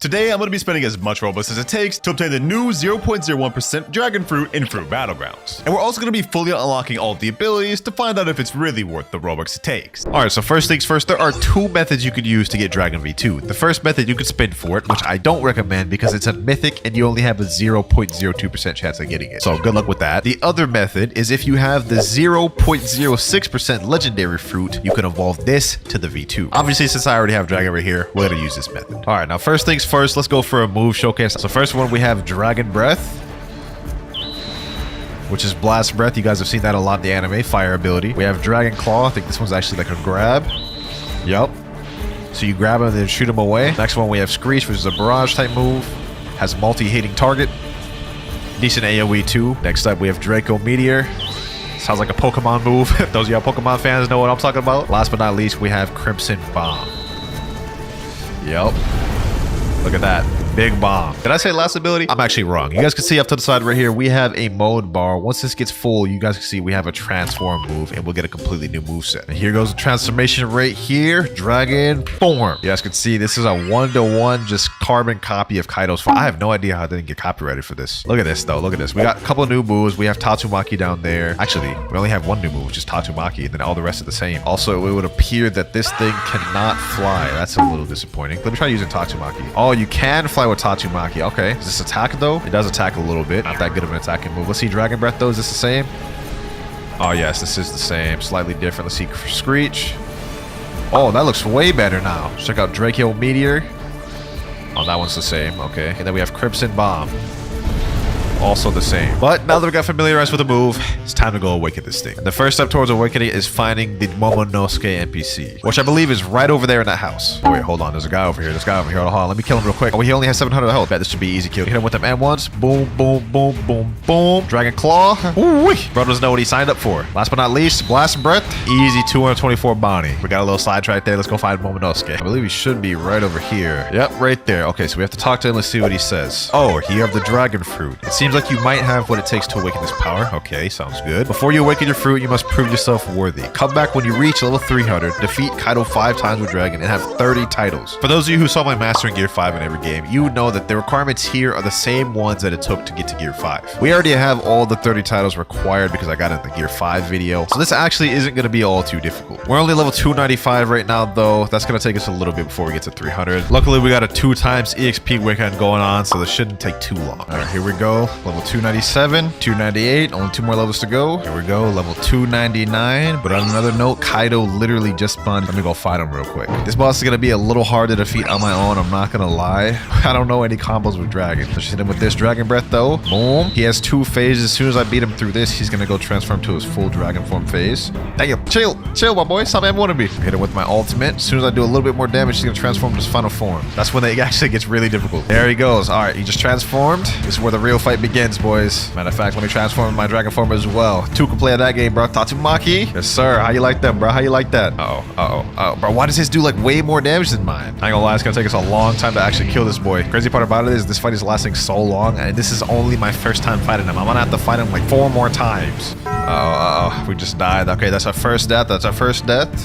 Today, I'm going to be spending as much Robux as it takes to obtain the new 0.01% Dragon Fruit in Fruit Battlegrounds. And we're also going to be fully unlocking all of the abilities to find out if it's really worth the Robux it takes. Alright, so first things first, there are two methods you could use to get Dragon V2. The first method, you could spin for it, which I don't recommend because it's a mythic and you only have a 0.02% chance of getting it. So good luck with that. The other method is if you have the 0.06% legendary fruit, you can evolve this to the V2. Obviously, since I already have Dragon right here, we're going to use this method. Alright, now first things first, let's go for a move showcase. So first one, we have Dragon Breath, which is Blast Breath. You guys have seen that a lot in the anime, fire ability. We have Dragon Claw. I think this one's actually like a grab. Yup. So you grab him and then shoot him away. Next one, we have Screech, which is a barrage type move. Has multi-hitting target. Decent AoE too. Next up, we have Draco Meteor. Sounds like a Pokemon move. Those of y'all Pokemon fans know what I'm talking about. Last but not least, we have Crimson Bomb. Yup. Look at that. Big bomb. Did I say last ability? I'm actually wrong. You guys can see up to the side right here, we have a mode bar. Once this gets full, you guys can see we have a transform move and we'll get a completely new moveset. And here goes the transformation right here. Dragon form. You guys can see this is a 1-to-1 just carbon copy of Kaido's form. I have no idea how I didn't get copyrighted for this. Look at this though. Look at this. We got a couple of new moves. We have Tatsumaki down there. Actually, we only have one new move, which is Tatsumaki, and then all the rest are the same. Also, it would appear that this thing cannot fly. That's a little disappointing. Let me try using Tatsumaki. Oh, you can fly with Tatsumaki. Okay. Does this attack though? It does attack a little bit. Not that good of an attacking move. Let's see Dragon Breath though. Is this the same? Oh yes, this is the same. Slightly different. Let's see Screech. Oh, that looks way better now. Check out Draco Meteor. Oh, that one's the same. Okay. And then we have Crimson Bomb. Also the same. But now that we got familiarized with the move, it's time to go awaken this thing. The first step towards awakening is finding the Momonosuke NPC, which I believe is right over there in that house. Oh wait, hold on. There's a guy over here. Hold on. Let me kill him real quick. Oh, he only has 700 health. Bet this should be easy kill. Hit him with them M1s. Boom, boom, boom, boom, boom. Dragon Claw. Ooh, bro doesn't know what he signed up for. Last but not least, Blast Breath. Easy 224 bounty. We got a little sidetrack there. Let's go find Momonosuke. I believe he should be right over here. Yep, right there. Okay, so we have to talk to him. Let's see what he says. Oh, you have the Dragon Fruit. It seems like you might have what it takes to awaken this power. Okay, sounds good. Before you awaken your fruit, you must prove yourself worthy. Come back when you reach level 300, defeat Kaido 5 times with Dragon, and have 30 titles. For those of you who saw my Mastering Gear 5 in every game, you would know that the requirements here are the same ones that it took to get to Gear 5. We already have all the 30 titles required because I got it in the Gear 5 video, so this actually isn't going to be all too difficult. We're only level 295 right now though. That's going to take us a little bit before we get to 300. Luckily, we got a 2 times EXP weekend going on, so this shouldn't take too long. Alright, here we go. Level 297. 298, only 2 more levels to go. Here we go, level 299. But on another note, Kaido literally just spawned. Let me go fight him real quick. This boss is gonna be a little hard to defeat on my own, I'm not gonna lie. I don't know any combos with Dragon. Let's just hit him with this Dragon Breath though. Boom. He has 2 phases. As soon as I beat him through this, he's gonna go transform to his full Dragon form phase. Dang it. Chill, my boy. Stop wanting me. Hit him with my ultimate. As soon as I do a little bit more damage, he's gonna transform to his final form. That's when it actually gets really difficult. There he goes. Alright, he just transformed. This is where the real fight begins, boys. Matter of fact, let me transform my Dragon form as well. 2 can play at that game, bro. Tatsumaki. Yes, sir. How you like that, bro? How you like that? Uh-oh. Bro, why does his do like way more damage than mine? I ain't gonna lie, it's gonna take us a long time to actually kill this boy. Crazy part about it is this fight is lasting so long, and this is only my first time fighting him. I'm gonna have to fight him like 4 more times. We just died. Okay, that's our first death.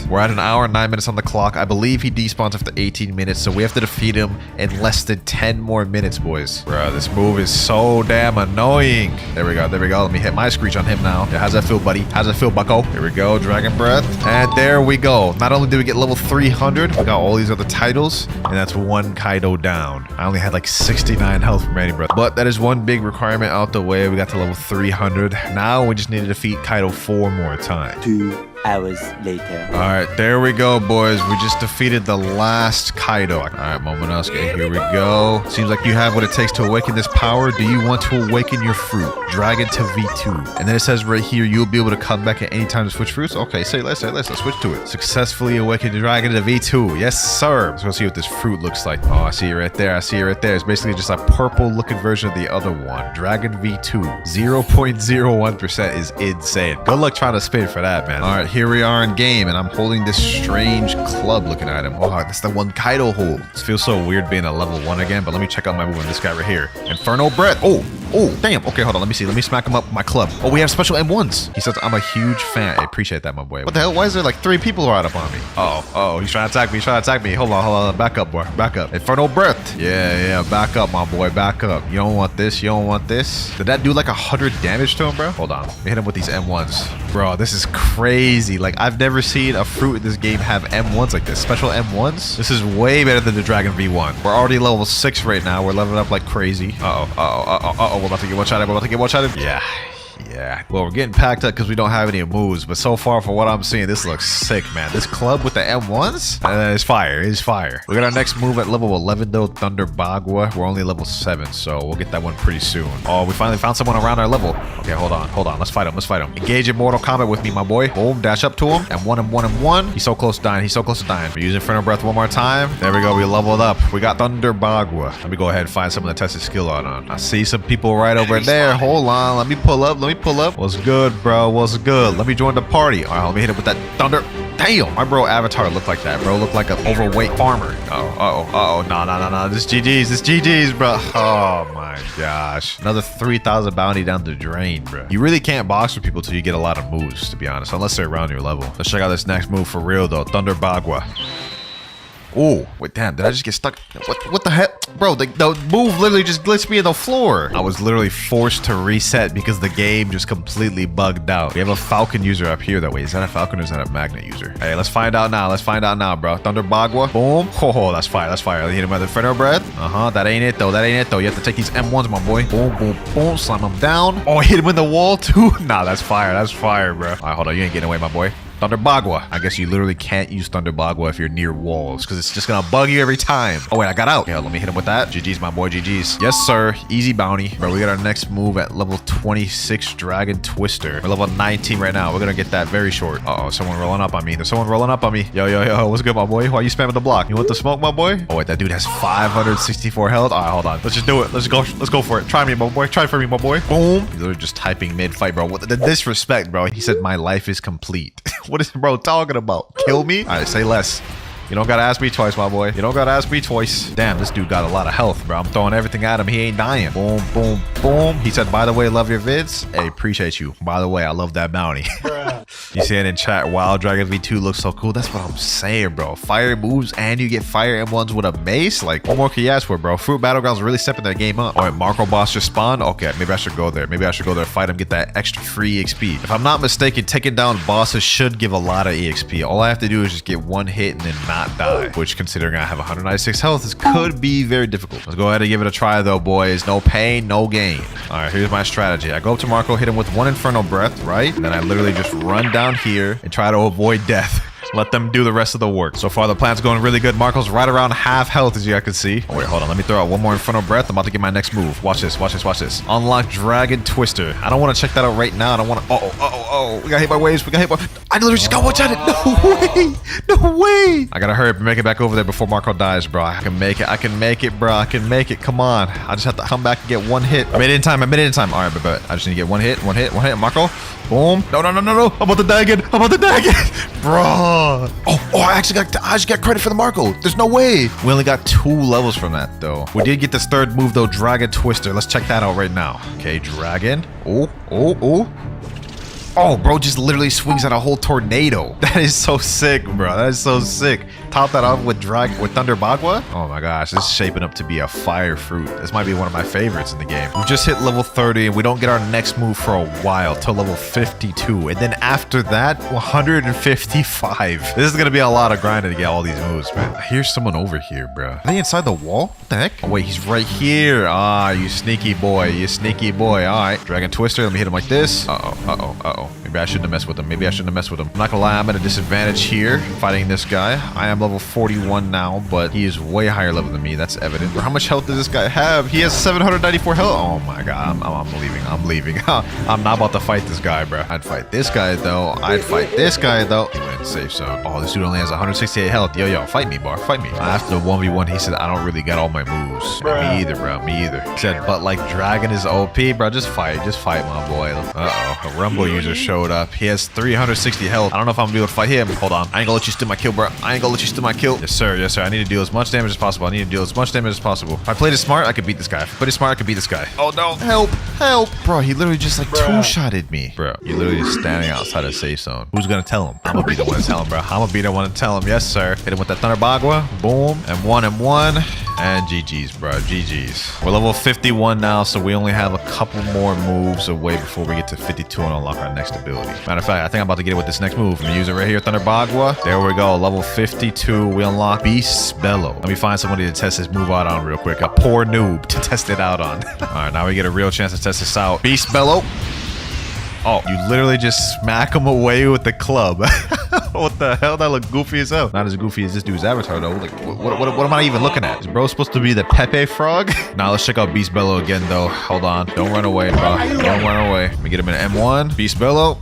We're at 1 hour and 9 minutes on the clock. I believe he despawns after 18 minutes, so we have to defeat him in less than 10 more minutes, boys. Bro, this move is so damn annoying. There we go. Let me hit my Screech on him now. Yeah, how's that feel, buddy? How's that feel, bucko? Here we go, Dragon Breath. And there we go. Not only did we get level 300, we got all these other titles, and that's 1 Kaido down. I only had like 69 health from Dragon Breath. But that is one big requirement out the way. We got to level 300. Now we just need to defeat Kaido 4 more times. 2 hours later. All right, there we go, boys. We just defeated the last Kaido. All right, Momonosuke, here we go. Seems like you have what it takes to awaken this power. Do you want to awaken your fruit? Dragon to V2. And then it says right here, you'll be able to come back at any time to switch fruits. Okay, let's switch to it. Successfully awaken the Dragon to V2. Yes, sir. Let's go see what this fruit looks like. Oh, I see it right there. It's basically just a purple looking version of the other one. Dragon V2. 0.01% is insane. Good luck trying to spin for that, man. All right, here we are in game, and I'm holding this strange club looking at him. Oh, that's the one Kaido holds. It feels so weird being a level 1 again, but let me check out my move on this guy right here. Inferno Breath. Oh, Oh, damn. Okay, hold on. Let me see. Let me smack him up with my club. Oh, we have special M1s. He says, I'm a huge fan. I appreciate that, my boy. What the hell? Why is there like 3 people right up on me? Oh, he's trying to attack me. He's trying to attack me. Hold on. Back up, boy. Back up. Infernal breath. Yeah. Back up, my boy. Back up. You don't want this. You don't want this. Did that do like 100 damage to him, bro? Hold on. Let me hit him with these M1s. Bro, this is crazy. Like, I've never seen a fruit in this game have M1s like this. Special M1s. This is way better than the Dragon V1. We're already level 6 right now. We're leveling up like crazy. Uh-oh. We're about to get one-shotted. Yeah. Well, we're getting packed up because we don't have any moves, but so far, for what I'm seeing, this looks sick, man. This club with the M1s is fire. It's fire. We got our next move at level 11, though, Thunder Bagua. We're only level 7, so we'll get that one pretty soon. Oh, we finally found someone around our level. Okay, hold on. Let's fight him. Engage in Mortal Kombat with me, my boy. Boom, dash up to him. M1. He's so close to dying. We're using Infernal Breath one more time. There we go. We leveled up. We got Thunder Bagua. Let me go ahead and find someone to test his skill on. I see some people right over there. Hold on. Let me pull up. What's good, bro? What's good? Let me join the party. All right, let me hit it with that thunder. Damn, my bro avatar looked like that, bro. Looked like an overweight farmer. No. This GG's, bro. Oh my gosh. Another 3,000 bounty down the drain, bro. You really can't box with people till you get a lot of moves, to be honest, unless they're around your level. Let's check out this next move for real, though. Thunder Bagua. Oh, wait, damn, did I just get stuck? What the heck? Bro, the move literally just glitched me in the floor. I was literally forced to reset because the game just completely bugged out. We have a Falcon user up here, though. Wait, is that a Falcon or is that a Magnet user? Hey, let's find out now, bro. Thunder Bagua. Boom. Oh, that's fire. Hit him with the Infernal Breath. That ain't it, though. You have to take these M1s, my boy. Boom. Slam him down. Oh, hit him in the wall, too. Nah, that's fire, bro. All right, hold on. You ain't getting away, my boy. Thunder Bagua. I guess you literally can't use Thunder Bagua if you're near walls because it's just gonna bug you every time. Oh wait, I got out. Yeah, let me hit him with that. GG's, my boy. GG's. Yes, sir. Easy bounty. Bro, we got our next move at level 26, Dragon Twister. We're level 19 right now. We're gonna get that very short. Uh-oh, someone rolling up on me. There's someone rolling up on me. Yo. What's good, my boy? Why you spamming the block? You want the smoke, my boy? Oh wait, that dude has 564 health. All right, hold on. Let's just do it. Let's go for it. Try me, my boy. Try for me, my boy. Boom. He's literally just typing mid-fight, bro. What the disrespect, bro. He said my life is complete. What is bro talking about? Kill me? All right, say less. You don't gotta ask me twice, my boy. Damn, this dude got a lot of health, bro. I'm throwing everything at him. He ain't dying. Boom. He said, by the way, love your vids. Hey, appreciate you. By the way, I love that bounty. You see it in chat. Wow, Dragon V2 looks so cool. That's what I'm saying, bro. Fire moves and you get fire M1s with a mace. Like, what more can you ask for, bro? Fruit Battlegrounds really stepping their game up. All right, Marco boss just spawned. Okay, maybe I should go there. Fight him, get that extra free EXP. If I'm not mistaken, taking down bosses should give a lot of EXP. All I have to do is just get one hit and then not die, which, considering I have 196 health, this could be very difficult. Let's go ahead and give it a try, though, boys. No pain, no gain. All right, here's my strategy. I go up to Marco, hit him with one Infernal Breath, right? And then I literally just run down here and try to avoid death. Let them do the rest of the work. So far, the plan's going really good. Marco's right around half health, as you guys can see. Oh, wait, hold on. Let me throw out one more Infernal Breath. I'm about to get my next move. Watch this. Unlock Dragon Twister. I don't want to check that out right now. I don't want to... Oh. We got hit by waves. I literally just got one-shotted. No way. I gotta hurry up and make it back over there before Marco dies, bro. I can make it, bro. Come on. I just have to come back and get one hit. I made it in time. All right, but I just need to get one hit. Marco. Boom. No. I'm about to die again. Bro. Oh, I actually got credit for the Marco. There's no way. We only got 2 levels from that, though. We did get this third move, though, Dragon Twister. Let's check that out right now. Okay, Dragon. Oh, bro just literally swings out a whole tornado. That is so sick, bro. Top that off with Thunder Bagua. Oh my gosh, this is shaping up to be a fire fruit. This might be one of my favorites in the game. We just hit level 30 and we don't get our next move for a while till level 52. And then after that, 155. This is gonna be a lot of grinding to get all these moves, man. I hear someone over here, bro. Are they inside the wall? What the heck? Oh wait, he's right here. Ah, you sneaky boy. All right, Dragon Twister. Let me hit him like this. Uh-oh. Maybe I shouldn't have messed with him. I'm not gonna lie, I'm at a disadvantage here fighting this guy. I am level 41 now, but he is way higher level than me. That's evident. How much health does this guy have? He has 794 health. Oh my god, I'm leaving. I'm not about to fight this guy, bro. I'd fight this guy though. He went in safe zone. Oh, this dude only has 168 health. Yo, fight me, bar. Fight me. After the 1v1, he said I don't really got all my moves. Me either, bro. He said, but like Dragon is OP, bro. Just fight, my boy. Uh-oh. A Rumble user just showed up. He has 360 health. I don't know if I'm gonna be able to fight him. Hold on. I ain't gonna let you steal my kill, bro. I ain't gonna let you steal my kill. Yes, sir. Yes, sir. I need to deal as much damage as possible. I need to deal as much damage as possible. If I played it smart, I could beat this guy. If I played it smart, I could beat this guy. Oh, no. Help. Help. Bro, he literally just like two-shotted me. Bro, you literally just standing outside a safe zone. Who's gonna tell him? I'm gonna be the one to tell him, bro. I'm gonna be the one to tell him. Yes, sir. Hit him with that Thunder Bagua. Boom. M1. And GG's, bro. GG's. We're level 51 now, so we only have a couple more moves away before we get to 52 and unlock our next ability. Matter of fact, I think I'm about to get it with this next move. I'm gonna use it right here, Thunder Bagua. There we go. Level 52. We unlock Beast Bellow. Let me find somebody to test this move out on real quick. A poor noob to test it out on. All right, now we get a real chance to test this out. Beast Bellow. Oh, you literally just smack him away with the club. What the hell? That look goofy as hell. Not as goofy as this dude's avatar, though. Like, what am I even looking at? Is bro supposed to be the Pepe frog? Now let's check out Beast Bellow again, though. Hold on. Don't run away, bro. Don't run away. Let me get him in M1. Beast Bellow.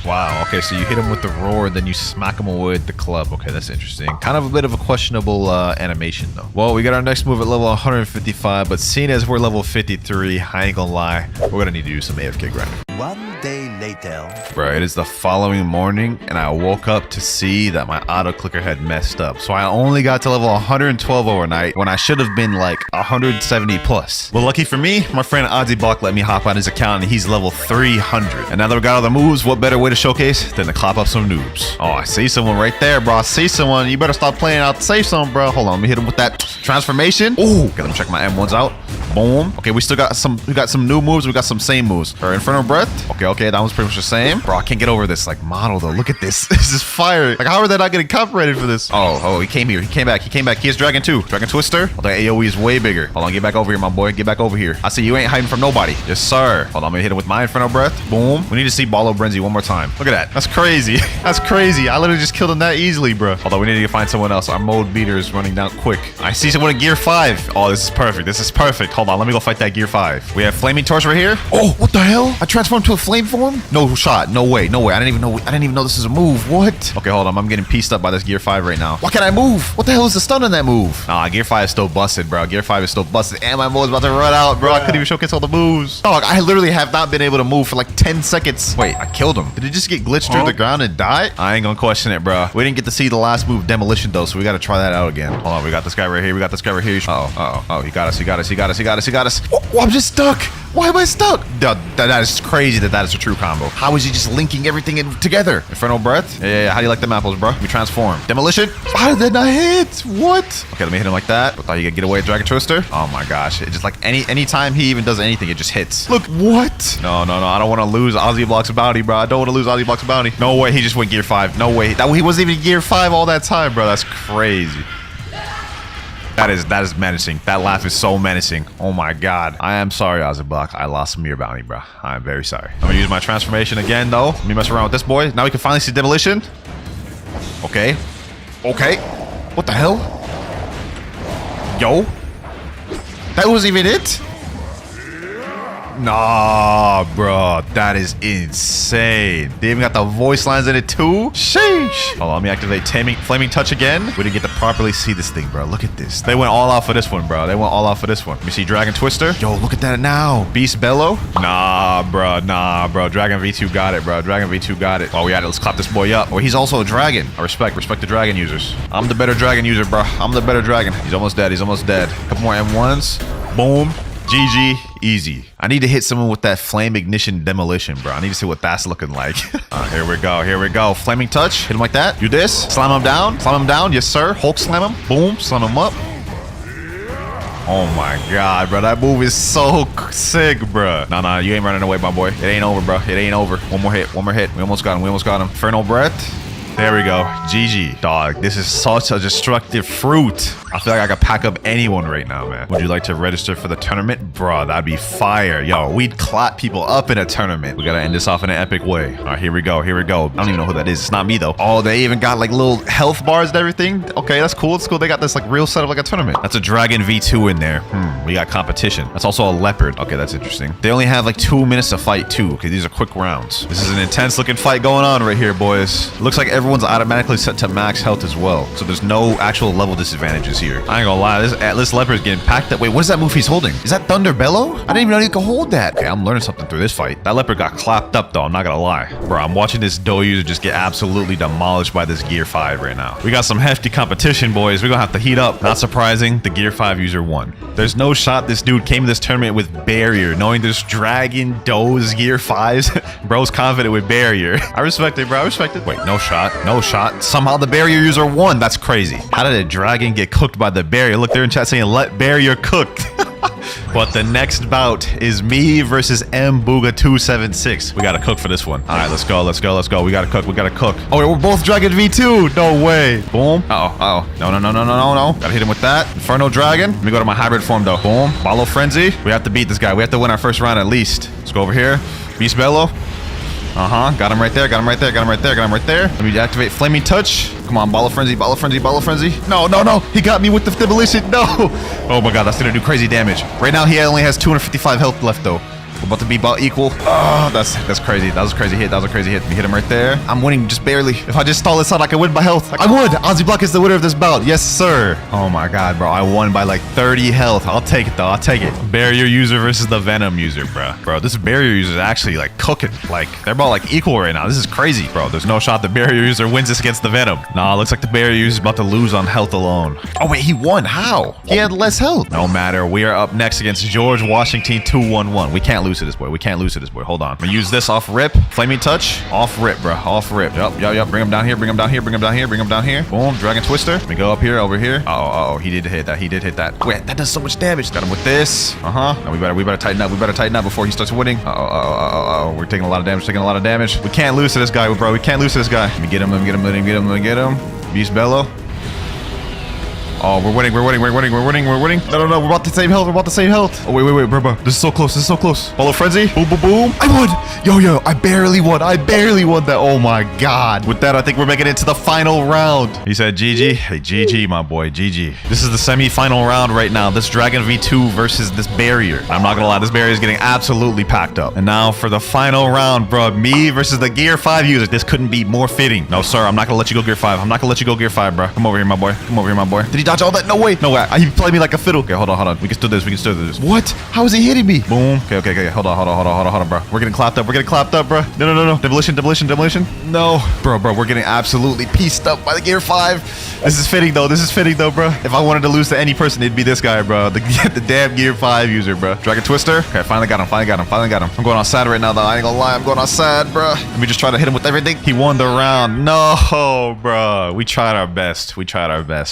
Wow, okay, so you hit him with the roar, then you smack him away with the club. Okay, that's interesting. Kind of a bit of a questionable animation, though. Well, we got our next move at level 155, but seeing as we're level 53, I ain't gonna lie, we're gonna need to do some AFK grinding. One day later. Bro, it is the following morning, and I woke up to see that my auto-clicker had messed up. So I only got to level 112 overnight, when I should have been like 170 plus. Well, lucky for me, my friend Block let me hop on his account, and he's level 300. And now that we got all the moves, what better way to showcase than to clap up some noobs? Oh, I see someone right there, bro. I see someone. You better stop playing out the safe zone, bro. Hold on, let me hit him with that transformation. Ooh, okay, let me check my M1s out. Boom. Okay, we got some new moves. We got some same moves. Our Inferno Breath. Okay, that one's pretty much the same. Bro, I can't get over this like model though. Look at this. This is fire. Like, how are they not getting copyrighted for this? Oh, he came here. He came back. He has Dragon too. Dragon Twister. Oh, that AoE is way bigger. Hold on, get back over here, my boy. Get back over here. I see you ain't hiding from nobody. Yes, sir. Hold on, I'm gonna hit him with my Inferno Breath. Boom. We need to see Ballo Brenzy one more time. Look at that. That's crazy. That's crazy. I literally just killed him that easily, bro. Although we need to find someone else. Our mode beater is running down quick. I see someone in Gear 5. Oh, this is perfect. This is perfect. Hold on, let me go fight that Gear 5. We have Flaming Torch right here. Oh, what the hell? I transformed to a flame form? No shot. No way. I didn't even know this is a move. What? Okay, hold on. I'm getting pieced up by this Gear 5 right now. Why can't I move? What the hell is the stun on that move? Nah, Gear 5 is still busted, bro. Gear 5 is still busted. And my mode's about to run out, bro. I couldn't even showcase all the moves. Dog, I literally have not been able to move for like 10 seconds. Wait, I killed him. Did it just get glitched through the ground and die? I ain't gonna question it, bro. We didn't get to see the last move, Demolition, though, so we gotta try that out again. Hold on, we got this guy right here. Oh, he got us. Oh, I'm just stuck. Why am I stuck? That is crazy that is a true combo. How is he just linking everything together? Infernal Breath? Yeah. How do you like them apples, bro? We transform. Demolition? How did that not hit? What? Okay, let me hit him like that. I thought you could get away with Dragon Twister. Oh my gosh. It just like anytime he even does anything, it just hits. Look, what? No. I don't want to lose Ozzy Block's bounty, bro. I don't want to lose Ozzy Block's bounty. No way. He just went Gear 5. No way. He wasn't even Gear 5 all that time, bro. That's crazy. That is menacing. That laugh is so menacing. Oh my god. I am sorry, Ozzy. I lost some of your bounty, bro. I am very sorry. I'm gonna use my transformation again, though. Let me mess around with this boy. Now we can finally see Demolition. Okay. What the hell? Yo. That wasn't even it? Nah, bro. That is insane. They even got the voice lines in it too? Sheesh. Hold on, let me activate Flaming Touch again. We didn't get to properly see this thing, bro. Look at this. They went all out for this one, bro. Let me see Dragon Twister. Yo, look at that now. Beast Bellow. Nah, bro. Dragon V2 got it, bro. Oh, we had it. Let's clap this boy up. Oh, he's also a dragon. I respect the dragon users. I'm the better dragon user, bro. I'm the better dragon. He's almost dead. Couple more M1s. Boom. GG. Easy. I need to hit someone with that flame ignition demolition, bro. I need to see what that's looking like. Here we go. Flaming touch. Hit him like that. Do this. Slam him down. Yes, sir. Hulk slam him. Boom. Slam him up. Oh my god, bro. That move is so sick, bro. Nah. You ain't running away, my boy. It ain't over, bro. One more hit. We almost got him. Infernal Breath. There we go. GG. Dog, this is such a destructive fruit. I feel like I could pack up anyone right now, man. Would you like to register for the tournament? Bro, that'd be fire. Yo, we'd clap people up in a tournament. We gotta end this off in an epic way. All right, here we go. I don't even know who that is. It's not me, though. Oh, they even got like little health bars and everything. Okay, that's cool. They got this like real setup like a tournament. That's a Dragon V2 in there. We got competition. That's also a leopard. Okay, that's interesting. They only have like 2 minutes to fight, too. Okay, these are quick rounds. This is an intense looking fight going on right here, boys. Looks like everyone's automatically set to max health as well. So there's no actual level disadvantages here. here. I ain't gonna lie, this Atlas Leopard is getting packed up. Wait, what is that move he's holding? Is that Thunder Bellow? I didn't even know he could hold that. Okay, I'm learning something through this fight. That Leopard got clapped up though, I'm not gonna lie. Bro, I'm watching this Doe user just get absolutely demolished by this Gear 5 right now. We got some hefty competition, boys. We're gonna have to heat up. Not surprising, the Gear 5 user won. There's no shot this dude came to this tournament with Barrier, knowing there's Dragon, Does, Gear 5s. Bro's confident with Barrier. I respect it, bro. I respect it. Wait, no shot. No shot. Somehow the Barrier user won. That's crazy. How did a Dragon get cooked by the Barrier? Look, they're in chat saying, let Barrier cook. But the next bout is me versus Mbooga276. We gotta cook for this one. All right, let's go, let's go, let's go. We gotta cook, we gotta cook. Oh, wait, we're both Dragon V2. No way. Boom. Uh-oh. No. Gotta hit him with that. Inferno Dragon. Let me go to my hybrid form, though. Boom. Follow Frenzy. We have to beat this guy. We have to win our first round at least. Let's go over here. Beast Bellow. Got him right there, got him right there, got him right there, got him right there. Let me activate Flaming Touch. Come on, Ball of Frenzy, Ball of Frenzy, Ball of Frenzy. No. He got me with the demolition. No. Oh my god, that's gonna do crazy damage. Right now, he only has 255 health left, though. We're about to be about equal. Oh, that's crazy. That was a crazy hit. That was a crazy hit. We hit him right there. I'm winning just barely. If I just stall this out, I can win by health. I would. Ozzy Block is the winner of this bout. Yes, sir. Oh my god, bro. I won by like 30 health. I'll take it, though. I'll take it. Barrier user versus the Venom user, bro. Bro, this Barrier user is actually like cooking. Like, they're about like equal right now. This is crazy, bro. There's no shot the Barrier user wins this against the Venom. Nah, looks like the Barrier user is about to lose on health alone. Oh, wait, he won. How? He had less health. No matter. We are up next against George Washington 211. We can't lose to this boy. We can't lose to this boy. Hold on. I'm gonna use this off rip. Flaming Touch. Off rip, bro. Off rip. Yup. Bring him down here. Bring him down here. Bring him down here. Bring him down here. Boom. Dragon Twister. Let me go up here. Over here. Oh. He did hit that. He did hit that. Wait, that does so much damage. Got him with this. Now we better tighten up. We better tighten up before he starts winning. We're taking a lot of damage. We can't lose to this guy, bro. We can't lose to this guy. Let me get him. Beast Bellow. Oh, we're winning. No. We're about the same health. Oh, wait, bro. This is so close. Follow Frenzy. Boom. I won. Yo. I barely won that. Oh my god. With that, I think we're making it to the final round. He said GG. Hey, GG, my boy. GG. This is the semi-final round right now. This Dragon V2 versus this Barrier. I'm not gonna lie. This Barrier is getting absolutely packed up. And now for the final round, bro. Me versus the Gear 5 user. This couldn't be more fitting. No, sir. I'm not gonna let you go Gear 5. Bro. Come over here, my boy. Did he dodge all that? No way. He played me like a fiddle. Okay, hold on. We can still do this. What? How is he hitting me? Boom. Okay. Hold on, bro. We're getting clapped up, bro. No. Demolition. No. Bro, we're getting absolutely pieced up by the Gear 5. This is fitting, though, bro. If I wanted to lose to any person, it'd be this guy, bro. The damn Gear 5 user, bro. Dragon Twister. Okay, finally got him. I'm going outside right now, though. I ain't gonna lie. I'm going outside, bro. Let me just try to hit him with everything. He won the round. No, bro. We tried our best,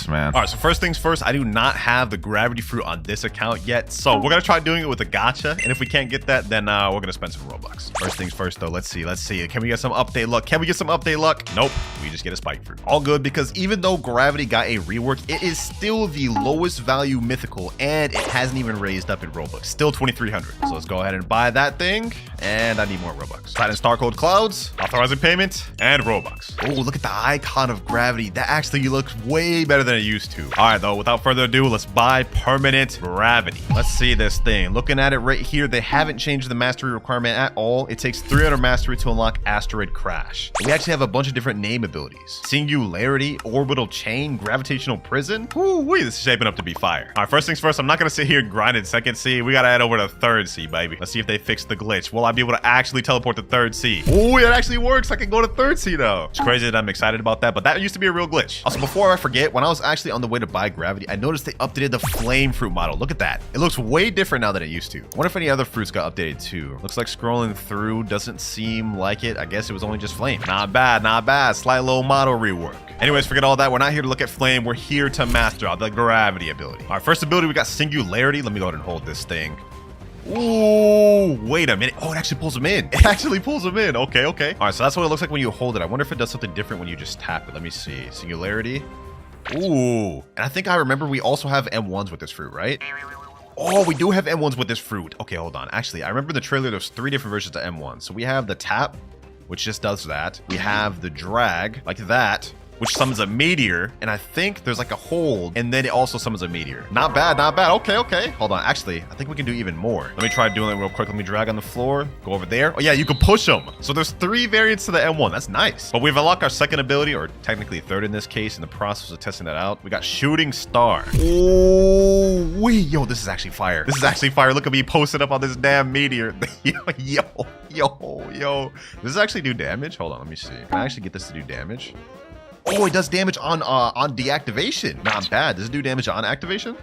man. All right, so first things first, I do not have the gravity fruit on this account yet, so we're gonna try doing it with a gacha, and if we can't get that, then we're gonna spend some Robux. First things first, though. Let's see. Can we get some update luck? Nope. We just get a spike fruit. All good, because even though gravity got a rework, it is still the lowest value mythical, and it hasn't even raised up in Robux. Still 2,300. So let's go ahead and buy that thing, and I need more Robux. Platinum Star Code Clouds, authorizing payment, and Robux. Oh, look at the icon of gravity. That actually looks way better than it used to. All right, though, without further ado, let's buy permanent gravity. Let's see this thing. Looking at it right here, they haven't changed the mastery requirement at all. It takes 300 mastery to unlock Asteroid Crash. We actually have a bunch of different name abilities. Singularity, Orbital Chain, Gravitational Prison. Woo-wee, this is shaping up to be fire. All right, first things first, I'm not gonna sit here and grind in second C. We gotta head over to third C, baby. Let's see if they fix the glitch. Will I be able to actually teleport to third C? Oh, it actually works. I can go to third C now. It's crazy that I'm excited about that, but that used to be a real glitch. Also, before I forget, when I was actually on the way to buy gravity, I noticed they updated the flame fruit model. Look at that. It looks way different now than it used to. I wonder if any other fruits got updated too. Looks like scrolling through doesn't seem like it. I guess it was only just flame. Not bad. Slight little model rework. Anyways, forget all that. We're not here to look at flame. We're here to master out the gravity ability. Our first ability, we got Singularity. Let me go ahead and hold this thing. Ooh, wait a minute. Oh, it actually pulls them in. Okay. All right, so that's what it looks like when you hold it. I wonder if it does something different when you just tap it. Let me see. Singularity. Ooh, and I think I remember we also have M1s with this fruit, right? Oh, we do have M1s with this fruit. Okay, hold on. Actually, I remember in the trailer there's 3 different versions of M1. So we have the tap, which just does that. We have the drag, like that, which summons a meteor. And I think there's like a hold, and then it also summons a meteor. Not bad, not bad. Okay, okay. Hold on. Actually, I think we can do even more. Let me try doing it real quick. Let me drag on the floor. Go over there. Oh, yeah, you can push them. So there's 3 variants to the M1. That's nice. But we've unlocked our second ability, or technically third in this case, in the process of testing that out. We got Shooting Star. Oh, wait. Yo, this is actually fire. This is actually fire. Look at me posted up on this damn meteor. Yo. Does this actually do damage? Hold on, let me see. Can I actually get this to do damage? Oh, it does damage on deactivation. Not bad. Does it do damage on activation?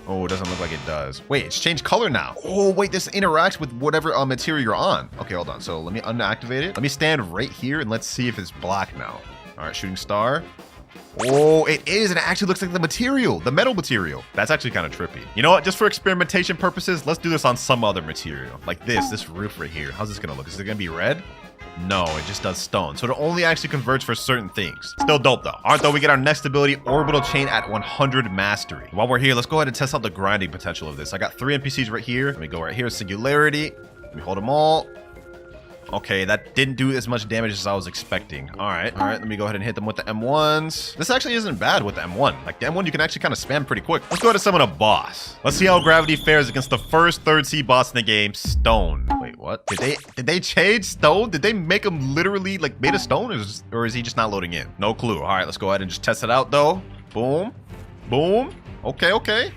Oh, it doesn't look like it does. Wait, it's changed color now. Oh, wait, this interacts with whatever material you're on. Okay, hold on. So let me unactivate it. Let me stand right here and let's see if it's black now. All right, Shooting Star. Oh, it is. And it actually looks like the material, the metal material. That's actually kind of trippy. You know what? Just for experimentation purposes, let's do this on some other material. Like this roof right here. How's this going to look? Is it going to be red? No, it just does stone. So it only actually converts for certain things. Still dope though. All right, though, we get our next ability, Orbital Chain at 100 Mastery. While we're here, let's go ahead and test out the grinding potential of this. I got 3 NPCs right here. Let me go right here, Singularity. Let me hold them all. Okay, that didn't do as much damage as I was expecting. All right, let me go ahead and hit them with the M1s. This actually isn't bad with the M1. Like the M1, you can actually kind of spam pretty quick. Let's go ahead and summon a boss. Let's see how Gravity fares against the first 3rd C boss in the game, Stone. Wait, what? Did they change Stone? Did they make him literally like made a stone, or is he just not loading in? No clue. All right, let's go ahead and just test it out though. Boom, boom. Okay.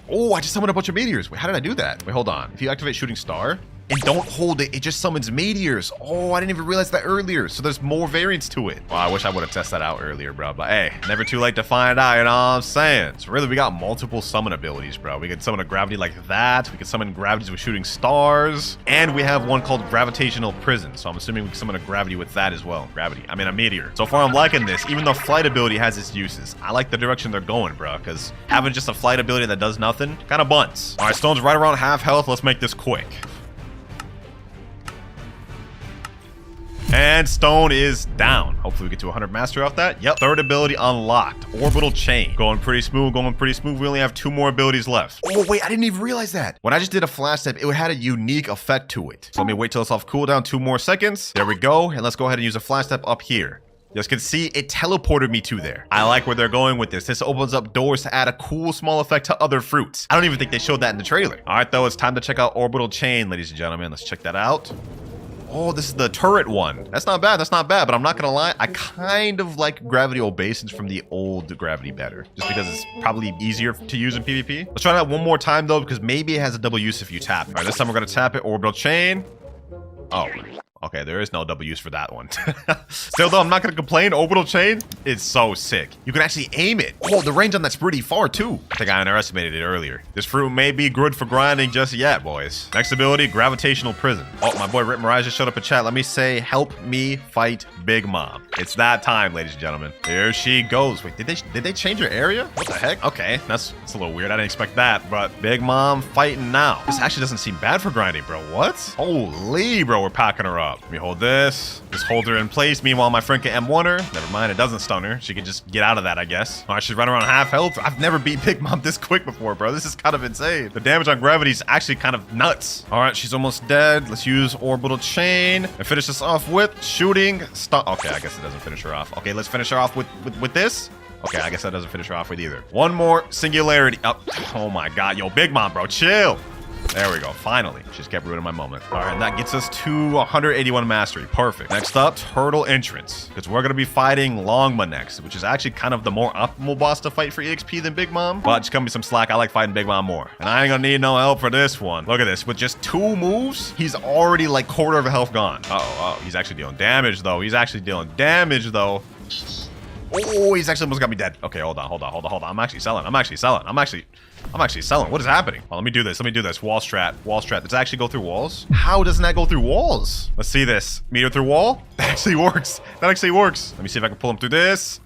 Oh, I just summoned a bunch of meteors. Wait, how did I do that? Wait, hold on. If you activate Shooting Star and don't hold it, it just summons meteors. Oh, I didn't even realize that earlier. So there's more variants to it. Well, I wish I would have tested that out earlier, bro. But hey, never too late to find out, you know what I'm saying? So really, we got multiple summon abilities, bro. We can summon a gravity like that. We can summon gravities with Shooting Stars. And we have one called Gravitational Prison. So I'm assuming we can summon a gravity with that as well. I mean a meteor. So far, I'm liking this. Even though flight ability has its uses, I like the direction they're going, bro. Because having just a flight ability that does nothing kind of bunts. All right, Stone's right around half health. Let's make this quick. And Stone is down. Hopefully we get to 100 Mastery off that. Yep, 3rd ability unlocked. Orbital Chain. Going pretty smooth, We only have 2 more abilities left. Oh, wait, I didn't even realize that. When I just did a flash step, it had a unique effect to it. So let me wait till it's off cooldown, 2 more seconds. There we go. And let's go ahead and use a flash step up here. You guys can see it teleported me to there. I like where they're going with this. This opens up doors to add a cool small effect to other fruits. I don't even think they showed that in the trailer. All right, though, it's time to check out Orbital Chain, ladies and gentlemen. Let's check that out. Oh, this is the turret one. That's not bad, but I'm not gonna lie, I kind of like Gravity Obeisance from the old Gravity better, just because it's probably easier to use in PvP. Let's try that one more time though, because maybe it has a double use if you tap. All right, this time we're gonna tap it, Orbital Chain. Oh, okay, there is no double use for that one. Still though, I'm not gonna complain. Orbital Chain is so sick. You can actually aim it. Oh, the range on that's pretty far too. I think I underestimated it earlier. This fruit may be good for grinding just yet, boys. Next ability, Gravitational Prison. Oh, my boy Rip Mirage just showed up in chat. Let me say, help me fight Big Mom. It's that time, ladies and gentlemen. Here she goes. Wait, did they change her area? What the heck? Okay, that's a little weird. I didn't expect that, but Big Mom fighting now. This actually doesn't seem bad for grinding, bro. What? Holy, bro, we're packing her up. Let me hold this. Just hold her in place. Meanwhile, my friend can M1 her. Never mind, it doesn't stun her. She can just get out of that, I guess. All right, she's right around half health. I've never beat Big Mom this quick before, bro. This is kind of insane. The damage on gravity is actually kind of nuts. All right, she's almost dead. Let's use Orbital Chain and finish this off with Shooting Star. Okay, I guess it doesn't finish her off. Okay, let's finish her off with this. Okay, I guess that doesn't finish her off with either. One more Singularity. Oh my God, yo, Big Mom, bro, chill. There we go. Finally. She's kept ruining my moment. All right, and that gets us to 181 Mastery. Perfect. Next up, Turtle Entrance. Because we're going to be fighting Longma next, which is actually kind of the more optimal boss to fight for EXP than Big Mom. But just cut me some slack. I like fighting Big Mom more. And I ain't going to need no help for this one. Look at this. With just 2 moves, he's already like quarter of a health gone. Oh, he's actually dealing damage, though. Oh, he's actually almost got me dead. Okay, hold on. I'm actually selling. What is happening? Oh, let me do this. Wall strat. Does it actually go through walls? How doesn't that go through walls? Let's see this. Meter through wall? That actually works. Let me see if I can pull him through this.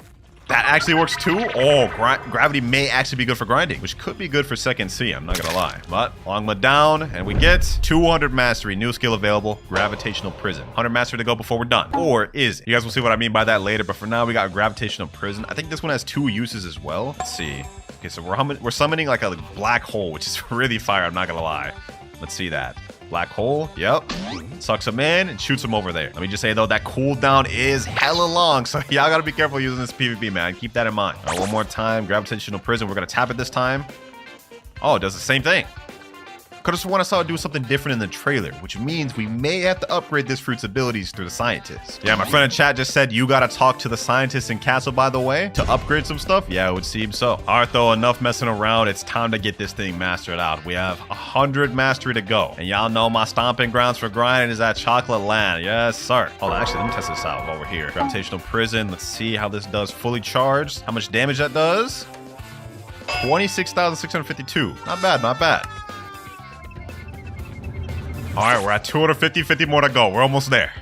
That actually works too. Oh, gravity may actually be good for grinding, which could be good for second C, I'm not gonna lie. But Longma down, and we get 200 Mastery, new skill available, Gravitational Prison. 100 Mastery to go before we're done. Or is it? You guys will see what I mean by that later, but for now, we got Gravitational Prison. I think this one has 2 uses as well. Let's see. Okay, so we're summoning like a black hole, which is really fire, I'm not gonna lie. Let's see that. Black hole. Yep. Sucks him in and shoots him over there. Let me just say, though, that cooldown is hella long. So y'all got to be careful using this PvP, man. Keep that in mind. All right, one more time. Gravitational prison. We're going to tap it this time. Oh, it does the same thing. Could have sworn I saw it do something different in the trailer, which means we may have to upgrade this fruit's abilities through the scientist. Yeah, my friend in chat just said you gotta talk to the scientist in Castle, by the way, to upgrade some stuff. Yeah, it would seem so. All right, though, enough messing around. It's time to get this thing mastered out. We have 100 mastery to go. And y'all know my stomping grounds for grinding is at Chocolate Land. Yes, sir. Hold on, actually, let me test this out over here. Gravitational prison. Let's see how this does fully charged. How much damage that does? 26,652. Not bad, not bad. All right, we're at 250, 50 more to go. We're almost there.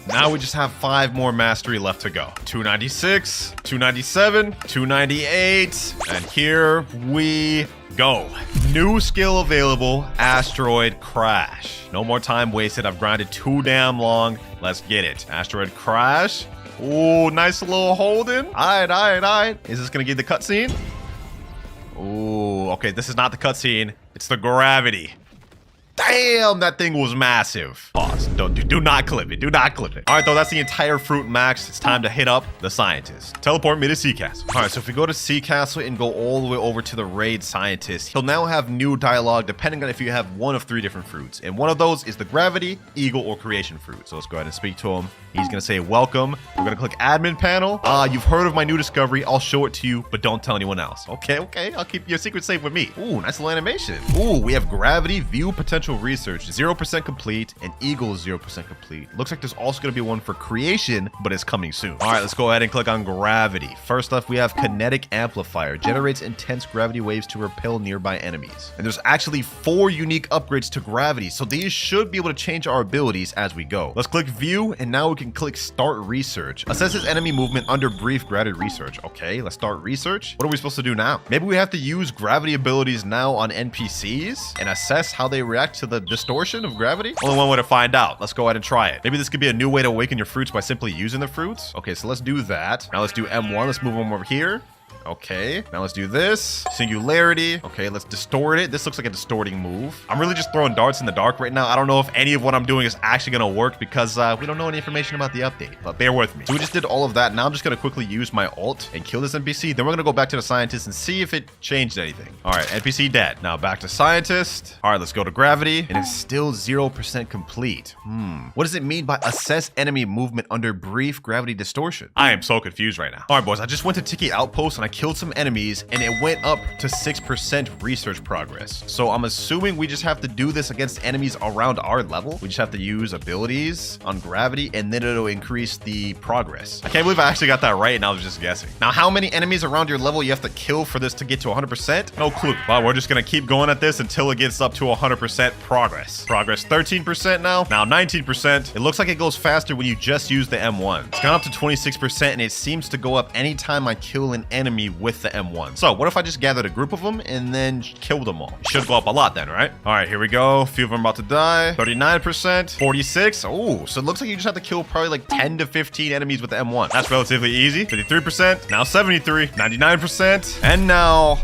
Now we just have 5 more mastery left to go. 296, 297, 298, and here we go. New skill available, Asteroid Crash. No more time wasted. I've grinded too damn long. Let's get it. Asteroid Crash. Ooh, nice little holding. All right. Is this gonna give the cutscene? Ooh, okay, this is not the cutscene. It's the gravity. Damn, that thing was massive. Pause. Do not clip it. Do not clip it. All right, though, that's the entire fruit max. It's time to hit up the scientist. Teleport me to Sea Castle. All right, so if we go to Sea Castle and go all the way over to the raid scientist, he'll now have new dialogue depending on if you have one of 3 different fruits. And one of those is the gravity, eagle, or creation fruit. So let's go ahead and speak to him. He's gonna say welcome. We're gonna click admin panel. You've heard of my new discovery. I'll show it to you, but don't tell anyone else. Okay. I'll keep your secret safe with me. Ooh, nice little animation. Ooh, we have gravity, view potential research, 0% complete, and eagle is 0% complete. Looks like there's also gonna be one for creation, but it's coming soon. All right, let's go ahead and click on gravity. First off, we have kinetic amplifier. Generates intense gravity waves to repel nearby enemies. And there's actually 4 unique upgrades to gravity, so these should be able to change our abilities as we go. Let's click view, and now we can click start research. Assesses enemy movement under brief graded research. Okay, let's start research. What are we supposed to do now? Maybe we have to use gravity abilities now on NPCs and assess how they react to the distortion of gravity? Only one way to find out. Let's go ahead and try it. Maybe this could be a new way to awaken your fruits by simply using the fruits. Okay, so let's do that. Now let's do M1. Let's move them over here. Okay, now let's do this. Singularity. Okay, let's distort it. This looks like a distorting move. I'm really just throwing darts in the dark right now. I don't know if any of what I'm doing is actually gonna work because we don't know any information about the update, but bear with me. So we just did all of that. Now I'm just gonna quickly use my ult and kill this NPC. Then we're gonna go back to the scientist and see if it changed anything. All right, NPC dead. Now back to scientist. All right, let's go to gravity. And it's still 0% complete. What does it mean by assess enemy movement under brief gravity distortion? I am so confused right now. All right, boys, I just went to Tiki Outpost and I killed some enemies and it went up to 6% research progress. So I'm assuming we just have to do this against enemies around our level. We just have to use abilities on gravity and then it'll increase the progress. I can't believe I actually got that right and I was just guessing. Now, how many enemies around your level you have to kill for this to get to 100%? No clue. Well, we're just gonna keep going at this until it gets up to 100% progress. Progress 13% now 19%. It looks like it goes faster when you just use the M1. It's gone up to 26% and it seems to go up anytime I kill an enemy with the M1. So what if I just gathered a group of them and then killed them all? It should go up a lot then, right? All right, here we go. A few of them about to die. 39%, 46. Oh, so it looks like you just have to kill probably like 10 to 15 enemies with the M1. That's relatively easy. 53%, now 73, 99%, and now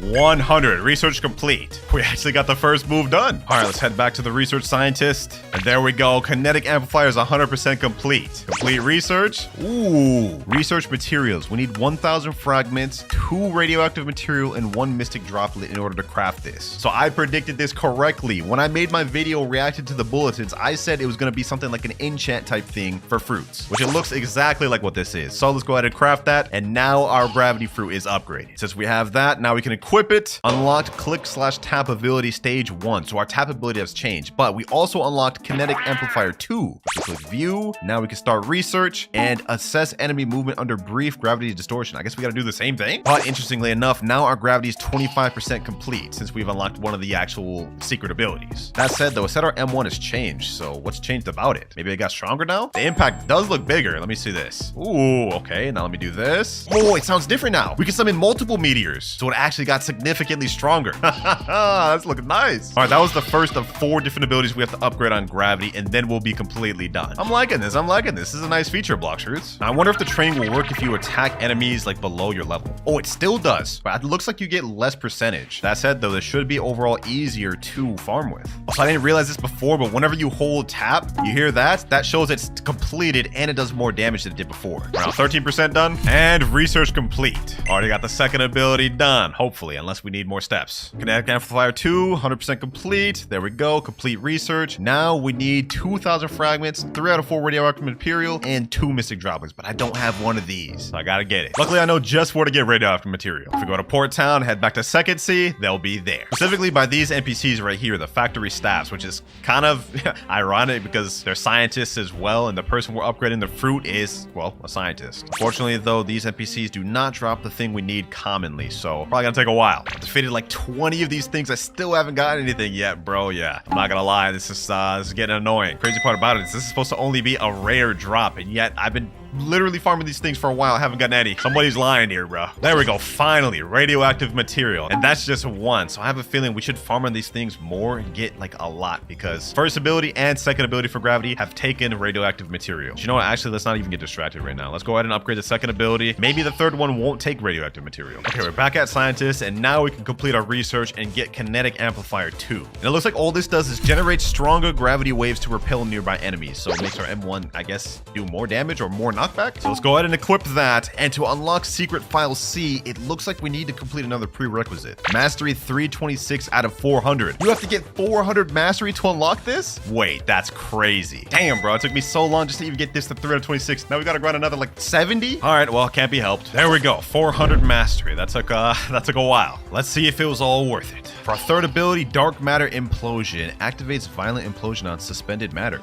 100. Research complete. We actually got the first move done. All right, let's head back to the research scientist. And there we go. Kinetic amplifier is 100% complete. Complete research. Ooh. Research materials. We need 1,000 fragments, 2 radioactive material, and 1 mystic droplet in order to craft this. So I predicted this correctly. When I made my video reacted to the bulletins, I said it was going to be something like an enchant type thing for fruits, which it looks exactly like what this is. So let's go ahead and craft that. And now our gravity fruit is upgraded. Since we have that, now we can equip it. Unlocked click/tap ability stage 1. So our tap ability has changed, but we also unlocked kinetic amplifier 2. We click view. Now we can start research and assess enemy movement under brief gravity distortion. I guess we got to do the same thing. But interestingly enough, now our gravity is 25% complete since we've unlocked one of the actual secret abilities. That said though, it said our M1 has changed. So what's changed about it? Maybe it got stronger now? The impact does look bigger. Let me see this. Ooh, okay. Now let me do this. Oh, it sounds different now. We can summon multiple meteors. So it actually got That's significantly stronger. That's looking nice. All right, that was the first of 4 different abilities we have to upgrade on gravity, and then we'll be completely done. I'm liking this. I'm liking this. This is a nice feature, Blockshirts. I wonder if the training will work if you attack enemies like below your level. Oh, it still does, but it looks like you get less percentage. That said, though, this should be overall easier to farm with. Also, I didn't realize this before, but whenever you hold tap, you hear that? That shows it's completed and it does more damage than it did before. We're now 13% done, and research complete. Already got the second ability done, hopefully, unless we need more steps. Kinetic Amplifier 2, 100% complete. There we go, complete research. Now we need 2,000 fragments, 3 out of 4 radioactive material, and 2 mystic droplets, but I don't have one of these, so I gotta get it. Luckily, I know just where to get radioactive material. If we go to Port Town, head back to Second Sea, they'll be there. Specifically by these NPCs right here, the factory staffs, which is kind of ironic because they're scientists as well, and the person we're upgrading the fruit is, well, a scientist. Unfortunately, though, these NPCs do not drop the thing we need commonly, so probably gonna take a while. I've defeated like 20 of these things. I still haven't got anything yet, bro. Yeah, I'm not gonna lie, this is getting annoying. Crazy part about it is this is supposed to only be a rare drop, and yet I've been literally farming these things for a while. I haven't gotten any. Somebody's lying here, bro. There we go. Finally, radioactive material. And that's just one. So I have a feeling we should farm on these things more and get like a lot, because first ability and second ability for gravity have taken radioactive material. But you know what? Actually, let's not even get distracted right now. Let's go ahead and upgrade the second ability. Maybe the third one won't take radioactive material. Okay, we're back at scientists, and now we can complete our research and get kinetic amplifier 2. And it looks like all this does is generate stronger gravity waves to repel nearby enemies. So it makes our M1, I guess, do more damage or more knockback. So let's go ahead and equip that. And to unlock secret file C, it looks like we need to complete another prerequisite. Mastery 326 out of 400. You have to get 400 mastery to unlock this? Wait, that's crazy. Damn, bro, it took me so long just to even get this to 326. Now we gotta grind another like 70? All right, well, can't be helped. There we go, 400 mastery. That took a while. Let's see if it was all worth it. For our third ability, Dark Matter Implosion activates violent implosion on suspended matter.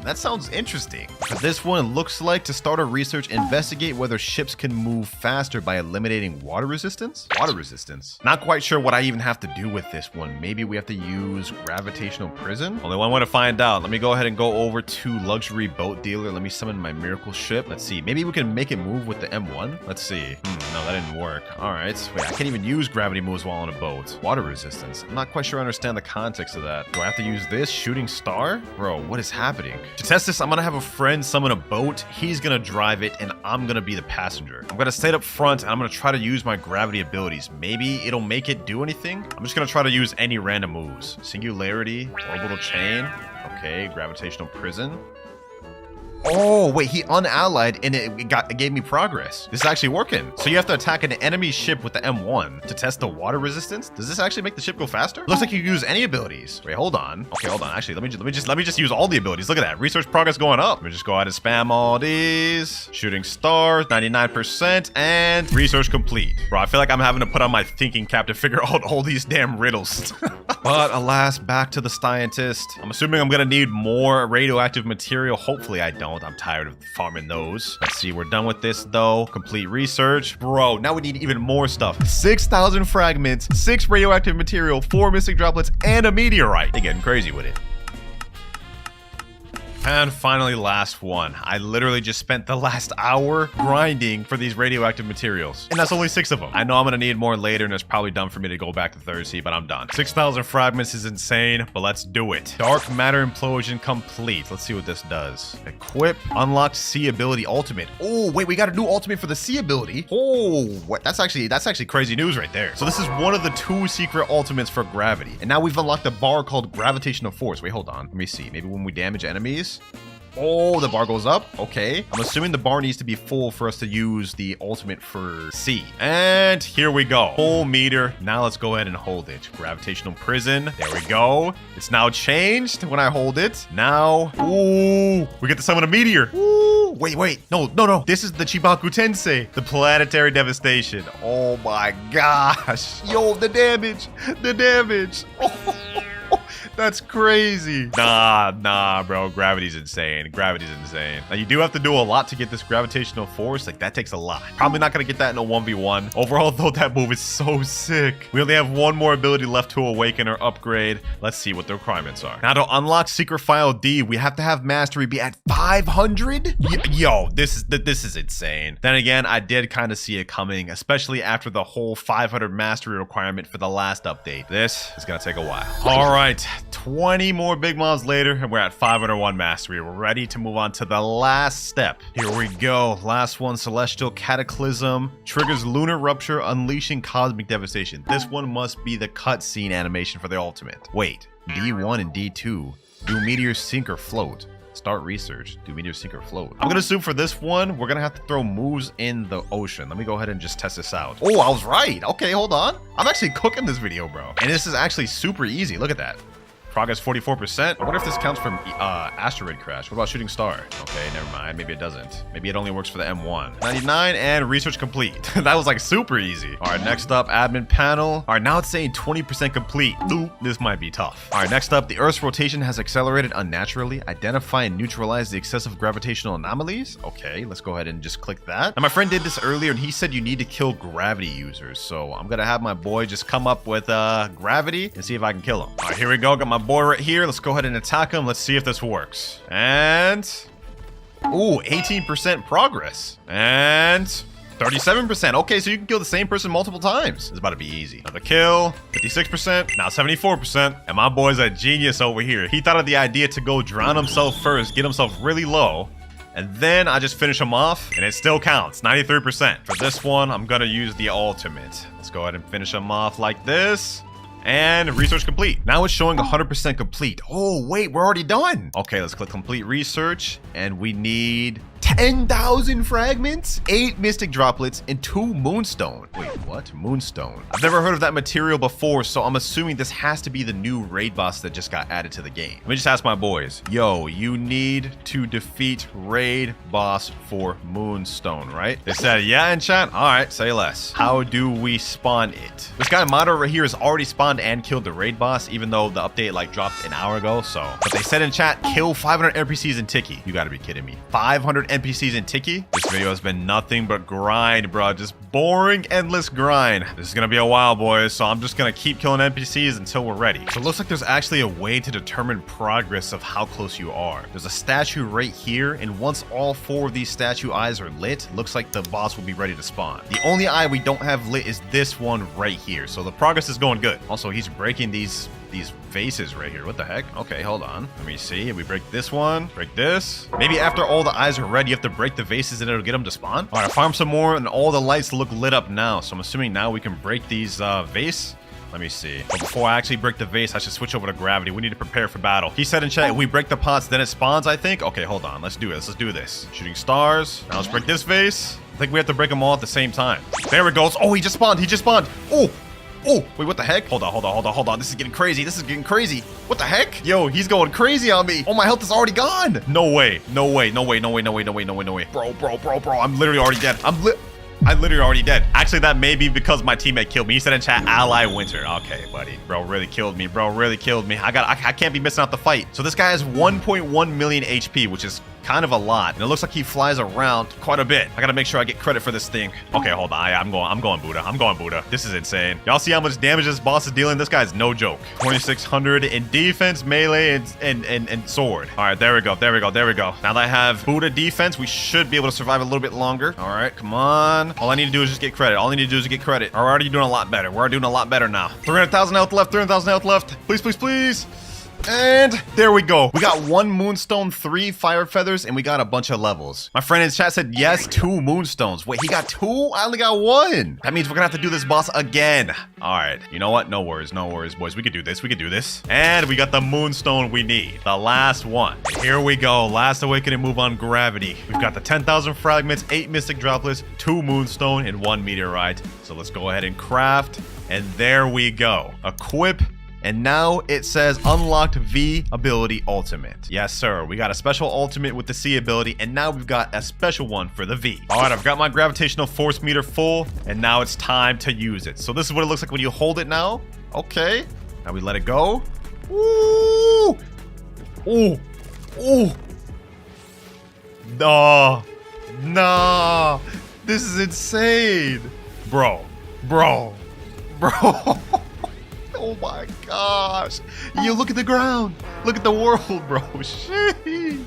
That sounds interesting. For this one, it looks like to start a research, investigate whether ships can move faster by eliminating water resistance. Water resistance. Not quite sure what I even have to do with this one. Maybe we have to use gravitational prison. Only one way to find out. Let me go ahead and go over to luxury boat dealer. Let me summon my miracle ship. Let's see. Maybe we can make it move with the M1. Let's see. No, that didn't work. All right. Wait, I can't even use gravity moves while on a boat. Water resistance. I'm not quite sure I understand the context of that. Do I have to use this? Shooting star? Bro, what is happening? To test this, I'm gonna have a friend summon a boat. He's gonna drive it, and I'm gonna be the passenger. I'm gonna stay up front, and I'm gonna try to use my gravity abilities. Maybe it'll make it do anything? I'm just gonna try to use any random moves. Singularity, orbital chain. Okay, gravitational prison. Oh, wait, he unallied and it gave me progress. This is actually working. So you have to attack an enemy ship with the M1 to test the water resistance. Does this actually make the ship go faster? Looks like you use any abilities. Wait, hold on. Okay, hold on. Actually, let me just use all the abilities. Look at that. Research progress going up. Let me just go ahead and spam all these. Shooting star, 99%, and research complete. Bro, I feel like I'm having to put on my thinking cap to figure out all these damn riddles. But alas, back to the scientist. I'm assuming I'm gonna need more radioactive material. Hopefully I don't. I'm tired of farming those. Let's see, we're done with this though. Complete research. Bro, now we need even more stuff. 6,000 fragments, 6 radioactive material, 4 mystic droplets, and a meteorite. They're getting crazy with it. And finally, last one. I literally just spent the last hour grinding for these radioactive materials. And that's only 6 of them. I know I'm gonna need more later, and it's probably dumb for me to go back to third sea, but I'm done. 6,000 fragments is insane, but let's do it. Dark Matter Implosion complete. Let's see what this does. Equip. Unlocked C ability ultimate. Oh, wait, we got a new ultimate for the C ability. Oh, what? That's actually crazy news right there. So this is one of the 2 secret ultimates for gravity. And now we've unlocked a bar called Gravitational Force. Wait, hold on. Let me see. Maybe when we damage enemies. Oh, the bar goes up. Okay. I'm assuming the bar needs to be full for us to use the ultimate for C. And here we go. Full meter. Now let's go ahead and hold it. Gravitational prison. There we go. It's now changed when I hold it. Now, ooh, we get to summon a meteor. Ooh, wait. No. This is the Chibaku Tensei, the planetary devastation. Oh my gosh. Yo, the damage. That's crazy. Nah, bro. Gravity's insane. Gravity's insane. Now, you do have to do a lot to get this gravitational force. Like, that takes a lot. Probably not going to get that in a 1v1. Overall, though, that move is so sick. We only have one more ability left to awaken or upgrade. Let's see what the requirements are. Now, to unlock Secret File D, we have to have Mastery be at 500? Yo, this is insane. Then again, I did kind of see it coming, especially after the whole 500 Mastery requirement for the last update. This is going to take a while. All right, 20 more big mobs later, and we're at 501 Mastery. We're ready to move on to the last step. Here we go. Last one, Celestial Cataclysm. Triggers Lunar Rupture, unleashing cosmic devastation. This one must be the cutscene animation for the ultimate. Wait, D1 and D2. Do meteors sink or float? Start research. Do meteors sink or float? I'm gonna assume for this one, we're gonna have to throw moves in the ocean. Let me go ahead and just test this out. Oh, I was right. Okay, hold on. I'm actually cooking this video, bro. And this is actually super easy. Look at that. Progress 44%. I wonder if this counts from asteroid crash. What about shooting star? Okay, never mind. Maybe it doesn't. Maybe it only works for the M1. 99 and research complete. That was like super easy. All right, next up, admin panel. All right, now it's saying 20% complete. Ooh, this might be tough. All right, next up, the Earth's rotation has accelerated unnaturally. Identify and neutralize the excessive gravitational anomalies. Okay, let's go ahead and just click that. Now, my friend did this earlier and he said you need to kill gravity users. So I'm gonna have my boy just come up with gravity and see if I can kill him. All right, here we go. Got my boy right here. Let's go ahead and attack him. Let's see if this works. And ooh, 18% progress. And 37%. Okay, so you can kill the same person multiple times. It's about to be easy. Another kill. 56%. Now 74%. And my boy's a genius over here. He thought of the idea to go drown himself first, get himself really low, and then I just finish him off, and it still counts. 93%. For this one, I'm gonna use the ultimate. Let's go ahead and finish him off like this. And research complete. Now it's showing 100% complete. Oh, wait, we're already done. Okay, let's click complete research. And we need 10,000 fragments, 8 mystic droplets, and 2 moonstone. Wait, what? Moonstone. I've never heard of that material before, so I'm assuming this has to be the new raid boss that just got added to the game. Let me just ask my boys. Yo, you need to defeat raid boss for moonstone, right? They said, yeah, in chat. All right, say less. How do we spawn it? This guy Mado right here has already spawned and killed the raid boss, even though the update like dropped an hour ago. So, but they said in chat, kill 500 NPCs in Tiki. You gotta be kidding me. 500 NPCs in Tiki? This video has been nothing but grind, bro. Just boring, endless grind. This is gonna be a while, boys, so I'm just gonna keep killing NPCs until we're ready. So it looks like there's actually a way to determine progress of how close you are. There's a statue right here, and once all 4 of these statue eyes are lit, looks like the boss will be ready to spawn. The only eye we don't have lit is this one right here, so the progress is going good. Also, he's breaking these vases right here. What the heck? Okay, hold on. Let me see. If we break this one, break this. Maybe after all the eyes are red, you have to break the vases and it'll get them to spawn. All right, farm some more and all the lights look lit up now. So I'm assuming now we can break these vase. Let me see. But before I actually break the vase, I should switch over to gravity. We need to prepare for battle. He said in chat, we break the pots, then it spawns, I think. Okay, hold on. Let's do this. Let's do this. Shooting stars. Now let's break this vase. I think we have to break them all at the same time. There it goes. Oh, he just spawned. He just spawned. Oh. Oh, wait, what the heck? Hold on. This is getting crazy. What the heck? Yo, he's going crazy on me. Oh, my health is already gone. No way. Bro. I'm literally already dead. I'm literally already dead. Actually, that may be because my teammate killed me. He said in chat, ally Winter. Okay, buddy. Bro really killed me. I can't be missing out the fight. So this guy has 1.1 million HP, which is kind of a lot. And it looks like he flies around quite a bit. I gotta make sure I get credit for this thing. Okay, hold on. I'm going Buddha. This is insane. Y'all see how much damage this boss is dealing? This guy's no joke. 2,600 in defense, melee, and sword. All right, there we go. Now that I have Buddha defense, we should be able to survive a little bit longer. All right, come on. All I need to do is just get credit. We're already doing a lot better. Now. 300,000 health left. Please. And there we go. We got 1 moonstone, 3 fire feathers, and we got a bunch of levels. My friend in chat said, yes, 2 moonstones. Wait, he got 2? I only got 1. That means we're gonna have to do this boss again. All right, you know what? No worries, boys. We could do this. And we got the moonstone we need. The last one. Here we go. Last awakening move on gravity. We've got the 10,000 fragments, 8 mystic droplets, 2 moonstone, and 1 meteorite. So let's go ahead and craft. And there we go. Equip. And now it says unlocked V ability ultimate. Yes, sir. We got a special ultimate with the C ability, and now we've got a special one for the V. All right, I've got my gravitational force meter full, and now it's time to use it. So this is what it looks like when you hold it now. Okay. Now we let it go. Ooh. Ooh. Ooh. No. No. This is insane. Bro. Bro. Oh my gosh. You look at the ground. Look at the world, bro. Shit.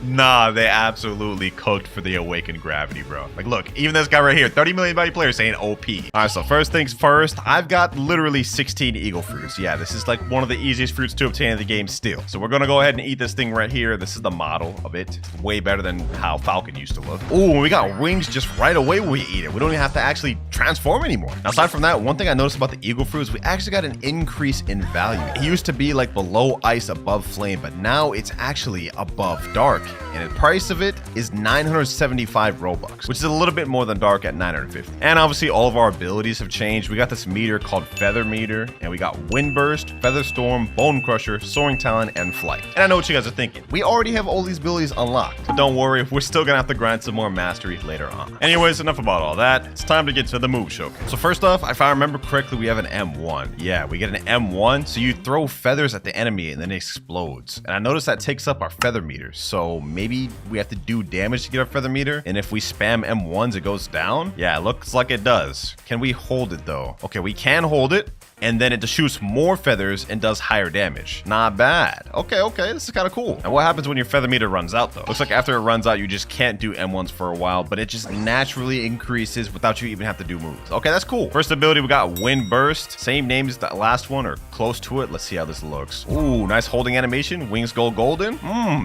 Nah, they absolutely cooked for the awakened gravity, bro. Like, look, even this guy right here, 30 million body players saying OP. All right, so first things first, I've got literally 16 eagle fruits. Yeah, this is like one of the easiest fruits to obtain in the game still. So we're gonna go ahead and eat this thing right here. This is the model of it. It's way better than how Falcon used to look. Ooh, we got wings just right away when we eat it. We don't even have to actually transform anymore. Now, aside from that, one thing I noticed about the eagle fruits, we actually got an increase in value. It used to be like below ice, above flame, but now it's actually above dark. And the price of it is 975 Robux, which is a little bit more than dark at 950. And obviously all of our abilities have changed. We got this meter called Feather Meter, and we got Wind Burst, Feather Storm, Bone Crusher, Soaring Talon, and Flight. And I know what you guys are thinking. We already have all these abilities unlocked, but don't worry, we're still gonna have to grind some more mastery later on. Anyways, enough about all that. It's time to get to the move showcase. So first off, if I remember correctly, we have an M1. Yeah, we get an M1, so you throw feathers at the enemy and then it explodes. And I noticed that takes up our feather meter, so maybe we have to do damage to get our feather meter, and if we spam M1s, it goes down. Yeah, it looks like it does. Can we hold it though? Okay, we can hold it, and then it just shoots more feathers and does higher damage. Not bad. Okay, this is kind of cool. And what happens when your feather meter runs out though? Looks like after it runs out, you just can't do M1s for a while, but it just naturally increases without you even have to do moves. Okay, that's cool. First ability, we got Wind Burst. Same name as the last one, or close to it. Let's see how this looks. Ooh, nice holding animation. Wings go golden.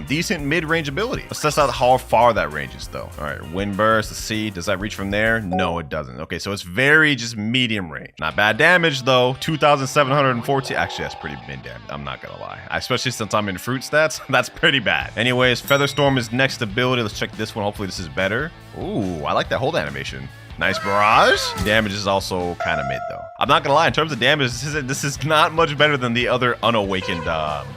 Decent mid-range ability. Let's test out how far that ranges though. All right, Wind Burst. Let's see. Does that reach from there? No, it doesn't. Okay, so it's very just medium range. Not bad damage though. 2,714. Actually, that's pretty mid damage. I'm not gonna lie. Especially since I'm in fruit stats, that's pretty bad. Anyways, Feather Storm is next ability. Let's check this one. Hopefully this is better. Ooh, I like that hold animation. Nice barrage. Damage is also kind of mid though. I'm not gonna lie, in terms of damage, this is not much better than the other unawakened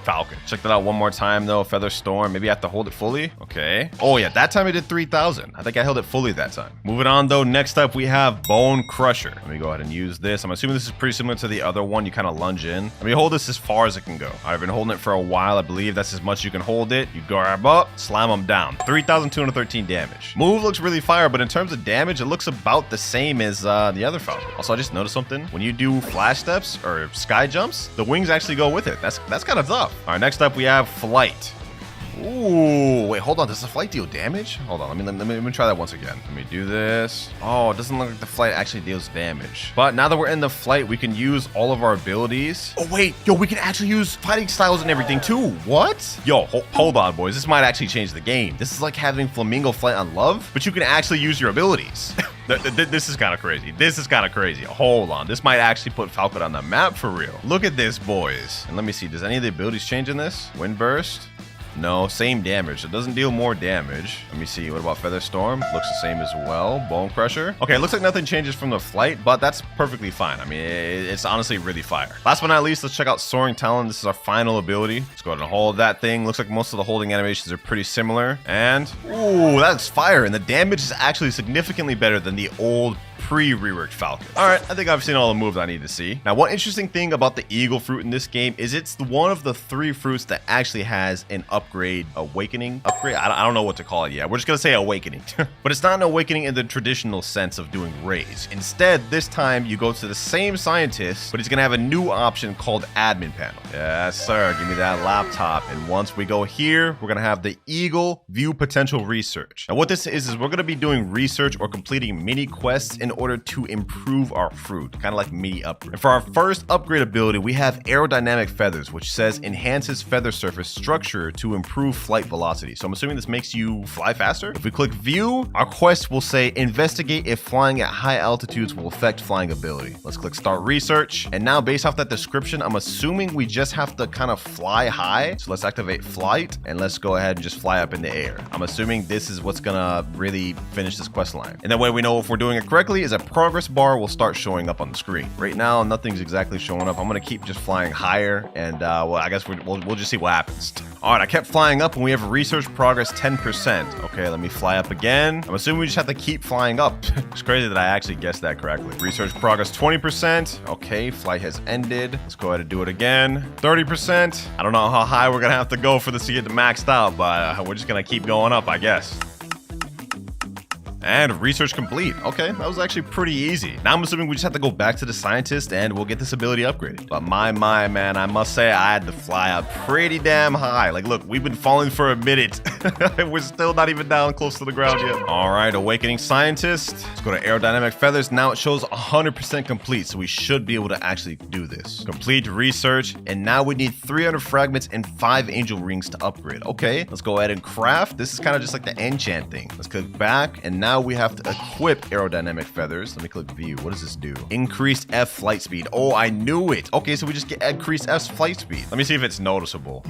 Falcon. Check that out one more time though. Feather Storm. Maybe I have to hold it fully. Okay. Oh yeah, that time it did 3,000. I think I held it fully that time. Moving on though, next up we have Bone Crusher. Let me go ahead and use this. I'm assuming this is pretty similar to the other one. You kind of lunge in. Let me hold this as far as it can go. I've been holding it for a while. I believe that's as much you can hold it. You grab up, slam them down. 3,213 damage. Move looks really fire, but in terms of damage, it looks about the same as the other Falcon. Also, I just noticed something. When you do flash steps or sky jumps, the wings actually go with it. That's kind of tough. All right, next up we have Flight. Ooh, wait, hold on. Does the flight deal damage? Hold on, let me try that once again. Let me do this. Oh, it doesn't look like the flight actually deals damage. But now that we're in the flight, we can use all of our abilities. Oh wait, yo, we can actually use fighting styles and everything too. What? Yo, hold on, boys. This might actually change the game. This is like having Flamingo Flight on Love, but you can actually use your abilities. This is kind of crazy. This is kind of crazy. Hold on. This might actually put Falcon on the map for real. Look at this, boys. And let me see. Does any of the abilities change in this? Wind Burst? No, same damage. It doesn't deal more damage. Let me see. What about Feather Storm? Looks the same as well. Bone Crusher. Okay, it looks like nothing changes from the flight, but that's perfectly fine. I mean, it's honestly really fire. Last but not least, let's check out Soaring Talon. This is our final ability. Let's go ahead and hold that thing. Looks like most of the holding animations are pretty similar. And, ooh, that's fire. And the damage is actually significantly better than the old pre-reworked Falcon. All right, I think I've seen all the moves I need to see. Now, one interesting thing about the Eagle fruit in this game is it's one of the 3 fruits that actually has an awakening upgrade. I don't know what to call it yet. We're just gonna say awakening. But it's not an awakening in the traditional sense of doing raids. Instead, this time you go to the same scientist, but he's gonna have a new option called admin panel. Yes, sir. Give me that laptop. And once we go here, we're gonna have the Eagle View Potential Research. Now, what this is we're gonna be doing research or completing mini quests in order to improve our fruit, kind of like mini upgrade. And for our first upgrade ability, we have Aerodynamic Feathers, which says enhances feather surface structure to improve flight velocity. So I'm assuming this makes you fly faster. If we click view, our quest will say investigate if flying at high altitudes will affect flying ability. Let's click start research. And now based off that description, I'm assuming we just have to kind of fly high. So let's activate flight and let's go ahead and just fly up in the air. I'm assuming this is what's gonna really finish this quest line. And that way we know if we're doing it correctly eventually is a progress bar will start showing up on the screen. Right now, nothing's exactly showing up. I'm gonna keep just flying higher, and well, I guess we'll just see what happens. All right, I kept flying up, and we have research progress 10%. Okay, let me fly up again. I'm assuming we just have to keep flying up. It's crazy that I actually guessed that correctly. Research progress 20%. Okay, flight has ended. Let's go ahead and do it again. 30%. I don't know how high we're gonna have to go for this to get maxed out, but we're just gonna keep going up, I guess. And research complete. Okay, that was actually pretty easy. Now I'm assuming we just have to go back to the scientist and we'll get this ability upgraded. But my man, I must say I had to fly up pretty damn high. Like, look, we've been falling for a minute. We're still not even down close to the ground yet. All right, awakening scientist. Let's go to aerodynamic feathers. Now it shows 100% complete, so we should be able to actually do this. Complete research, and now we need 300 fragments and 5 angel rings to upgrade. Okay, let's go ahead and craft. This is kind of just like the enchant thing. Let's click back, and now we have to equip aerodynamic feathers. Let me click view. What does this do? Increased F flight speed. Oh, I knew it. Okay, so we just get increased F flight speed. Let me see if it's noticeable.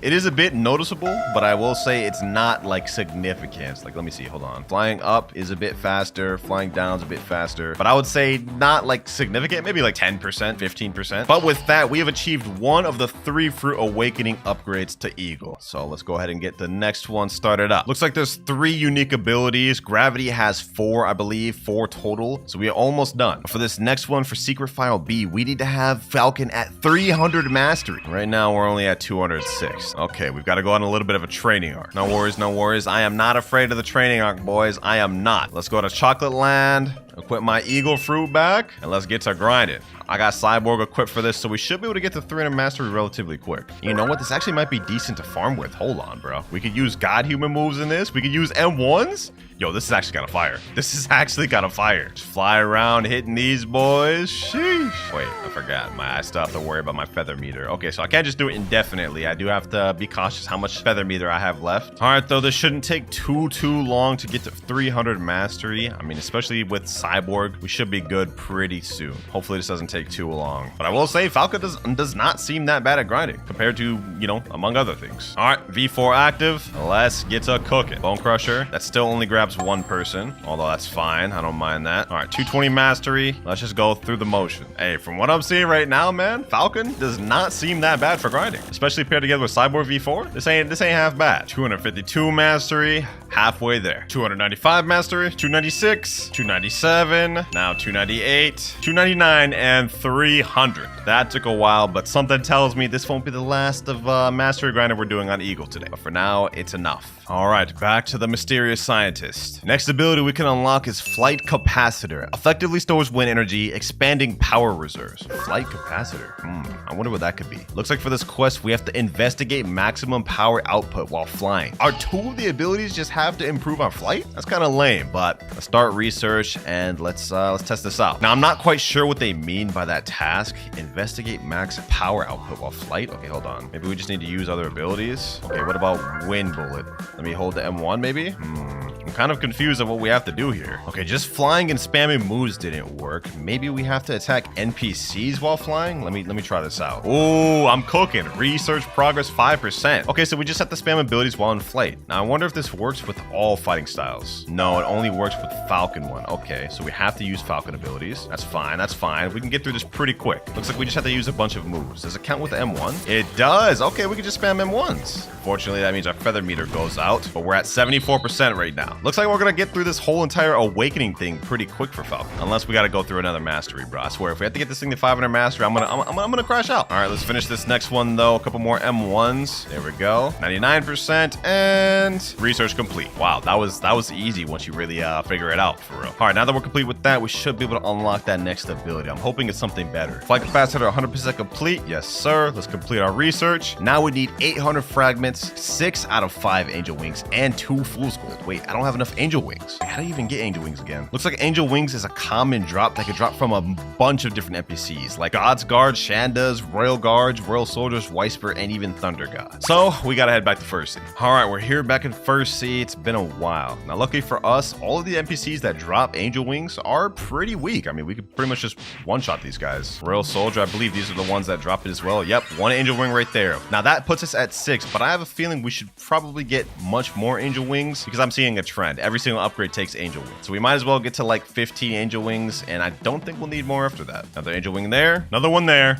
It is a bit noticeable, but I will say it's not like significant. Like, let me see. Hold on. Flying up is a bit faster. Flying down is a bit faster. But I would say not like significant. Maybe like 10%, 15%. But with that, we have achieved one of the 3 fruit awakening upgrades to Eagle. So let's go ahead and get the next one started up. Looks like there's 3 unique abilities. Gravity has 4, I believe, 4 total. So we are almost done. For this next one, for Secret File B, we need to have Falcon at 300 mastery. Right now, we're only at 206. Okay, we've got to go on a little bit of a training arc. No worries, no worries. I am not afraid of the training arc, boys. I am not. Let's go to Chocolate Land, equip my Eagle fruit back, and let's get to grinding. I got Cyborg equipped for this, so we should be able to get to 300 mastery relatively quick. You know what? This actually might be decent to farm with. Hold on, bro. We could use God Human moves in this. We could use M1s. Yo, this is actually kind of fire. This is actually kind of fire. Just fly around hitting these boys. Sheesh. Wait, I forgot. I still have to worry about my feather meter. Okay, so I can't just do it indefinitely. I do have to be cautious how much feather meter I have left. All right, though, this shouldn't take too long to get to 300 mastery. I mean, especially with Cyborg, we should be good pretty soon. Hopefully this doesn't take too long. But I will say Falcon does not seem that bad at grinding compared to, you know, among other things. All right, V4 active. Let's get to cooking. Bone Crusher. That still only grabs 1 person, although that's fine. I don't mind that. All right, 220 mastery. Let's just go through the motion. Hey, from what I'm seeing right now, man, Falcon does not seem that bad for grinding, especially paired together with Cyborg V4. This ain't half bad. 252 mastery. Halfway there. 295 mastery. 296. 297. Now 298. 299 and 300. That took a while, but something tells me this won't be the last of mastery grinding we're doing on Eagle today. But for now, it's enough. All right, back to the mysterious scientist. Next ability we can unlock is Flight Capacitor. Effectively stores wind energy, expanding power reserves. Flight Capacitor. I wonder what that could be. Looks like for this quest, we have to investigate maximum power output while flying. Are 2 of the abilities just have to improve our flight? That's kind of lame, but let's start research and let's test this out. Now, I'm not quite sure what they mean by that task. Investigate max power output while flight. Okay, hold on. Maybe we just need to use other abilities. Okay, what about Wind Bullet? Let me hold the M1 maybe? I'm kind of confused of what we have to do here. Okay, just flying and spamming moves didn't work. Maybe we have to attack NPCs while flying? Let me try this out. Oh, I'm cooking. Research progress 5%. Okay, so we just have to spam abilities while in flight. Now, I wonder if this works with all fighting styles. No, it only works with Falcon one. Okay, so we have to use Falcon abilities. That's fine, that's fine. We can get through this pretty quick. Looks like we just have to use a bunch of moves. Does it count with the M1? It does. Okay, we can just spam M1s. Fortunately, that means our feather meter goes out, but we're at 74% right now. Looks like we're gonna get through this whole entire awakening thing pretty quick for Falcon. Unless we gotta go through another mastery, bro. I swear, if we have to get this thing to 500 mastery, I'm gonna crash out. All right, let's finish this next one though. A couple more M1s. There we go. 99% and research complete. Wow, that was easy once you really figure it out for real. All right, now that we're complete with that, we should be able to unlock that next ability. I'm hoping it's something better. Flight capacitor 100% complete. Yes, sir. Let's complete our research. Now we need 800 fragments, 6 out of 5 angel wings, and 2 fool's gold. Wait, I don't have enough angel wings. How do you even get angel wings again? Looks like angel wings is a common drop that can drop from a bunch of different NPCs, like God's Guards, Shandas, Royal Guards, Royal Soldiers, Whisper, and even Thunder God. So we gotta head back to First Sea. All right, we're here back in First Sea. It's been a while. Now, luckily for us, all of the NPCs that drop angel wings are pretty weak. I mean, we could pretty much just one-shot these guys. Royal Soldier, I believe these are the ones that drop it as well. Yep, 1 angel wing right there. Now that puts us at 6, but I have a feeling we should probably get much more angel wings because I'm seeing a trend friend. Every single upgrade takes angel wings. So we might as well get to like 15 angel wings, and I don't think we'll need more after that. Another angel wing there. Another one there.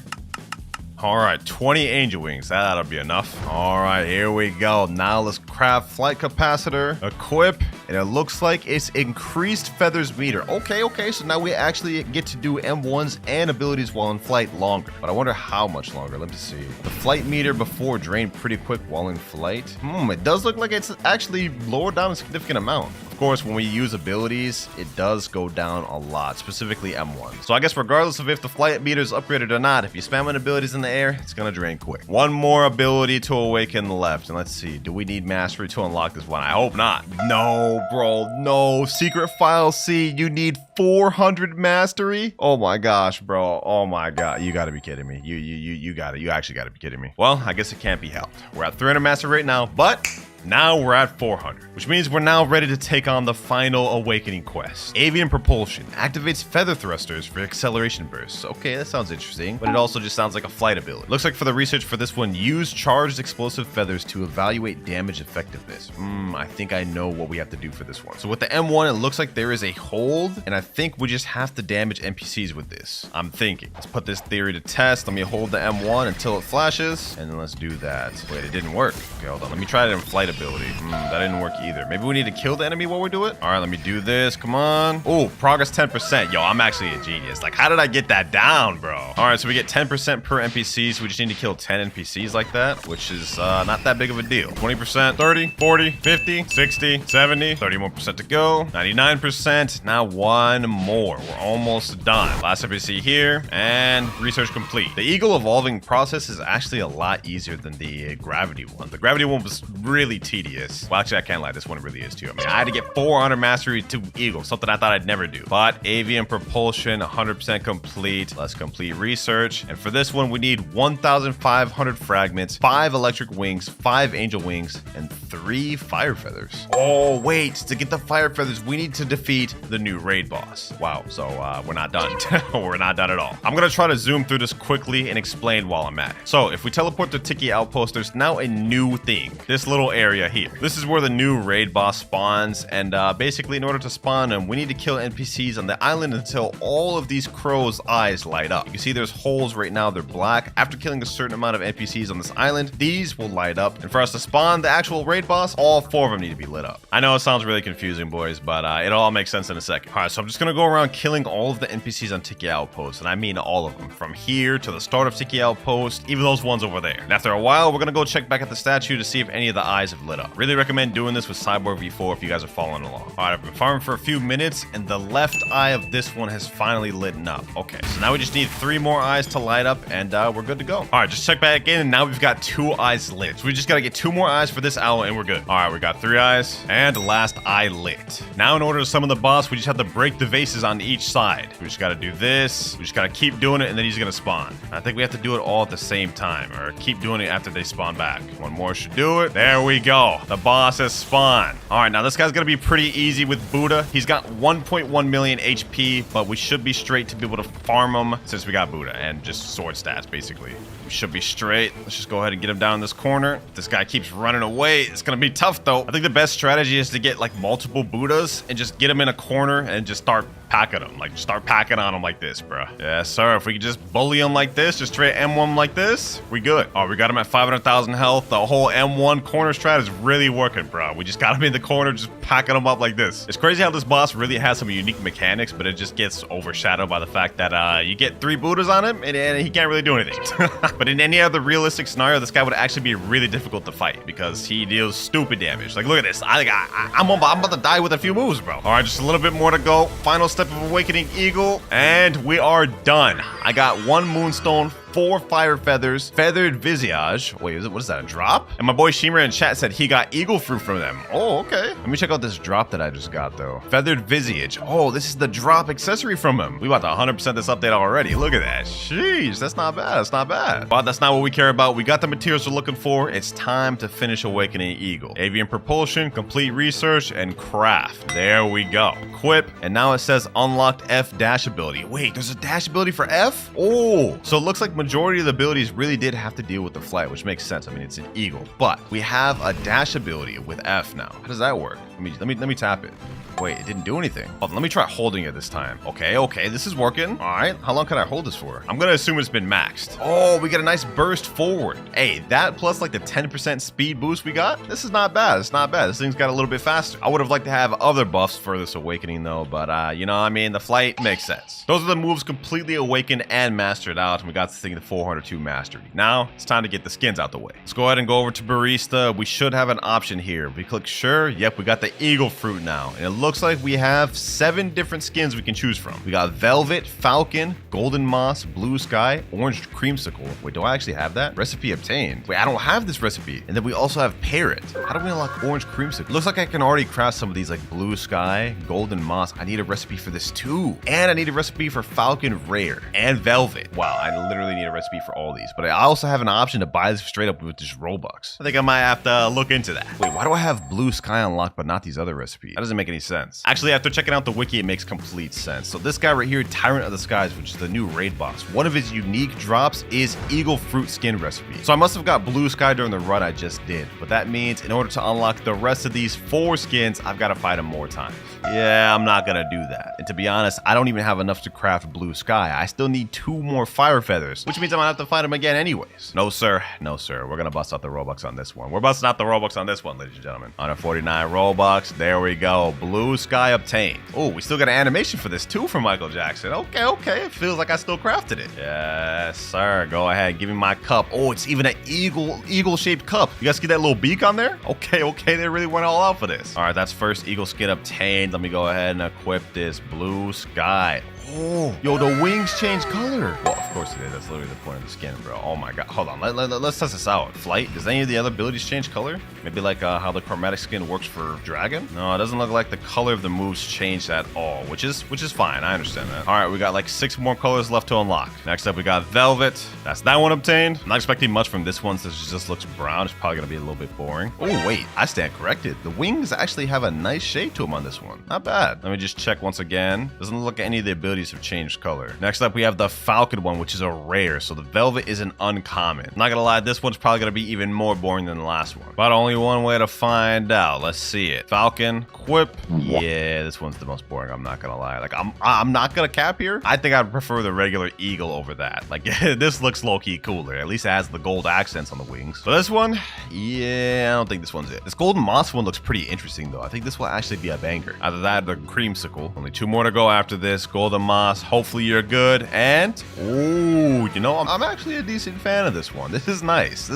All right, 20 angel wings. That'll be enough. All right, here we go. Now let's craft flight capacitor, equip, and it looks like it's increased feathers meter. Okay, so now we actually get to do M1s and abilities while in flight longer. But I wonder how much longer. Let me see. The flight meter before drained pretty quick while in flight. It does look like it's actually lowered down a significant amount. Of course, when we use abilities, it does go down a lot, specifically M1. So I guess regardless of if the flight meter is upgraded or not, if you spam on abilities in the air, it's gonna drain quick. One more ability to awaken left, and let's see, do we need mastery to unlock this one? I hope not. No, bro, no. Secret file C, you need 400 mastery? Oh my gosh, bro. Oh my god, you gotta be kidding me. You actually gotta be kidding me. Well, I guess it can't be helped. We're at 300 mastery right now, but now we're at 400, which means we're now ready to take on the final awakening quest. Avian propulsion activates feather thrusters for acceleration bursts. Okay, that sounds interesting, but it also just sounds like a flight ability. Looks like for the research for this one, use charged explosive feathers to evaluate damage effectiveness. I think I know what we have to do for this one. So with the M1, it looks like there is a hold, and I think we just have to damage NPCs with this. I'm thinking. Let's put this theory to test. Let me hold the M1 until it flashes, and then let's do that. Wait, it didn't work. Okay, hold on. Let me try it in flight ability. That didn't work either. Maybe we need to kill the enemy while we do it. All right, let me do this. Come on. Oh, progress 10%. Yo, I'm actually a genius. Like, how did I get that down, bro? All right, so we get 10% per NPC, so we just need to kill 10 NPCs like that, which is not that big of a deal. 20%, 30, 40, 50, 60, 70, 30 more percent to go. 99%. Now one more. We're almost done. Last NPC here, and research complete. The eagle evolving process is actually a lot easier than the gravity one. The gravity one was really tedious. Well, actually, I can't lie. This one really is too. I mean, I had to get 400 mastery to eagle, something I thought I'd never do. But avian propulsion, 100% complete. Let's complete research. And for this one, we need 1,500 fragments, 5 electric wings, 5 angel wings, and 3 fire feathers. Oh, wait. To get the fire feathers, we need to defeat the new raid boss. Wow. So we're not done. We're not done at all. I'm going to try to zoom through this quickly and explain while I'm at it. So if we teleport to Tiki Outpost, there's now a new thing. This little area here. This is where the new raid boss spawns, and basically in order to spawn him, we need to kill NPCs on the island until all of these crows' eyes light up. You can see there's holes right now, they're black. After killing a certain amount of NPCs on this island, these will light up, and for us to spawn the actual raid boss, all 4 of them need to be lit up. I know it sounds really confusing, boys, but it all makes sense in a second. All right, so I'm just gonna go around killing all of the NPCs on Tiki Outpost, and I mean all of them, from here to the start of Tiki Outpost, even those ones over there. And after a while, we're gonna go check back at the statue to see if any of the eyes have lit up. Really recommend doing this with Cyborg V4 if you guys are following along. All right, I've been farming for a few minutes, and the left eye of this one has finally lit up. Okay, so now we just need 3 more eyes to light up, and we're good to go. All right, just check back in, and now we've got 2 eyes lit. So we just gotta get 2 more eyes for this owl, and we're good. All right, we got 3 eyes, and the last eye lit. Now, in order to summon the boss, we just have to break the vases on each side. We just gotta do this. We just gotta keep doing it, and then he's gonna spawn. I think we have to do it all at the same time, or keep doing it after they spawn back. 1 more should do it. There we go. The boss has spawned. All right, now this guy's gonna be pretty easy with Buddha. He's got 1.1 million HP, but we should be straight to be able to farm him since we got Buddha and just sword stats, basically. We should be straight. Let's just go ahead and get him down in this corner. If this guy keeps running away, it's gonna be tough, though. I think the best strategy is to get, like, multiple Buddhas and just get him in a corner and just start packing him. Like, start packing on him like this, bro. Yes, sir. If we could just bully him like this, just straight M1 like this, we good. Oh, we got him at 500,000 health. The whole M1 corner strat is really working, bro. We just got him in the corner, just packing him up like this. It's crazy how this boss really has some unique mechanics, but it just gets overshadowed by the fact that you get 3 Buddhas on him, and he can't really do anything. But in any other realistic scenario, this guy would actually be really difficult to fight because he deals stupid damage. Like, look at this. I'm about to die with a few moves, bro. All right, just a little bit more to go. Final step of Awakening Eagle, and we are done. I got 1 moonstone, 4 fire feathers, feathered visage. Wait, what is that, a drop? And my boy Shimmer in chat said he got eagle fruit from them. Oh, okay. Let me check out this drop that I just got, though. Feathered visage. Oh, this is the drop accessory from him. We about to 100% this update already. Look at that. Sheesh, that's not bad. That's not bad. But that's not what we care about. We got the materials we're looking for. It's time to finish Awakening Eagle. Avian propulsion, complete research, and craft. There we go. Equip, and now it says unlocked F dash ability. Wait, there's a dash ability for F? Oh, so it looks like majority of the abilities really did have to deal with the flight, which makes sense. I mean, it's an eagle, but we have a dash ability with F now. How does that work? Let me tap it. Wait, it didn't do anything. Hold on, let me try holding it this time. Okay, this is working. All right, how long can I hold this for? I'm gonna assume it's been maxed. Oh, we get a nice burst forward. Hey, that plus like the 10% speed boost we got, this is not bad. It's not bad. This thing's got a little bit faster. I would have liked to have other buffs for this awakening though, but you know what I mean? The flight makes sense. Those are the moves completely awakened and mastered out, and we got this thing to 402 mastery. Now, it's time to get the skins out the way. Let's go ahead and go over to Barista. We should have an option here. We click sure. Yep, we got the eagle fruit now, and it looks like we have 7 different skins we can choose from. We got Velvet, Falcon, Golden Moss, Blue Sky, Orange Creamsicle. Wait, do I actually have that? Recipe obtained. Wait, I don't have this recipe. And then we also have Parrot. How do we unlock Orange Creamsicle? Looks like I can already craft some of these like Blue Sky, Golden Moss. I need a recipe for this too. And I need a recipe for Falcon Rare and Velvet. Wow, I literally need a recipe for all these. But I also have an option to buy this straight up with just Robux. I think I might have to look into that. Wait, why do I have Blue Sky unlocked but not these other recipes? That doesn't make any sense. Actually, after checking out the wiki, it makes complete sense. So this guy right here, Tyrant of the Skies, which is the new raid boss, one of his unique drops is Eagle Fruit Skin recipe. So I must have got Blue Sky during the run I just did. But that means in order to unlock the rest of these 4 skins, I've got to fight him more times. Yeah, I'm not gonna do that. And to be honest, I don't even have enough to craft Blue Sky. I still need 2 more fire feathers, which means I'm gonna have to fight him again anyways. No sir, no sir. We're gonna bust out the Robux on this one. We're busting out the Robux on this one, ladies and gentlemen. 149 Robux, there we go. Blue Sky obtained. Oh, we still got an animation for this too from Michael Jackson. Okay, it feels like I still crafted it. Yes, sir, go ahead, give me my cup. Oh, it's even an eagle-shaped cup. You guys see that little beak on there? Okay, they really went all out for this. All right, that's first eagle skin obtained. Let me go ahead and equip this Blue Sky. Oh, yo, the wings change color. Well, of course it is. That's literally the point of the skin, bro. Oh my god. Hold on. Let's test this out. Flight. Does any of the other abilities change color? Maybe like how the chromatic skin works for Dragon? No, it doesn't look like the color of the moves changed at all, which is fine. I understand that. All right, we got like 6 more colors left to unlock. Next up, we got Velvet. That's that one obtained. I'm not expecting much from this one since it just looks brown. It's probably gonna be a little bit boring. Oh wait, I stand corrected. The wings actually have a nice shade to them on this one. Not bad. Let me just check once again. Doesn't look like any of the abilities have changed color. Next up, we have the Falcon one, which is a rare. So the Velvet is an uncommon. I'm not gonna lie, this one's probably gonna be even more boring than the last one. But only one way to find out. Let's see it. Falcon, equip. Yeah, this one's the most boring. I'm not gonna lie. Like I'm not gonna cap here. I think I'd prefer the regular eagle over that. Like this looks low-key cooler. At least it has the gold accents on the wings. But this one, yeah, I don't think this one's it. This Golden Moss one looks pretty interesting though. I think this will actually be a banger. Either that or the Creamsicle. Only 2 more to go after this. Golden Moss. Hopefully you're good. And ooh, you know, I'm actually a decent fan of this one. This is nice.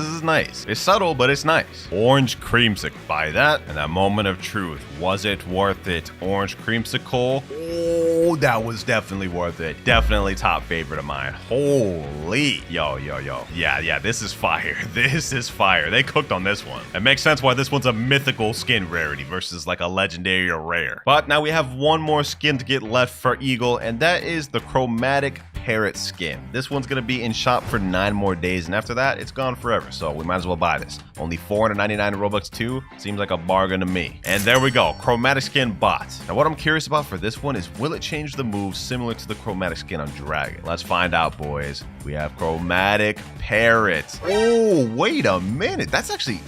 It's subtle, but it's nice. Orange Creamsicle. Buy that. And that moment of truth. Was it worth it? Orange Creamsicle. Oh, that was definitely worth it. Definitely top favorite of mine. Holy. Yo. Yeah, this is fire. This is fire. They cooked on this one. It makes sense why this one's a mythical skin rarity versus like a legendary or rare. But now we have one more skin to get left for Eagle, and that is the chromatic Parrot skin. This one's gonna be in shop for 9 more days, and after that, it's gone forever. So we might as well buy this. Only 499 Robux too. Seems like a bargain to me. And there we go, chromatic skin bought. Now what I'm curious about for this one is, will it change the moves similar to the chromatic skin on Dragon? Let's find out, boys. We have chromatic Parrot. Oh, wait a minute. That's actually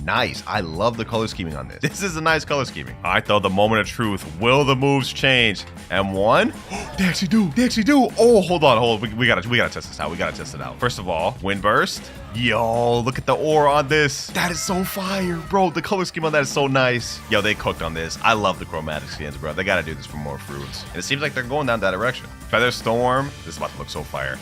nice. I love the color scheming on this. This is a nice color scheming. All right, though, the moment of truth. Will the moves change? M1? They actually do. Oh, hold on. We gotta test this out. We gotta test it out. First of all, wind burst. Yo, look at the aura on this. That is so fire, bro. The color scheme on that is so nice. Yo, they cooked on this. I love the chromatic skins, bro. They gotta do this for more fruits. And it seems like they're going down that direction. Feather Storm. This is about to look so fire.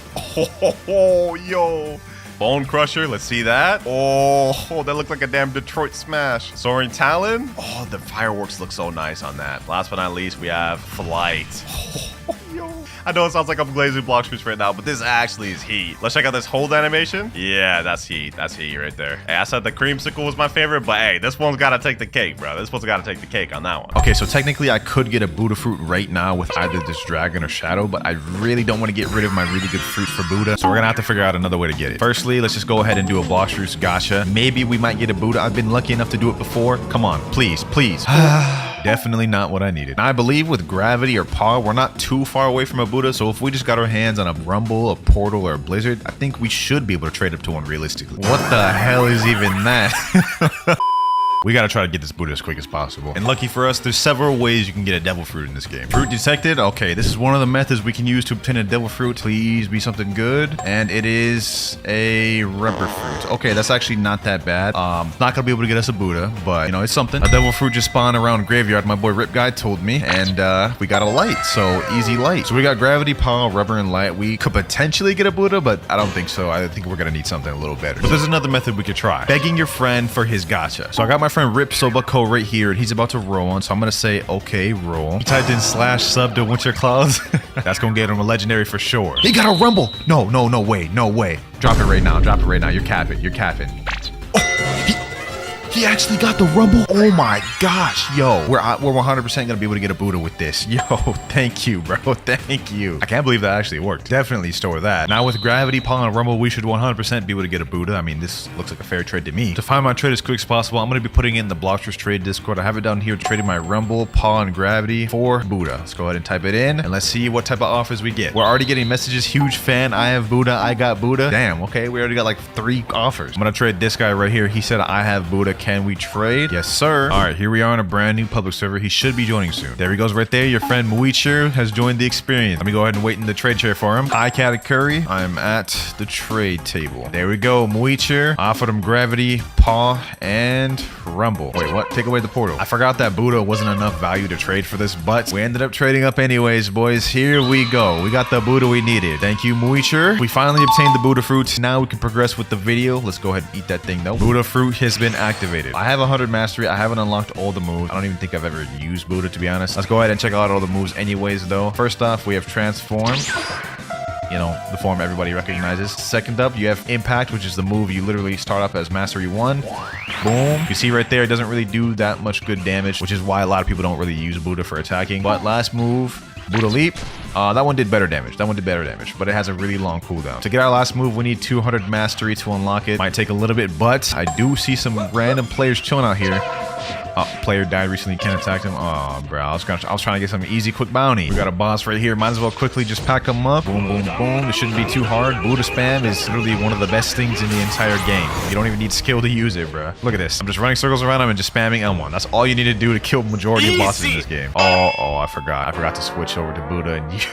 Oh, yo. Bone Crusher, let's see that. Oh, that looked like a damn Detroit smash. Soaring Talon. Oh, the fireworks look so nice on that. Last but not least, we have Flight. Oh, yo. I know it sounds like I'm glazing block screens right now, but this actually is heat. Let's check out this hold animation. Yeah, that's heat. That's heat right there. Hey, I said the Creamsicle was my favorite, but hey, this one's got to take the cake, bro. This one's got to take the cake on that one. Okay, so technically I could get a Buddha fruit right now with either this dragon or shadow, but I really don't want to get rid of my really good fruit for Buddha, so we're gonna have to figure out another way to get it. Firstly, let's just go ahead and do a block shrews gacha. Maybe we might get a Buddha. I've been lucky enough to do it before. Come on, please. Definitely not what I needed. And I believe with gravity or paw, we're not too far away from a Buddha. So if we just got our hands on a Rumble, a Portal, or a Blizzard, I think we should be able to trade up to one realistically. What the hell is even that? We gotta try to get this Buddha as quick as possible. And lucky for us, there's several ways you can get a devil fruit in this game. Fruit detected. Okay, this is one of the methods we can use to obtain a devil fruit. Please be something good. And it is a rubber fruit. Okay, that's actually not that bad. Not gonna be able to get us a Buddha, but you know, it's something. A devil fruit just spawned around graveyard, my boy Rip Guy told me. And we got a light, so easy light. So we got gravity, power, rubber, and light. We could potentially get a Buddha, but I don't think so. I think we're gonna need something a little better. But there's another method we could try. Begging your friend for his gacha. So I got my friend Rip Sobako right here, and he's about to roll on, so I'm gonna say okay, roll. He typed in /sub to WinterKloudz. That's gonna get him a legendary for sure. He got a rumble. No way, no way. Drop it right now, you're capping. He actually got the rumble. Oh my gosh, yo, we're 100% gonna be able to get a Buddha with this. Yo, thank you, bro, thank you. I can't believe that actually worked. Definitely store that. Now with gravity, paw, and rumble, we should 100% be able to get a Buddha. I mean, this looks like a fair trade to me. To find my trade as quick as possible, I'm gonna be putting in the Blocksters trade Discord. I have it down here, trading my rumble, paw, and gravity for Buddha. Let's go ahead and type it in, and let's see what type of offers we get. We're already getting messages. Huge fan. I have Buddha. I got Buddha. Damn. Okay, we already got like 3 offers. I'm gonna trade this guy right here. He said I have Buddha. Can we trade? Yes, sir. All right, here we are on a brand new public server. He should be joining soon. There he goes right there. Your friend Muichir has joined the experience. Let me go ahead and wait in the trade chair for him. Hi, Cat Curry. I'm at the trade table. There we go. Muichir. Offered him gravity, paw, and rumble. Wait, what? Take away the portal. I forgot that Buddha wasn't enough value to trade for this, but we ended up trading up anyways, boys. Here we go. We got the Buddha we needed. Thank you, Muichir. We finally obtained the Buddha fruit. Now we can progress with the video. Let's go ahead and eat that thing though. Buddha fruit has been activated. I have 100 mastery. I haven't unlocked all the moves. I don't even think I've ever used Buddha, to be honest. Let's go ahead and check out all the moves anyways though. First off, we have transform. You know, the form everybody recognizes. Second up, you have impact, which is the move you literally start up as mastery 1. Boom. You see right there, it doesn't really do that much good damage, which is why a lot of people don't really use Buddha for attacking. But last move, Buddha leap. That one did better damage. But it has a really long cooldown. To get our last move, we need 200 mastery to unlock it. Might take a little bit, but I do see some random players chilling out here. Player died recently, can't attack him. Oh, bro, I was trying to get some easy, quick bounty. We got a boss right here. Might as well quickly just pack him up. Boom, boom, boom. It shouldn't be too hard. Buddha spam is literally one of the best things in the entire game. You don't even need skill to use it, bro. Look at this. I'm just running circles around him and just spamming L1. That's all you need to do to kill the majority of bosses in this game. Oh, I forgot. I forgot to switch over to Buddha and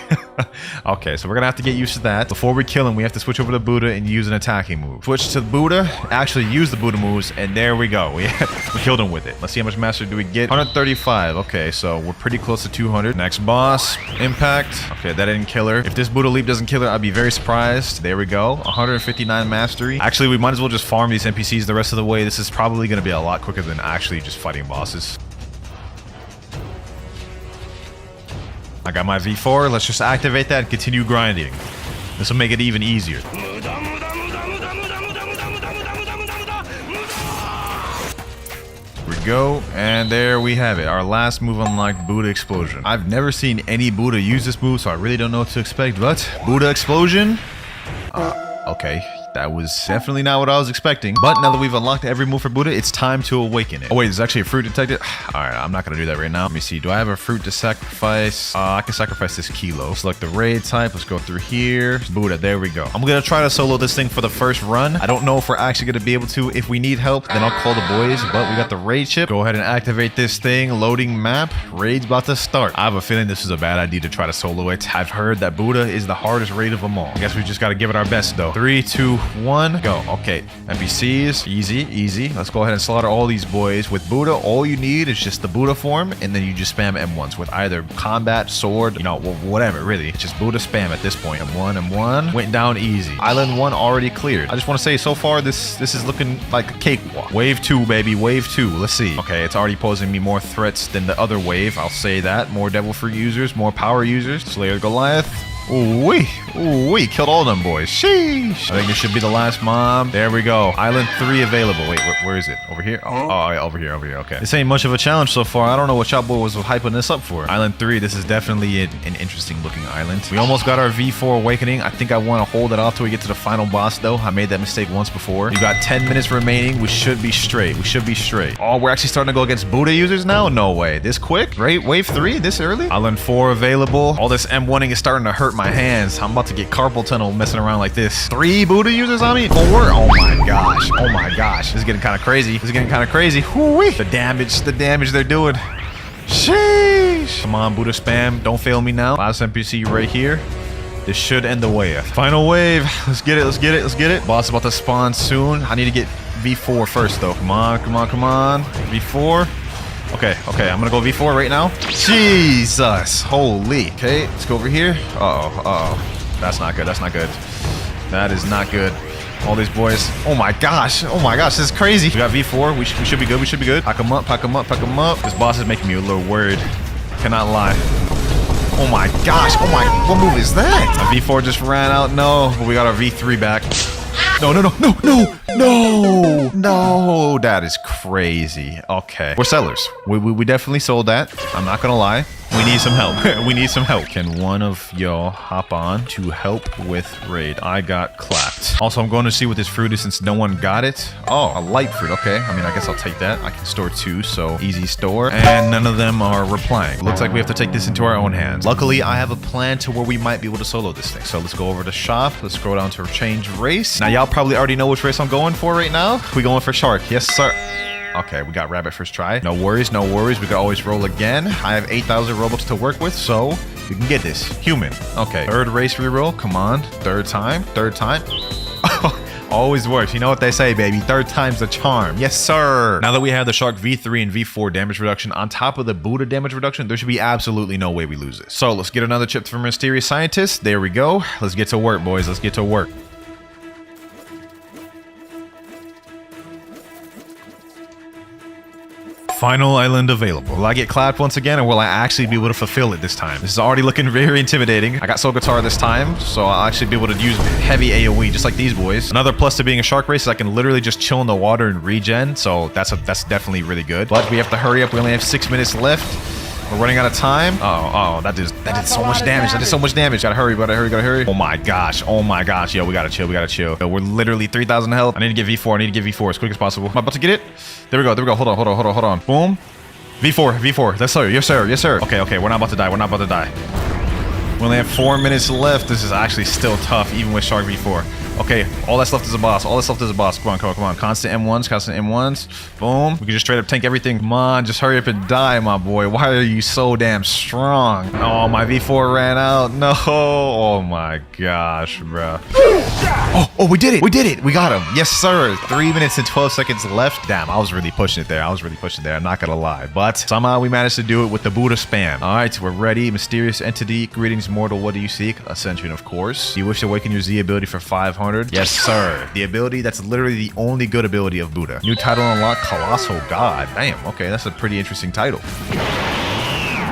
okay, so we're gonna have to get used to that. Before we kill him, we have to switch over to Buddha and use an attacking move. Switch to Buddha, actually use the Buddha moves, and there we go. We killed him with it. Let's see how much mastery do we get. 135. Okay, so we're pretty close to 200. Next boss, impact. Okay, that didn't kill her. If this Buddha leap doesn't kill her, I'd be very surprised. There we go. 159 mastery. Actually, we might as well just farm these NPCs the rest of the way. This is probably going to be a lot quicker than actually just fighting bosses. I got my V4. Let's just activate that and continue grinding. This will make it even easier. Go, and there we have it. Our last move unlocked, Buddha Explosion. I've never seen any Buddha use this move, so I really don't know what to expect, but Buddha Explosion? Okay. That was definitely not what I was expecting. But now that we've unlocked every move for Buddha, it's time to awaken it. Oh wait, there's actually a fruit detected. Alright, I'm not gonna do that right now. Let me see. Do I have a fruit to sacrifice? I can sacrifice this kilo. Select the raid type. Let's go through here. Buddha, there we go. I'm gonna try to solo this thing for the first run. I don't know if we're actually gonna be able to. If we need help, then I'll call the boys. But we got the raid chip. Go ahead and activate this thing. Loading map. Raid's about to start. I have a feeling this is a bad idea to try to solo it. I've heard that Buddha is the hardest raid of them all. I guess we just gotta give it our best though. 3, 2, 1, go. Okay, NPCs, easy. Let's go ahead and slaughter all these boys. With Buddha, all you need is just the Buddha form, and then you just spam M1s with either combat, sword, you know, whatever, really. It's just Buddha spam at this point. M1, went down easy. Island 1 already cleared. I just want to say, so far, this is looking like a cakewalk. Wave 2, baby, wave 2. Let's see. Okay, it's already posing me more threats than the other wave. I'll say that. More Devil Fruit users, more power users. Slayer Goliath. Ooh wee, killed all them boys. Sheesh. I think this should be the last mob. There we go. Island 3 available. Wait, where is it? Over here? Oh, yeah, over here. Okay. This ain't much of a challenge so far. I don't know what y'all boy was hyping this up for. Island 3, this is definitely an interesting looking island. We almost got our V4 awakening. I think I want to hold it off till we get to the final boss though. I made that mistake once before. We got 10 minutes remaining. We should be straight. Oh, we're actually starting to go against Buddha users now? No way. This quick? Great. Wave 3? This early? Island 4 available. All this M1ing is starting to hurt my hands. I'm about to get carpal tunnel messing around like this. 3 Buddha users on me? 4? Oh my gosh. This is getting kind of crazy. Whoo-wee. The damage they're doing. Sheesh. Come on, Buddha spam. Don't fail me now. Last NPC right here. This should end the wave. Final wave. Let's get it. Boss about to spawn soon. I need to get V4 first though. Come on. V4. Okay. I'm gonna go V4 right now. Jesus. Holy. Okay, let's go over here. Uh-oh. That's not good. That is not good. All these boys. Oh my gosh. This is crazy. We got V4. We should be good. Pack them up. This boss is making me a little worried. Cannot lie. Oh my gosh. What move is that? My V4 just ran out. No, but we got our V3 back. No. That is crazy. Okay. We're sellers. We definitely sold that. I'm not gonna lie. We need some help. Can one of y'all hop on to help with raid? I got clapped. Also, I'm going to see what this fruit is since no one got it. Oh, a light fruit. Okay. I mean, I guess I'll take that. I can store 2, so easy store. And none of them are replying. Looks like we have to take this into our own hands. Luckily, I have a plan to where we might be able to solo this thing. So let's go over to shop. Let's scroll down to change race. Now, y'all probably already know which race I'm going for right now. We going for shark. Yes, sir. Okay, we got rabbit first try. No worries. We can always roll again. I have 8,000 Robux to work with, so we can get this. Human. Okay, 3rd race reroll. Come on. 3rd time. Always works. You know what they say, baby. 3rd time's the charm. Yes, sir. Now that we have the Shark V3 and V4 damage reduction on top of the Buddha damage reduction, there should be absolutely no way we lose this. So let's get another chip from Mysterious Scientist. There we go. Let's get to work, boys. Let's get to work. Final island available. Will I get clapped once again, or will I actually be able to fulfill it this time? This is already looking very intimidating. I got Soul Guitar this time, so I'll actually be able to use heavy AoE just like these boys. Another plus to being a shark race is I can literally just chill in the water and regen, so that's definitely really good. But we have to hurry up. We only have 6 minutes left. We're running out of time. That did so much damage. Gotta hurry. Oh my gosh. Yo, we gotta chill. Yo, we're literally 3,000 health. I need to get V4 as quick as possible. Am I about to get it? There we go. Hold on. Boom. V4. Yes, sir. Okay. We're not about to die. We only have 4 minutes left. This is actually still tough, even with Shark V4. Okay, all that's left is a boss. Come on. Constant M1s. Boom. We can just straight up tank everything. Come on, just hurry up and die, my boy. Why are you so damn strong? Oh, my V4 ran out. No. Oh my gosh, bro. Oh, we did it. We got him. Yes, sir. 3 minutes and 12 seconds left. Damn, I was really pushing it there. I'm not gonna lie. But somehow we managed to do it with the Buddha spam. All right, we're ready. Mysterious entity. Greetings, mortal. What do you seek? Ascension, of course. You wish to awaken your Z ability for 500. Yes, sir. The ability that's literally the only good ability of Buddha. New title unlocked, Colossal God. Damn, okay, that's a pretty interesting title.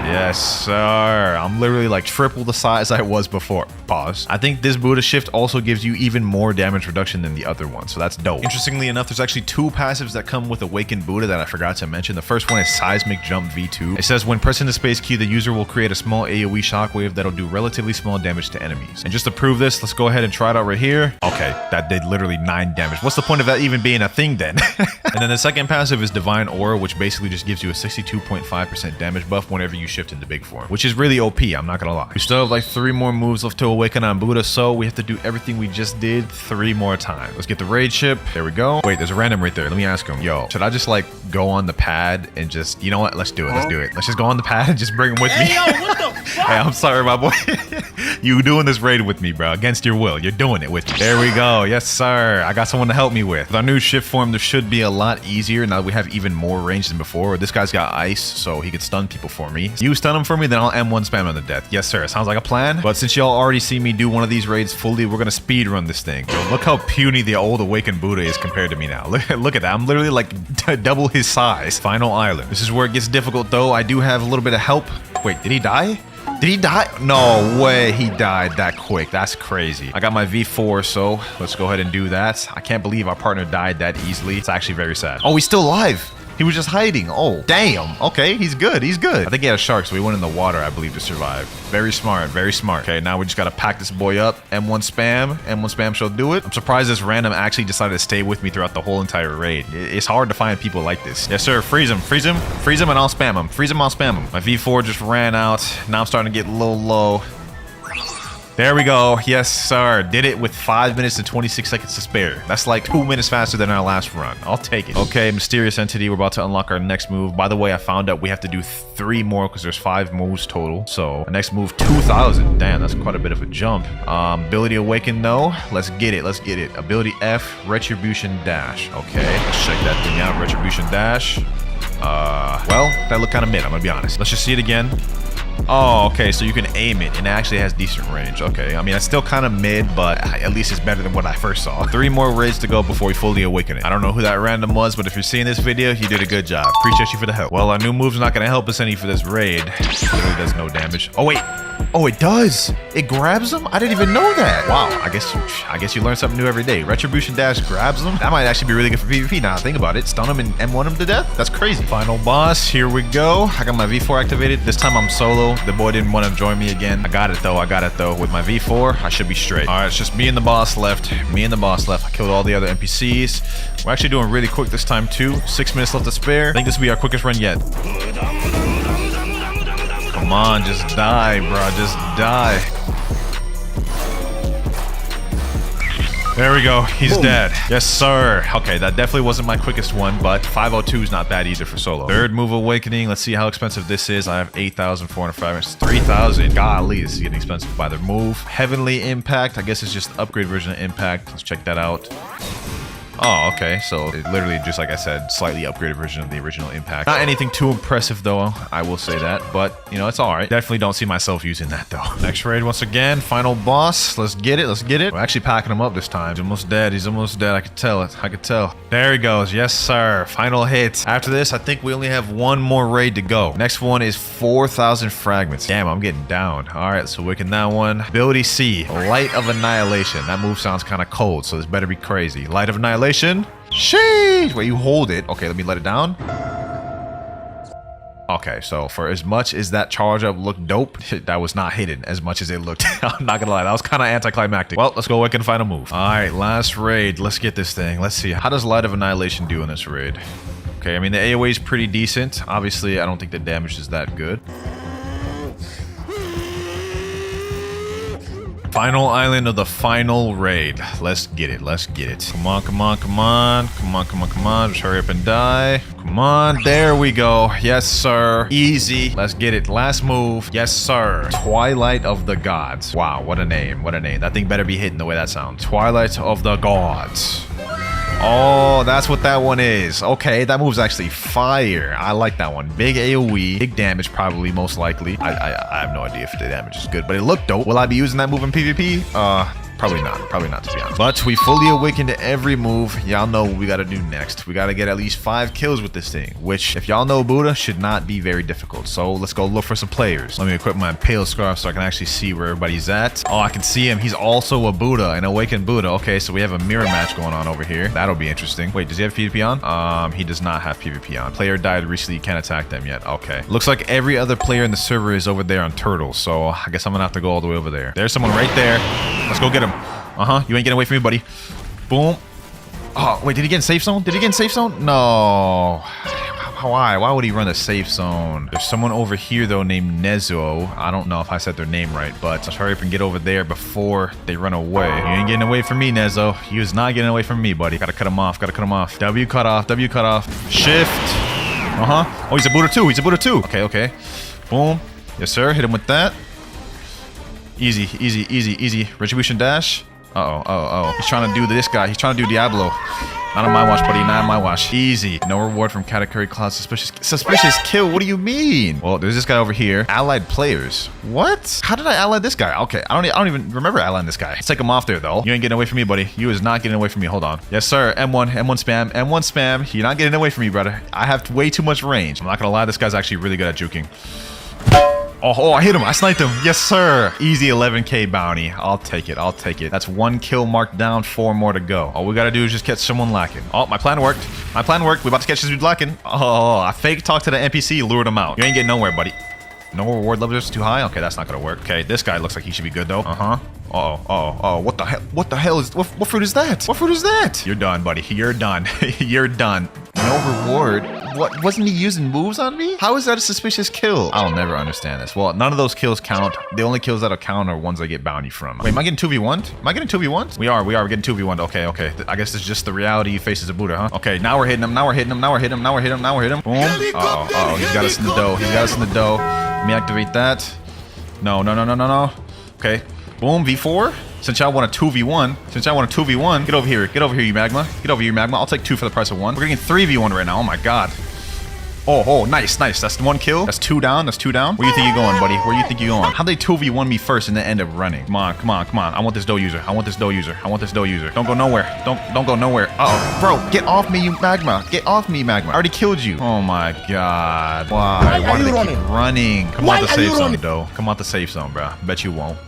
Yes, sir. I'm literally like triple the size I was before. Pause. I think this Buddha shift also gives you even more damage reduction than the other one, so that's dope. Interestingly enough, there's actually 2 passives that come with Awakened Buddha that I forgot to mention. The first one is Seismic Jump V2. It says when pressing the space key, the user will create a small AoE shockwave that'll do relatively small damage to enemies. And just to prove this, let's go ahead and try it out right here. Okay, that did literally 9 damage. What's the point of that even being a thing then? And then the second passive is Divine Aura, which basically just gives you a 62.5% damage buff whenever you shift into big form, which is really OP, I'm not gonna lie. We still have like 3 more moves left to awaken on Buddha, so we have to do everything we just did 3 more times. Let's get the raid ship. There we go. Wait, there's a random right there. Let me ask him. Yo, should I just like go on the pad and just, you know what? Let's do it. Let's just go on the pad and just bring him with me. Hey, yo, what the fuck? Hey, I'm sorry, my boy. You doing this raid with me, bro. Against your will. You're doing it with me. There we go. Yes, sir. I got someone to help me with. With our new shift form, this should be a lot easier now that we have even more range than before. This guy's got ice, so he could stun people for me. You stun him for me, then I'll M1 spam on the death. Yes, sir. Sounds like a plan. But since y'all already see me do one of these raids fully, we're gonna speed run this thing. Yo, look how puny the old Awakened Buddha is compared to me now. Look at that. I'm literally like double his size. Final island. This is where it gets difficult, though. I do have a little bit of help. Wait, did he die? Did he die? No way he died that quick. That's crazy. I got my V4, so let's go ahead and do that. I can't believe our partner died that easily. It's actually very sad. Oh, he's still alive. He was just hiding. Oh, damn. Okay, he's good. He's good. I think he had a shark, so he went in the water, I believe, to survive. Very smart. Very smart. Okay, now we just got to pack this boy up. M1 spam. M1 spam shall do it. I'm surprised this random actually decided to stay with me throughout the whole entire raid. It's hard to find people like this. Yes, sir. Freeze him. Freeze him. Freeze him, and I'll spam him. Freeze him, I'll spam him. My V4 just ran out. Now I'm starting to get a little low. There we go. Yes, sir. Did it with 5 minutes and 26 seconds to spare. That's like 2 minutes faster than our last run. I'll take it. Okay, mysterious entity. We're about to unlock our next move. By the way, I found out we have to do 3 more because there's 5 moves total. So, next move, 2,000. Damn, that's quite a bit of a jump. Ability awaken, no. Let's get it. Let's get it. Ability F, retribution dash. Okay, let's check that thing out. Retribution dash. Well, that looked kind of mid, I'm gonna be honest. Let's just see it again. Oh, okay, so you can aim it, and it actually has decent range. Okay, I mean, it's still kind of mid, but at least it's better than what I first saw. 3 more raids to go before we fully awaken it. I don't know who that random was, but if you're seeing this video, you did a good job. Appreciate you for the help. Well, our new move's not going to help us any for this raid. It really does no damage. Oh, wait. Oh, it does. It grabs him? I didn't even know that. Wow, I guess you learn something new every day. Retribution dash grabs him? That might actually be really good for PvP now. Think about it. Stun him and M1 him to death? That's crazy. Final boss. Here we go. I got my V4 activated. This time I'm solo. The boy didn't want to join me again. I got it though. With my V4, I should be straight. All right, it's just me and the boss left. I killed all the other NPCs. We're actually doing really quick this time too. 6 minutes left to spare. I think this will be our quickest run yet. Come on, just die, bro. Just die. There we go. He's dead. Yes, sir. Okay, that definitely wasn't my quickest one, but 502 is not bad either for solo. Third move awakening. Let's see how expensive this is. I have 8,405. It's 3,000. Golly, this is getting expensive by the move. Heavenly Impact. I guess it's just the upgrade version of Impact. Let's check that out. Oh, okay. So it literally, just like I said, slightly upgraded version of the original Impact. Not anything too impressive though, I will say that, but you know, it's all right. Definitely don't see myself using that though. Next raid once again, final boss. Let's get it. Let's get it. We're actually packing him up this time. He's almost dead. He's almost dead. I could tell it. I could tell. There he goes. Yes, sir. Final hit. After this, I think we only have 1 more raid to go. Next one is 4,000 fragments. Damn, I'm getting down. All right, so wicked that one. Ability C, Light of Annihilation. That move sounds kind of cold, so this better be crazy. Light of Annihilation. Sheesh! Wait, you hold it. Okay, let me let it down. Okay, so for as much as that charge up looked dope, that was not hidden as much as it looked. I'm not gonna lie, that was kind of anticlimactic. Well, let's go awaken and find a move. All right, last raid. Let's get this thing. Let's see. How does Light of Annihilation do in this raid? Okay, I mean, the AoE is pretty decent. Obviously, I don't think the damage is that good. Final island of the final raid. Let's get it. Let's get it. Come on, come on, come on. Come on, come on, come on. Just hurry up and die. Come on. There we go. Yes, sir. Easy. Let's get it. Last move. Yes, sir. Twilight of the Gods. Wow, what a name. What a name. That thing better be hitting the way that sounds. Twilight of the Gods. Oh, that's what that one is. Okay, that move's actually fire. I like that one. Big AoE, big damage probably, most likely. I have no idea if the damage is good, but it looked dope. Will I be using that move in PvP? Probably not. Probably not, to be honest. But we fully awakened to every move. Y'all know what we got to do next. We got to get at least 5 kills with this thing, which, if y'all know Buddha, should not be very difficult. So let's go look for some players. Let me equip my Pale Scarf so I can actually see where everybody's at. Oh, I can see him. He's also a Buddha, an awakened Buddha. Okay, so we have a mirror match going on over here. That'll be interesting. Wait, does he have PvP on? He does not have PvP on. Player died recently. Can't attack them yet. Okay. Looks like every other player in the server is over there on Turtle. So I guess I'm gonna have to go all the way over there. There's someone right there. Let's go get him. You ain't getting away from me, buddy. Boom. Oh, wait, did he get in safe zone? Did he get in safe zone? No. Why would he run a safe zone? There's someone over here, though, named Nezo. I don't know if I said their name right, but let's hurry up and get over there before they run away. You ain't getting away from me, Nezo. You is not getting away from me, buddy. Gotta cut him off. Gotta cut him off. W cut off. W cut off. Shift. Oh, he's a Buddha too. He's a Buddha too. Okay, okay. Boom. Yes, sir. Hit him with that. Easy, easy, easy, easy. Retribution dash. Uh-oh. He's trying to do this guy. He's trying to do Diablo. Not on my watch, buddy. Not on my watch. Easy. No reward from category class. Suspicious kill. What do you mean? Well, there's this guy over here. Allied players. What? How did I ally this guy? Okay, I don't even remember allying this guy. Let's take him off there, though. You ain't getting away from me, buddy. You is not getting away from me. Hold on. Yes, sir. M1 spam. M1 spam. You're not getting away from me, brother. I have way too much range. I'm not gonna lie. This guy's actually really good at juking. Oh, I hit him. I sniped him. Yes, sir. Easy 11K bounty. I'll take it. I'll take it. That's 1 kill marked down, 4 more to go. All we got to do is just catch someone lacking. Oh, my plan worked. My plan worked. We about to catch this dude lacking. Oh, I fake talked to the NPC, lured him out. You ain't getting nowhere, buddy. No reward levels too high? Okay, that's not gonna work. Okay, this guy looks like he should be good though. Uh-huh. Oh, what the hell? What the hell is, what fruit is that? What fruit is that? You're done, buddy. You're done. You're done. No reward? What, wasn't he using moves on me? How is that a suspicious kill? I'll never understand this. Well, none of those kills count. The only kills that'll count are ones I get bounty from. Wait, am I getting 2v1'd? Am I getting 2v1'd? We are getting 2v1'd. Okay. I guess it's just the reality you face as a Buddha, huh? Okay, now we're hitting him. Now we're hitting him. Boom. Uh-oh. He's got us in the dough. Let me activate that. No. Okay. Boom, V4. Since y'all want a 2v1. Get over here, you magma. I'll take 2 for the price of 1. We're getting 3v1 right now. Oh my god. Oh, nice. That's 1 kill. That's 2 down. Where you think you're going, buddy? How'd they 2v1 me first and then end up running? Come on. I want this dough user. Don't go nowhere. Don't go nowhere. Uh-oh. Bro, get off me, you magma. I already killed you. Oh my god. Why do they keep running? Come out the safe zone, though. Come out the safe zone, bro. Bet you won't.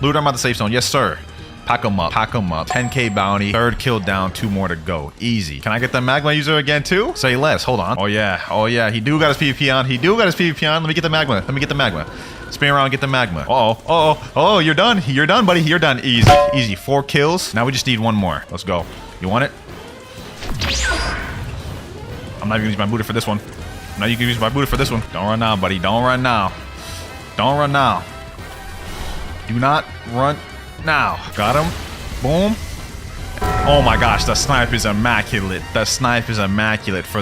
Loot, I'm out the safe zone. Yes, sir. Pack them up. 10K bounty. 3rd kill down. 2 more to go. Easy. Can I get the magma user again too? Say less. Hold on. Oh yeah. He do got his PvP on. Let me get the magma. Spin around and get the magma. Oh, you're done, buddy. You're done. Easy. 4 kills. Now we just need 1 more. Let's go. You want it? I'm not even using my booter for this one. Don't run now, buddy. Don't run now. Do not run now. Got him. Boom. Oh my gosh, the snipe is immaculate. For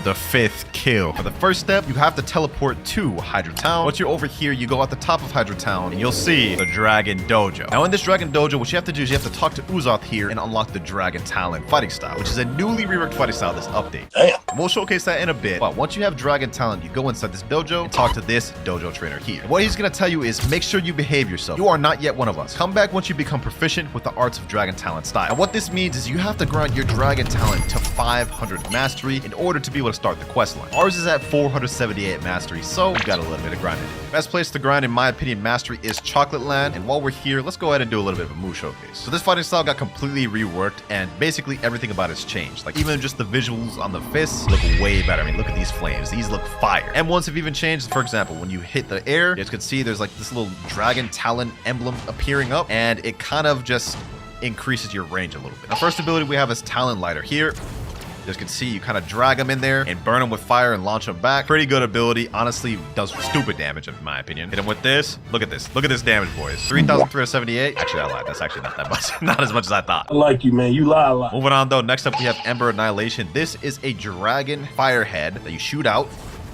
the 5th kill. For the first step, you have to teleport to Hydra Town. Once you're over here, you go at the top of Hydra Town and you'll see the Dragon Dojo. Now in this Dragon Dojo, what you have to do is you have to talk to Uzoth here and unlock the Dragon Talent fighting style, which is a newly reworked fighting style this update. Damn. We'll showcase that in a bit, but once you have Dragon Talent, you go inside this dojo and talk to this dojo trainer here. And what he's gonna tell you is make sure you behave yourself. You are not yet one of us. Come back once you become proficient with the arts of Dragon Talent style. And what this means is you have to grind your Dragon Talent to 500 mastery in order to be able to start the quest line. Ours is at 478 mastery, so we've got a little bit of grinding. Best place to grind, in my opinion, mastery is Chocolate Land. And while we're here, let's go ahead and do a little bit of a move showcase. So this fighting style got completely reworked, and basically everything about it's changed. Like even just the visuals on the fists look way better. I mean, look at these flames. These look fire. M1s have even changed. For example, when you hit the air, you guys can see there's like this little Dragon Talent emblem appearing up, and it kind of just increases your range a little bit. The first ability we have is Talent Lighter here. You guys can see you kind of drag them in there and burn them with fire and launch them back. Pretty good ability. Honestly, does stupid damage in my opinion. Hit them with this. Look at this damage, boys. 3,378. Actually, I lied. That's actually not that much. Not as much as I thought. I like you, man. You lie a lot. Moving on though. Next up, we have Ember Annihilation. This is a dragon firehead that you shoot out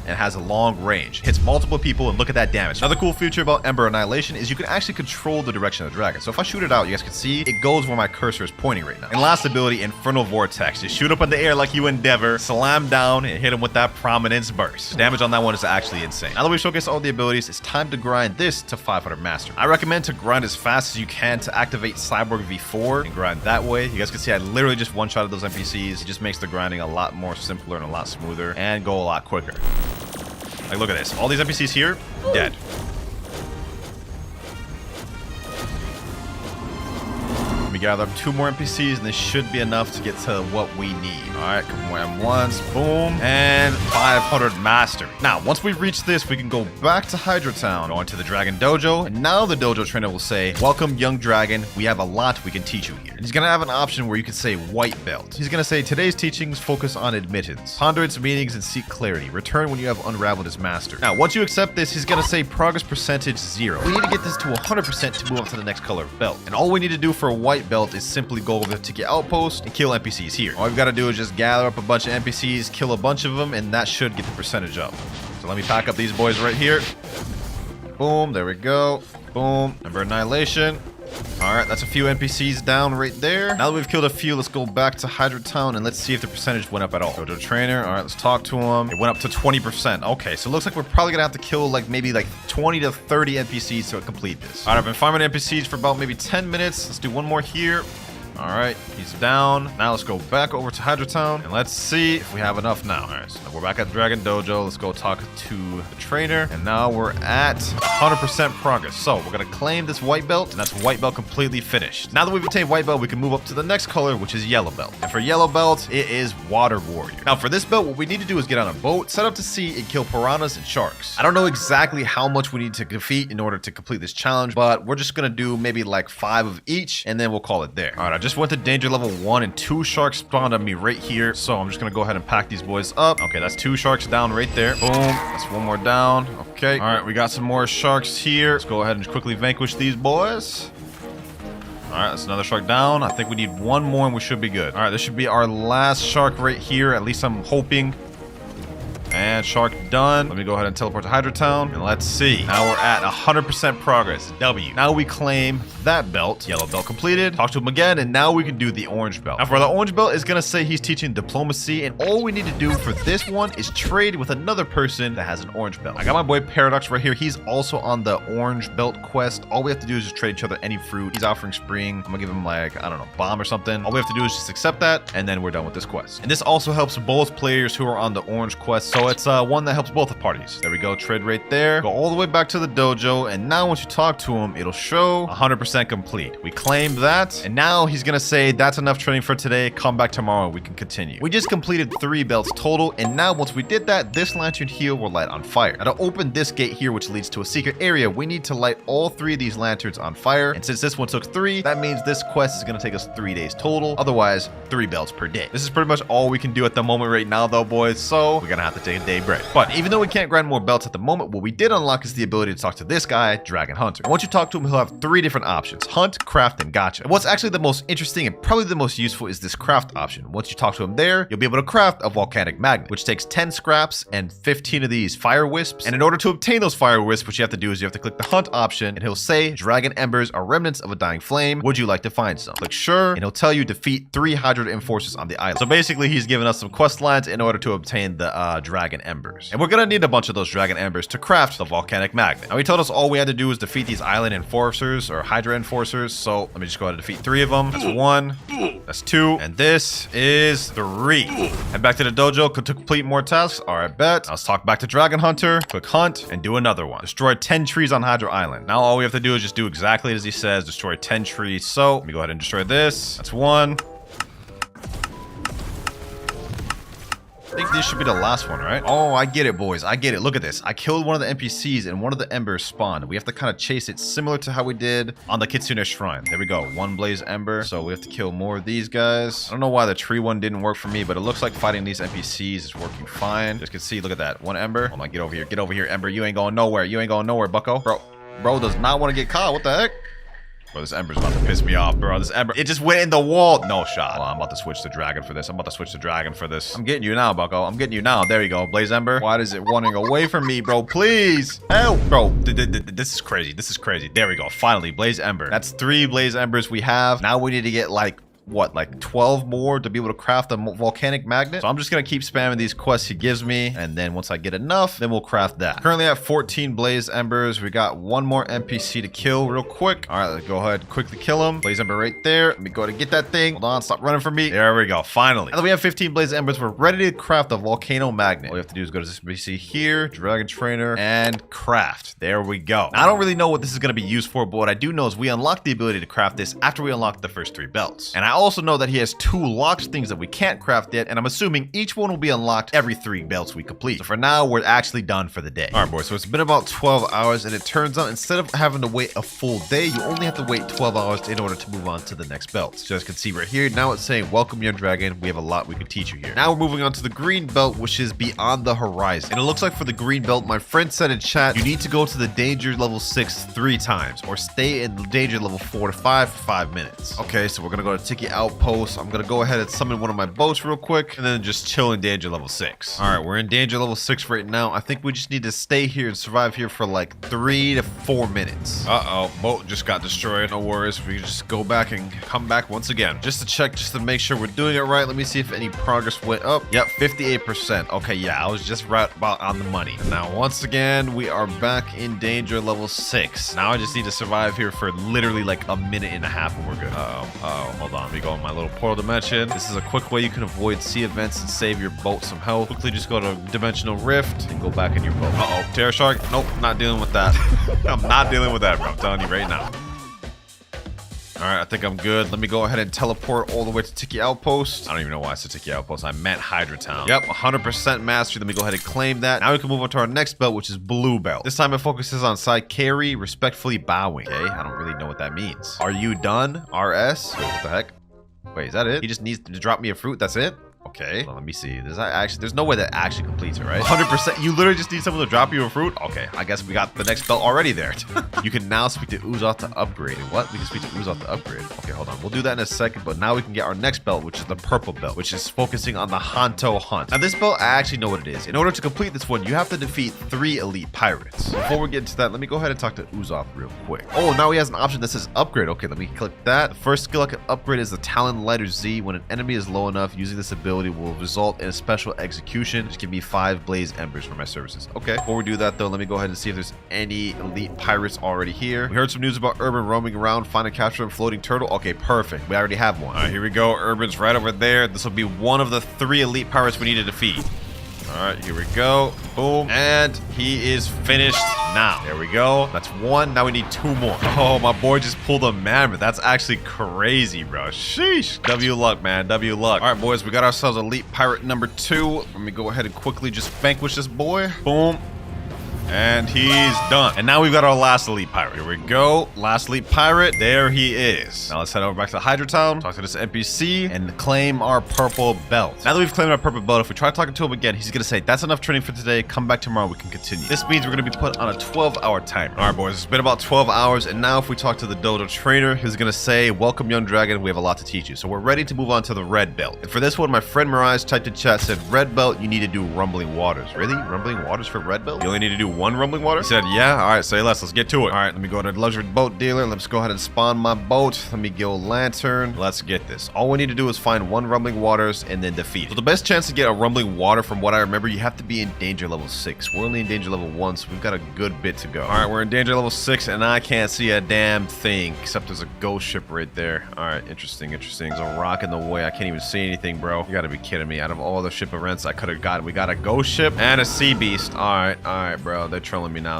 and has a long range. Hits multiple people, and look at that damage. Another cool feature about Ember Annihilation is you can actually control the direction of the dragon. So if I shoot it out, you guys can see it goes where my cursor is pointing right now. And last ability, Infernal Vortex. Just shoot up in the air like you endeavor, slam down, and hit him with that Prominence Burst. Damage on that one is actually insane. Now that we showcase all the abilities, it's time to grind this to 500 mastery. I recommend to grind as fast as you can to activate Cyborg V4 and grind that way. You guys can see I literally just one-shotted those NPCs. It just makes the grinding a lot more simpler and a lot smoother and go a lot quicker. Like, look at this. All these NPCs here, dead. Let me gather up 2 more NPCs, and this should be enough to get to what we need. All right, couple more M1s, boom, and 500 mastery. Now, once we've reached this, we can go back to Hydra Town, go into the Dragon Dojo, and now the dojo trainer will say, welcome, young dragon. We have a lot we can teach you here. And he's gonna have an option where you can say white belt. He's gonna say, today's teachings focus on admittance. Ponder its meanings and seek clarity. Return when you have unraveled as master. Now, once you accept this, he's gonna say progress percentage 0. We need to get this to 100% to move up to the next color of belt. And all we need to do for a white belt is simply go over to Ticket Outpost and kill NPCs here. All we've got to do is just gather up a bunch of NPCs, kill a bunch of them, and that should get the percentage up. So let me pack up these boys right here. Boom, there we go. Boom, Ember Annihilation. Alright, that's a few NPCs down right there. Now that we've killed a few, let's go back to Hydra Town and let's see if the percentage went up at all. Go to the trainer. Alright, let's talk to him. It went up to 20%. Okay, so it looks like we're probably gonna have to kill like maybe like 20 to 30 NPCs to complete this. Alright, I've been farming NPCs for about maybe 10 minutes. Let's do one more here. All right, he's down. Now let's go back over to Hydra Town and let's see if we have enough now. All right, so we're back at the Dragon Dojo. Let's go talk to the trainer. And now we're at 100% progress. So we're gonna claim this white belt, and that's white belt completely finished. Now that we've obtained white belt, we can move up to the next color, which is yellow belt. And for yellow belt, it is water warrior. Now for this belt, what we need to do is get on a boat, set up to sea, and kill piranhas and sharks. I don't know exactly how much we need to defeat in order to complete this challenge, but we're just gonna do maybe like 5 of each, and then we'll call it there. All right, I just went to danger level 1, and 2 sharks spawned on me right here. So I'm just gonna go ahead and pack these boys up. Okay, that's 2 sharks down right there. Boom, that's 1 more down. Okay, all right, we got some more sharks here. Let's go ahead and quickly vanquish these boys. All right, that's another shark down. I think we need 1 more and we should be good. All right, this should be our last shark right here. At least I'm hoping. And shark done. Let me go ahead and teleport to Hydra Town. And let's see. Now we're at 100% progress. W. Now we claim that belt. Yellow belt completed. Talk to him again. And now we can do the orange belt. Now for the orange belt, it's going to say he's teaching diplomacy. And all we need to do for this one is trade with another person that has an orange belt. I got my boy Paradox right here. He's also on the orange belt quest. All we have to do is just trade each other any fruit. He's offering spring. I'm going to give him like, I don't know, bomb or something. All we have to do is just accept that. And then we're done with this quest. And this also helps both players who are on the orange quest. So it's one that helps both the parties. There we go, trade right there. Go all the way back to the dojo, and now once you talk to him, it'll show 100% complete. We claim that, and now he's gonna say, that's enough training for today, come back tomorrow, we can continue. We just completed 3 belts total, and now once we did that, this lantern here will light on fire. Now to open this gate here, which leads to a secret area, we need to light all 3 of these lanterns on fire, and since this one took 3, that means this quest is gonna take us 3 days total, otherwise 3 belts per day. This is pretty much all we can do at the moment right now though, boys, so we're gonna have to take a day break. But even though we can't grind more belts at the moment, what we did unlock is the ability to talk to this guy, Dragon Hunter. And once you talk to him, he'll have 3 different options: hunt, craft, and gacha. And what's actually the most interesting and probably the most useful is this craft option. Once you talk to him there, you'll be able to craft a volcanic magnet, which takes 10 scraps and 15 of these fire wisps. And in order to obtain those fire wisps, what you have to do is you have to click the hunt option, and he'll say, dragon embers are remnants of a dying flame. Would you like to find some? Click sure, and he'll tell you defeat 3 Hydra enforcers on the island. So basically, he's giving us some quest lines in order to obtain the dragon embers. And we're gonna need a bunch of those dragon embers to craft the volcanic magnet. Now he told us all we had to do was defeat these island enforcers or Hydra enforcers. So let me just go ahead and defeat 3 of them. That's 1, that's 2, and this is 3. Head back to the dojo to complete more tasks. All right, bet. Now let's talk back to Dragon Hunter. Click hunt and do another one. Destroy 10 trees on Hydra Island. Now all we have to do is just do exactly as he says. Destroy 10 trees. So let me go ahead and destroy this. That's 1. I think this should be the last one, right? Oh, I get it, boys. I get it. Look at this. I killed one of the NPCs and one of the embers spawned. We have to kind of chase it similar to how we did on the Kitsune Shrine. There we go. 1 blaze ember. So we have to kill more of these guys. I don't know why the tree one didn't work for me, but it looks like fighting these NPCs is working fine. Just can see, look at that. 1 ember. Hold on, get over here. Get over here, Ember. You ain't going nowhere. You ain't going nowhere, bucko. Bro does not want to get caught. What the heck? Bro, this ember's about to piss me off, bro. This ember, it just went in the wall. No shot. Well, I'm about to switch to dragon for this. I'm getting you now, bucko. I'm getting you now. There you go. Blaze ember. Why is it running away from me, bro? Please. Help. Bro, this is crazy. This is crazy. There we go. Finally, blaze ember. That's 3 blaze embers we have. Now we need to get like what, like 12 more to be able to craft a volcanic magnet. So I'm just gonna keep spamming these quests he gives me, and then once I get enough, then we'll craft that. Currently at 14 blaze embers. We got 1 more NPC to kill real quick. All right, let's go ahead and quickly kill him. Blaze ember right there. Let me go ahead and get that thing. Hold on, stop running from me. There we go, finally. Now that we have 15 blaze embers, we're ready to craft a volcano magnet. All we have to do is go to this NPC here, dragon trainer, and craft. There we go. Now, I don't really know what this is gonna be used for, but what I do know is we unlock the ability to craft this after we unlock the first 3 belts. And I also know that he has 2 locked things that we can't craft yet, and I'm assuming each one will be unlocked every 3 belts we complete. So for now, we're actually done for the day. All right, boys, so it's been about 12 hours, and it turns out instead of having to wait a full day, you only have to wait 12 hours in order to move on to the next belt. So as you can see right here, now it's saying, welcome young dragon, we have a lot we can teach you here. Now we're moving on to the green belt, which is beyond the horizon. And it looks like for the green belt, my friend said in chat, you need to go to the danger level 6 3 times, or stay in danger level 4 to 5 for 5 minutes. Okay, so we're gonna go to Tiki Outpost. I'm gonna go ahead and summon one of my boats real quick, and then just chill in danger level 6. All right, we're in danger level 6 right now. I think we just need to stay here and survive here for like 3 to 4 minutes. Uh-oh, boat just got destroyed. No worries, we can just go back and come back once again. Just to check, just to make sure we're doing it right. Let me see if any progress went up. Yep, 58%. Okay, yeah, I was just right about on the money. And now, once again, we are back in danger level 6. Now I just need to survive here for literally like a minute and a half and we're good. Uh-oh, hold on. me go in my little portal dimension. This is a quick way you can avoid sea events and save your boat some health. Quickly just go to Dimensional Rift and go back in your boat. Uh-oh, Terror Shark. Nope, not dealing with that. I'm not dealing with that, bro. I'm telling you right now. All right, I think I'm good. Let me go ahead and teleport all the way to Tiki Outpost. I don't even know why I said Tiki Outpost. I meant Hydra Town. Yep, 100% mastery. Let me go ahead and claim that. Now we can move on to our next belt, which is Blue Belt. This time it focuses on side carry, respectfully bowing. Okay, I don't really know what that means. Are you done? RS? Wait, what the heck? Wait, is that it? He just needs to drop me a fruit. That's it? Okay, well, let me see. There's no way that actually completes it, right? 100%. You literally just need someone to drop you a fruit? Okay, I guess we got the next belt already there. You can now speak to Uzoth to upgrade. What? We can speak to Uzoth to upgrade. Okay, hold on. We'll do that in a second, but now we can get our next belt, which is the purple belt, which is focusing on the Hanto Hunt. Now, this belt, I actually know what it is. In order to complete this one, you have to defeat 3 elite pirates. Before we get into that, let me go ahead and talk to Uzoth real quick. Oh, now he has an option that says upgrade. Okay, let me click that. The first skill I can upgrade is the Talon Lighter Z. When an enemy is low enough, using this ability will result in a special execution, which can be 5 blaze embers for my services. Okay, before we do that though, let me go ahead and see if there's any elite pirates already here. We heard some news about Urban roaming around, find and capture a floating turtle. Okay, perfect. We already have one. All right, here we go. Urban's right over there. This will be one of the 3 elite pirates we need to defeat. All right, here we go. Boom. And he is finished now. There we go. That's 1. Now we need 2 more. Oh, my boy just pulled a mammoth. That's actually crazy, bro. Sheesh. W luck, man. W luck. All right, boys, we got ourselves elite pirate number 2. Let me go ahead and quickly just vanquish this boy. Boom. And he's done. And now we've got our last elite pirate. Here we go. Last elite pirate. There he is. Now let's head over back to Hydra Town, talk to this NPC, and claim our purple belt. Now that we've claimed our purple belt, if we try talking to him again, he's going to say, that's enough training for today. Come back tomorrow. We can continue. This means we're going to be put on a 12-hour timer. All right, boys. It's been about 12 hours. And now if we talk to the Dodo trainer, he's going to say, welcome, young dragon. We have a lot to teach you. So we're ready to move on to the red belt. And for this one, my friend Mirage typed in chat, said, red belt, you need to do rumbling waters. Really? Rumbling waters for red belt? You only need to do 1 rumbling water? He said, yeah. All right, say less. Let's get to it. All right, let me go to the luxury boat dealer. Let's go ahead and spawn my boat. Let me go lantern. Let's get this. All we need to do is find 1 rumbling waters and then defeat. So the best chance to get a rumbling water, from what I remember, you have to be in danger level 6. We're only in danger level 1, so we've got a good bit to go. All right, we're in danger level 6, and I can't see a damn thing except there's a ghost ship right there. All right, interesting. There's a rock in the way. I can't even see anything, bro. You gotta be kidding me. Out of all the ship events I could have gotten, we got a ghost ship and a sea beast. All right, bro. They're trolling me now.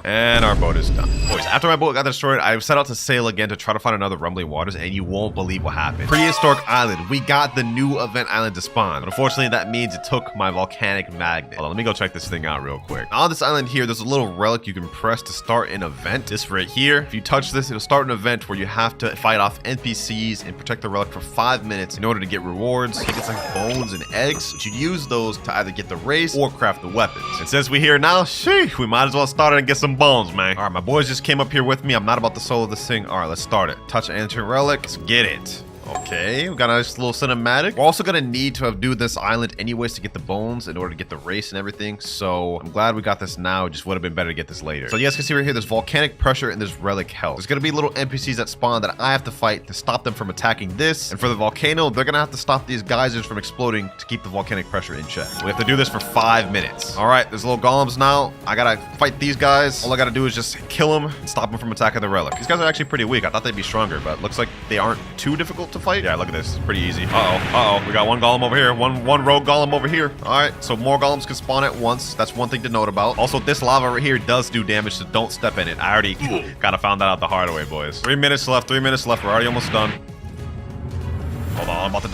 And our boat is done. Boys, after my boat got destroyed, I set out to sail again to try to find another rumbling waters, and you won't believe what happened. Prehistoric Island. We got the new event island to spawn. But unfortunately, that means it took my volcanic magnet. Hold on, let me go check this thing out real quick. On this island here, there's a little relic you can press to start an event. This right here. If you touch this, it'll start an event where you have to fight off NPCs and protect the relic for 5 minutes in order to get rewards. I think it's like bones and eggs. But you use those to either get the race or craft the weapons. And since we're here now, sheesh, we might as well start it and get some bones, man. All right, my boys just came up here with me. I'm not about to solo this thing. All right, let's start it. Touch ancient relic. Let's get it. Okay, we got a nice little cinematic. We're also gonna need to do this island anyways to get the bones in order to get the race and everything. So I'm glad we got this now. It just would have been better to get this later. So you guys can see right here, there's volcanic pressure and there's relic health. There's gonna be little NPCs that spawn that I have to fight to stop them from attacking this. And for the volcano, they're gonna have to stop these geysers from exploding to keep the volcanic pressure in check. We have to do this for 5 minutes. All right, there's little golems now. I gotta fight these guys. All I gotta do is just kill them and stop them from attacking the relic. These guys are actually pretty weak. I thought they'd be stronger, but looks like they aren't too difficult to fight. Yeah, look at this. It's pretty easy. Uh-oh. We got 1 golem over here. One rogue golem over here. All right, so more golems can spawn at once. That's one thing to note about. Also, this lava right here does do damage, so don't step in it. I already kind of found that out the hard way, boys. 3 minutes left. We're already almost done. Hold on, I'm about to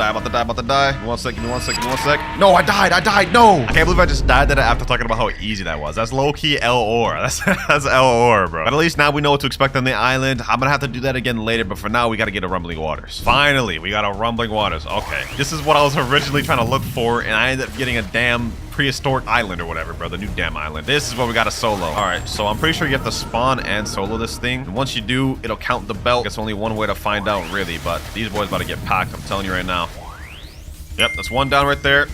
die. Give me one sec. No, I died. No! I can't believe I just died that after talking about how easy that was. That's low-key L-Or. That's L-Or, bro. But at least now we know what to expect on the island. I'm gonna have to do that again later, but for now, we gotta get a Rumbling Waters. Finally, we got a Rumbling Waters. Okay. This is what I was originally trying to look for, and I ended up getting a damn Prehistoric Island or whatever, bro. The new damn island. This is what we got to solo. All right, so I'm pretty sure you have to spawn and solo this thing. And once you do, it'll count the belt. It's only one way to find out, really, but these boys about to get packed. I'm telling you right now. Yep, that's 1 down right there.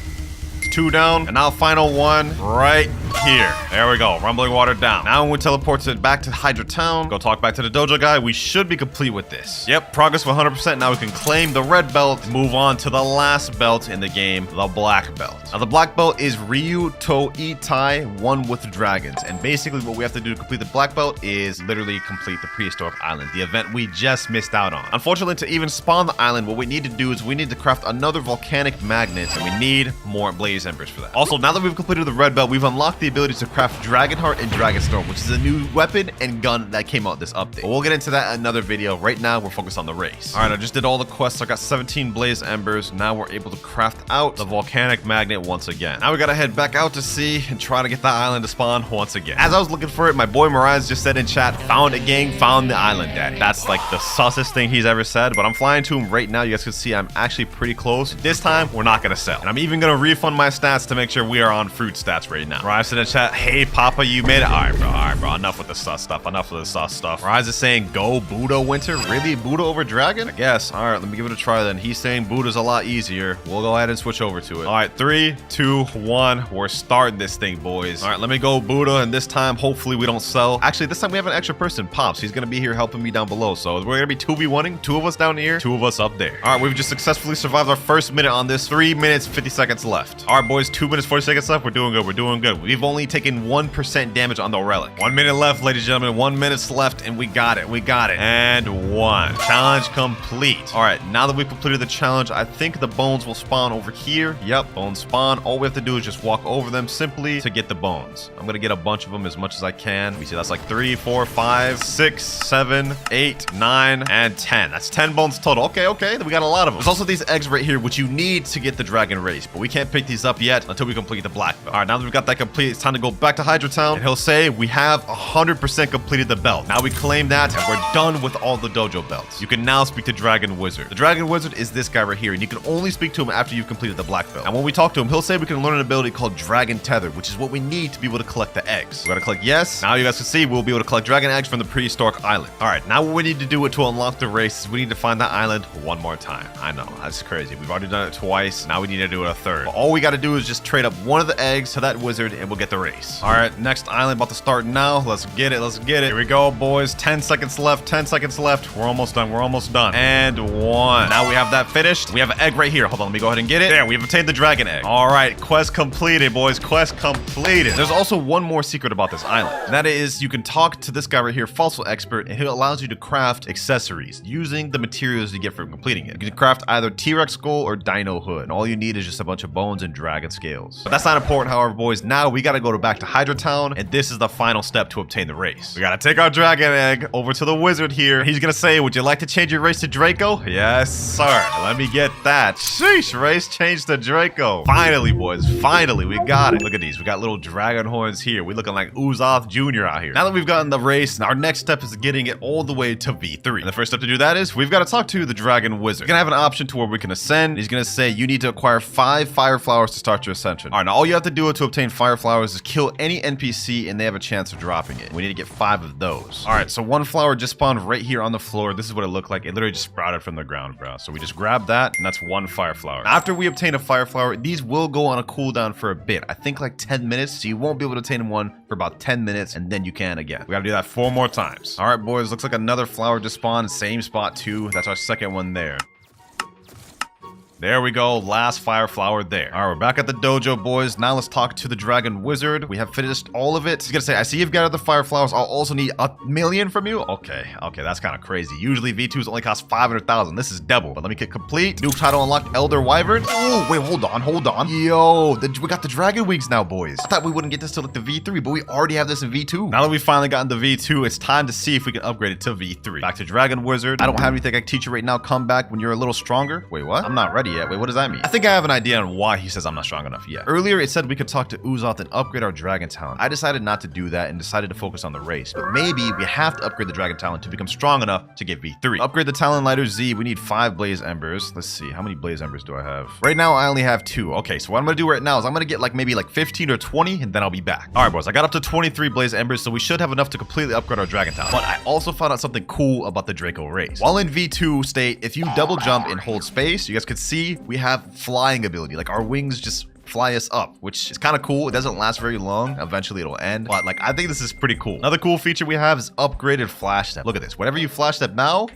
It's 2 down, and now final 1 right here. There we go. Rumbling water down. Now when we teleport it back to Hydra Town, go talk back to the dojo guy, we should be complete with this. Yep, progress 100%. Now we can claim the red belt and move on to the last belt in the game, the black belt. Now the black belt is Ryu to Itai, one with dragons. And basically what we have to do to complete the black belt is literally complete the Prehistoric Island, the event we just missed out on. Unfortunately, to even spawn the island, what we need to do is we need to craft another volcanic magnet, and we need more blaze embers for that. Also, now that we've completed the red belt, we've unlocked the ability to craft Dragonheart and Dragonstorm, which is a new weapon and gun that came out this update. But we'll get into that in another video. Right now, we're focused on the race. All right, I just did all the quests. I got 17 blaze embers. Now we're able to craft out the volcanic magnet once again. Now we gotta head back out to sea and try to get that island to spawn once again. As I was looking for it, my boy Mirage just said in chat, found it, gang, found the island, daddy. That's like the sussest thing he's ever said, but I'm flying to him right now. You guys can see I'm actually pretty close. This time, we're not gonna sell. And I'm even gonna refund my stats to make sure we are on fruit stats right now. Mirage said in chat, hey, Papa, you made it. All right, bro, enough with the sus stuff. Enough with the sus stuff. Mirage is saying, go Buddha Winter. Really? Buddha over Dragon? I guess. All right, let me give it a try then. He's saying Buddha's a lot easier. We'll go ahead and switch over to it. All right, 3, 2, 1. We're starting this thing, boys. All right, let me go Buddha, and this time, hopefully we don't sell. Actually, this time we have an extra person, Pops. He's gonna be here helping me down below. So we're gonna be 2v1ing, 2 of us down here, 2 of us up there. All right, we've just successfully survived our first minute on this. 3 minutes, 50 seconds left. All right, boys, 2 minutes, 40 seconds left. We're doing good. We're doing good. We've only taken 1% damage on the relic. 1 minute left, ladies and gentlemen. 1 minute left, and we got it. We got it. And 1. Challenge complete. All right, now that we've completed the challenge, I think the bones will spawn over here. Yep, bones spawn. All we have to do is just walk over them simply to get the bones. I'm gonna get a bunch of them as much as I can. We see that's like 3, 4, 5, 6, 7, 8, 9, and 10. That's 10 bones total. Okay, we got a lot of them. There's also these eggs right here, which you need to get the dragon race, but we can't pick these up yet until we complete the black belt. All right, now that we've got that complete, it's time to go back to Hydra Town, and he'll say we have 100% completed the belt. Now we claim that, and we're done with all the dojo belts. You can now speak to Dragon Wizard. The Dragon Wizard is this guy right here, and you can only speak to him after you've completed the black belt. And when we talk to him, he'll say we can learn an ability called Dragon Tether, which is what we need to be able to collect the eggs. We gotta click yes. Now you guys can see we'll be able to collect dragon eggs from the Prehistoric Island. All right, now what we need to do to unlock the race is we need to find that island one more time. I know, that's crazy. We've already done it twice. Now we need to do it a third. But all we gotta do is just trade up one of the eggs to that wizard, and we'll get the race. All right, next island about to start now. Let's get it. Let's get it. Here we go, boys. 10 seconds left. 10 seconds left. We're almost done. We're almost done. And 1. Now we have that finished. We have an egg right here. Hold on, let me go ahead and get it. There, we've obtained the dragon egg. All right, quest completed, boys. Quest completed. There's also one more secret about this island, and that is you can talk to this guy right here, Fossil Expert, and he allows you to craft accessories using the materials you get from completing it. You can craft either T-Rex skull or Dino hood, and all you need is just a bunch of bones and dragon scales. But that's not important, however, boys. Now we gotta go back to Hydra Town, and this is the final step to obtain the race. We gotta take our dragon egg over to the wizard here. He's gonna say, would you like to change your race to Draco? Yes, sir. Let me get that. Sheesh, race change to Draco. Finally, boys. Finally, we got it. Look at these. We got little dragon horns here. We looking like Uzoth Jr. out here. Now that we've gotten the race, our next step is getting it all the way to V3. And the first step to do that is we've got to talk to the dragon wizard. We're gonna have an option to where we can ascend. He's gonna say you need to acquire 5 fire flowers to start your ascension. All right, now all you have to do to obtain fire flowers is kill any NPC and they have a chance of dropping it. We need to get 5 of those. All right, so 1 flower just spawned right here on the floor. This is what it looked like. It literally just sprouted from the ground, bro. So we just grab that, and that's 1 fire flower. After we obtain a fire flower, these will go on a cooldown for a bit. I think like 10 minutes, so you won't be able to obtain one for about 10 minutes, and then you can again. We gotta do that 4 more times. All right, boys, looks like another flower just spawned. Same spot too. That's our second one there. There we go, last fire flower there. All right, we're back at the dojo, boys. Now let's talk to the dragon wizard. We have finished all of it. He's gonna say, I see you've gathered the fire flowers. I'll also need 1 million from you. Okay, that's kind of crazy. Usually V2s only cost 500,000. This is double, but let me get complete. New title unlocked, Elder Wyvern. Oh, wait, hold on. Yo, we got the dragon wings now, boys. I thought we wouldn't get this till like the V3, but we already have this in V2. Now that we've finally gotten the V2, it's time to see if we can upgrade it to V3. Back to dragon wizard. I don't have anything I can teach you right now. Come back when you're a little stronger. Wait, what? I'm not ready yet. Wait, what does that mean? I think I have an idea on why he says I'm not strong enough yet. Earlier, it said we could talk to Uzoth and upgrade our dragon talent. I decided not to do that and decided to focus on the race. But maybe we have to upgrade the dragon talent to become strong enough to get V3. Upgrade the talent lighter Z. We need 5 blaze embers. Let's see. How many blaze embers do I have? Right now, I only have 2. Okay, so what I'm going to do right now is I'm going to get like maybe like 15 or 20, and then I'll be back. All right, boys. I got up to 23 blaze embers, so we should have enough to completely upgrade our dragon talent. But I also found out something cool about the Draco race. While in V2 state, if you double jump and hold space, you guys could see we have flying ability. Like our wings just fly us up, which is kind of cool. It doesn't last very long. Eventually it'll end, but like I think this is pretty cool. Another cool feature we have is upgraded flash step. Look at this. Whenever you flash step now,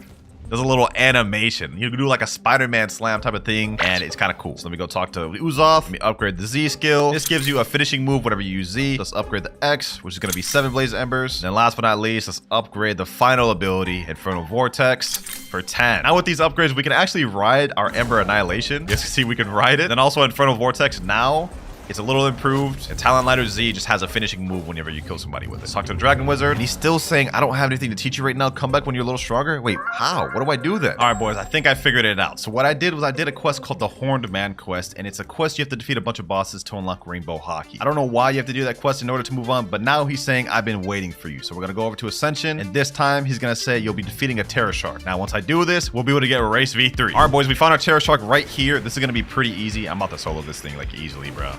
there's a little animation. You can do like a Spider-Man slam type of thing, and it's kind of cool. So let me go talk to Uzoff. Let me upgrade the Z skill. This gives you a finishing move whenever you use Z. Let's upgrade the X, which is going to be 7 Blaze Embers. And then last but not least, let's upgrade the final ability, Infernal Vortex, for 10. Now with these upgrades, we can actually ride our Ember Annihilation. You guys can see we can ride it. Then also Infernal Vortex now. It's a little improved, and Talent Lighter Z just has a finishing move whenever you kill somebody with it. Let's talk to the Dragon Wizard. And he's still saying, I don't have anything to teach you right now. Come back when you're a little stronger. Wait, how? What do I do then? All right, boys, I think I figured it out. So what I did was I did a quest called the Horned Man quest, and it's a quest you have to defeat a bunch of bosses to unlock Rainbow Hockey. I don't know why you have to do that quest in order to move on, but now he's saying, I've been waiting for you. So we're gonna go over to Ascension, and this time he's gonna say, you'll be defeating a Terror Shark. Now, once I do this, we'll be able to get Race V3. All right, boys, we found our Terror Shark right here. This is gonna be pretty easy. I'm about to solo this thing like easily, bro.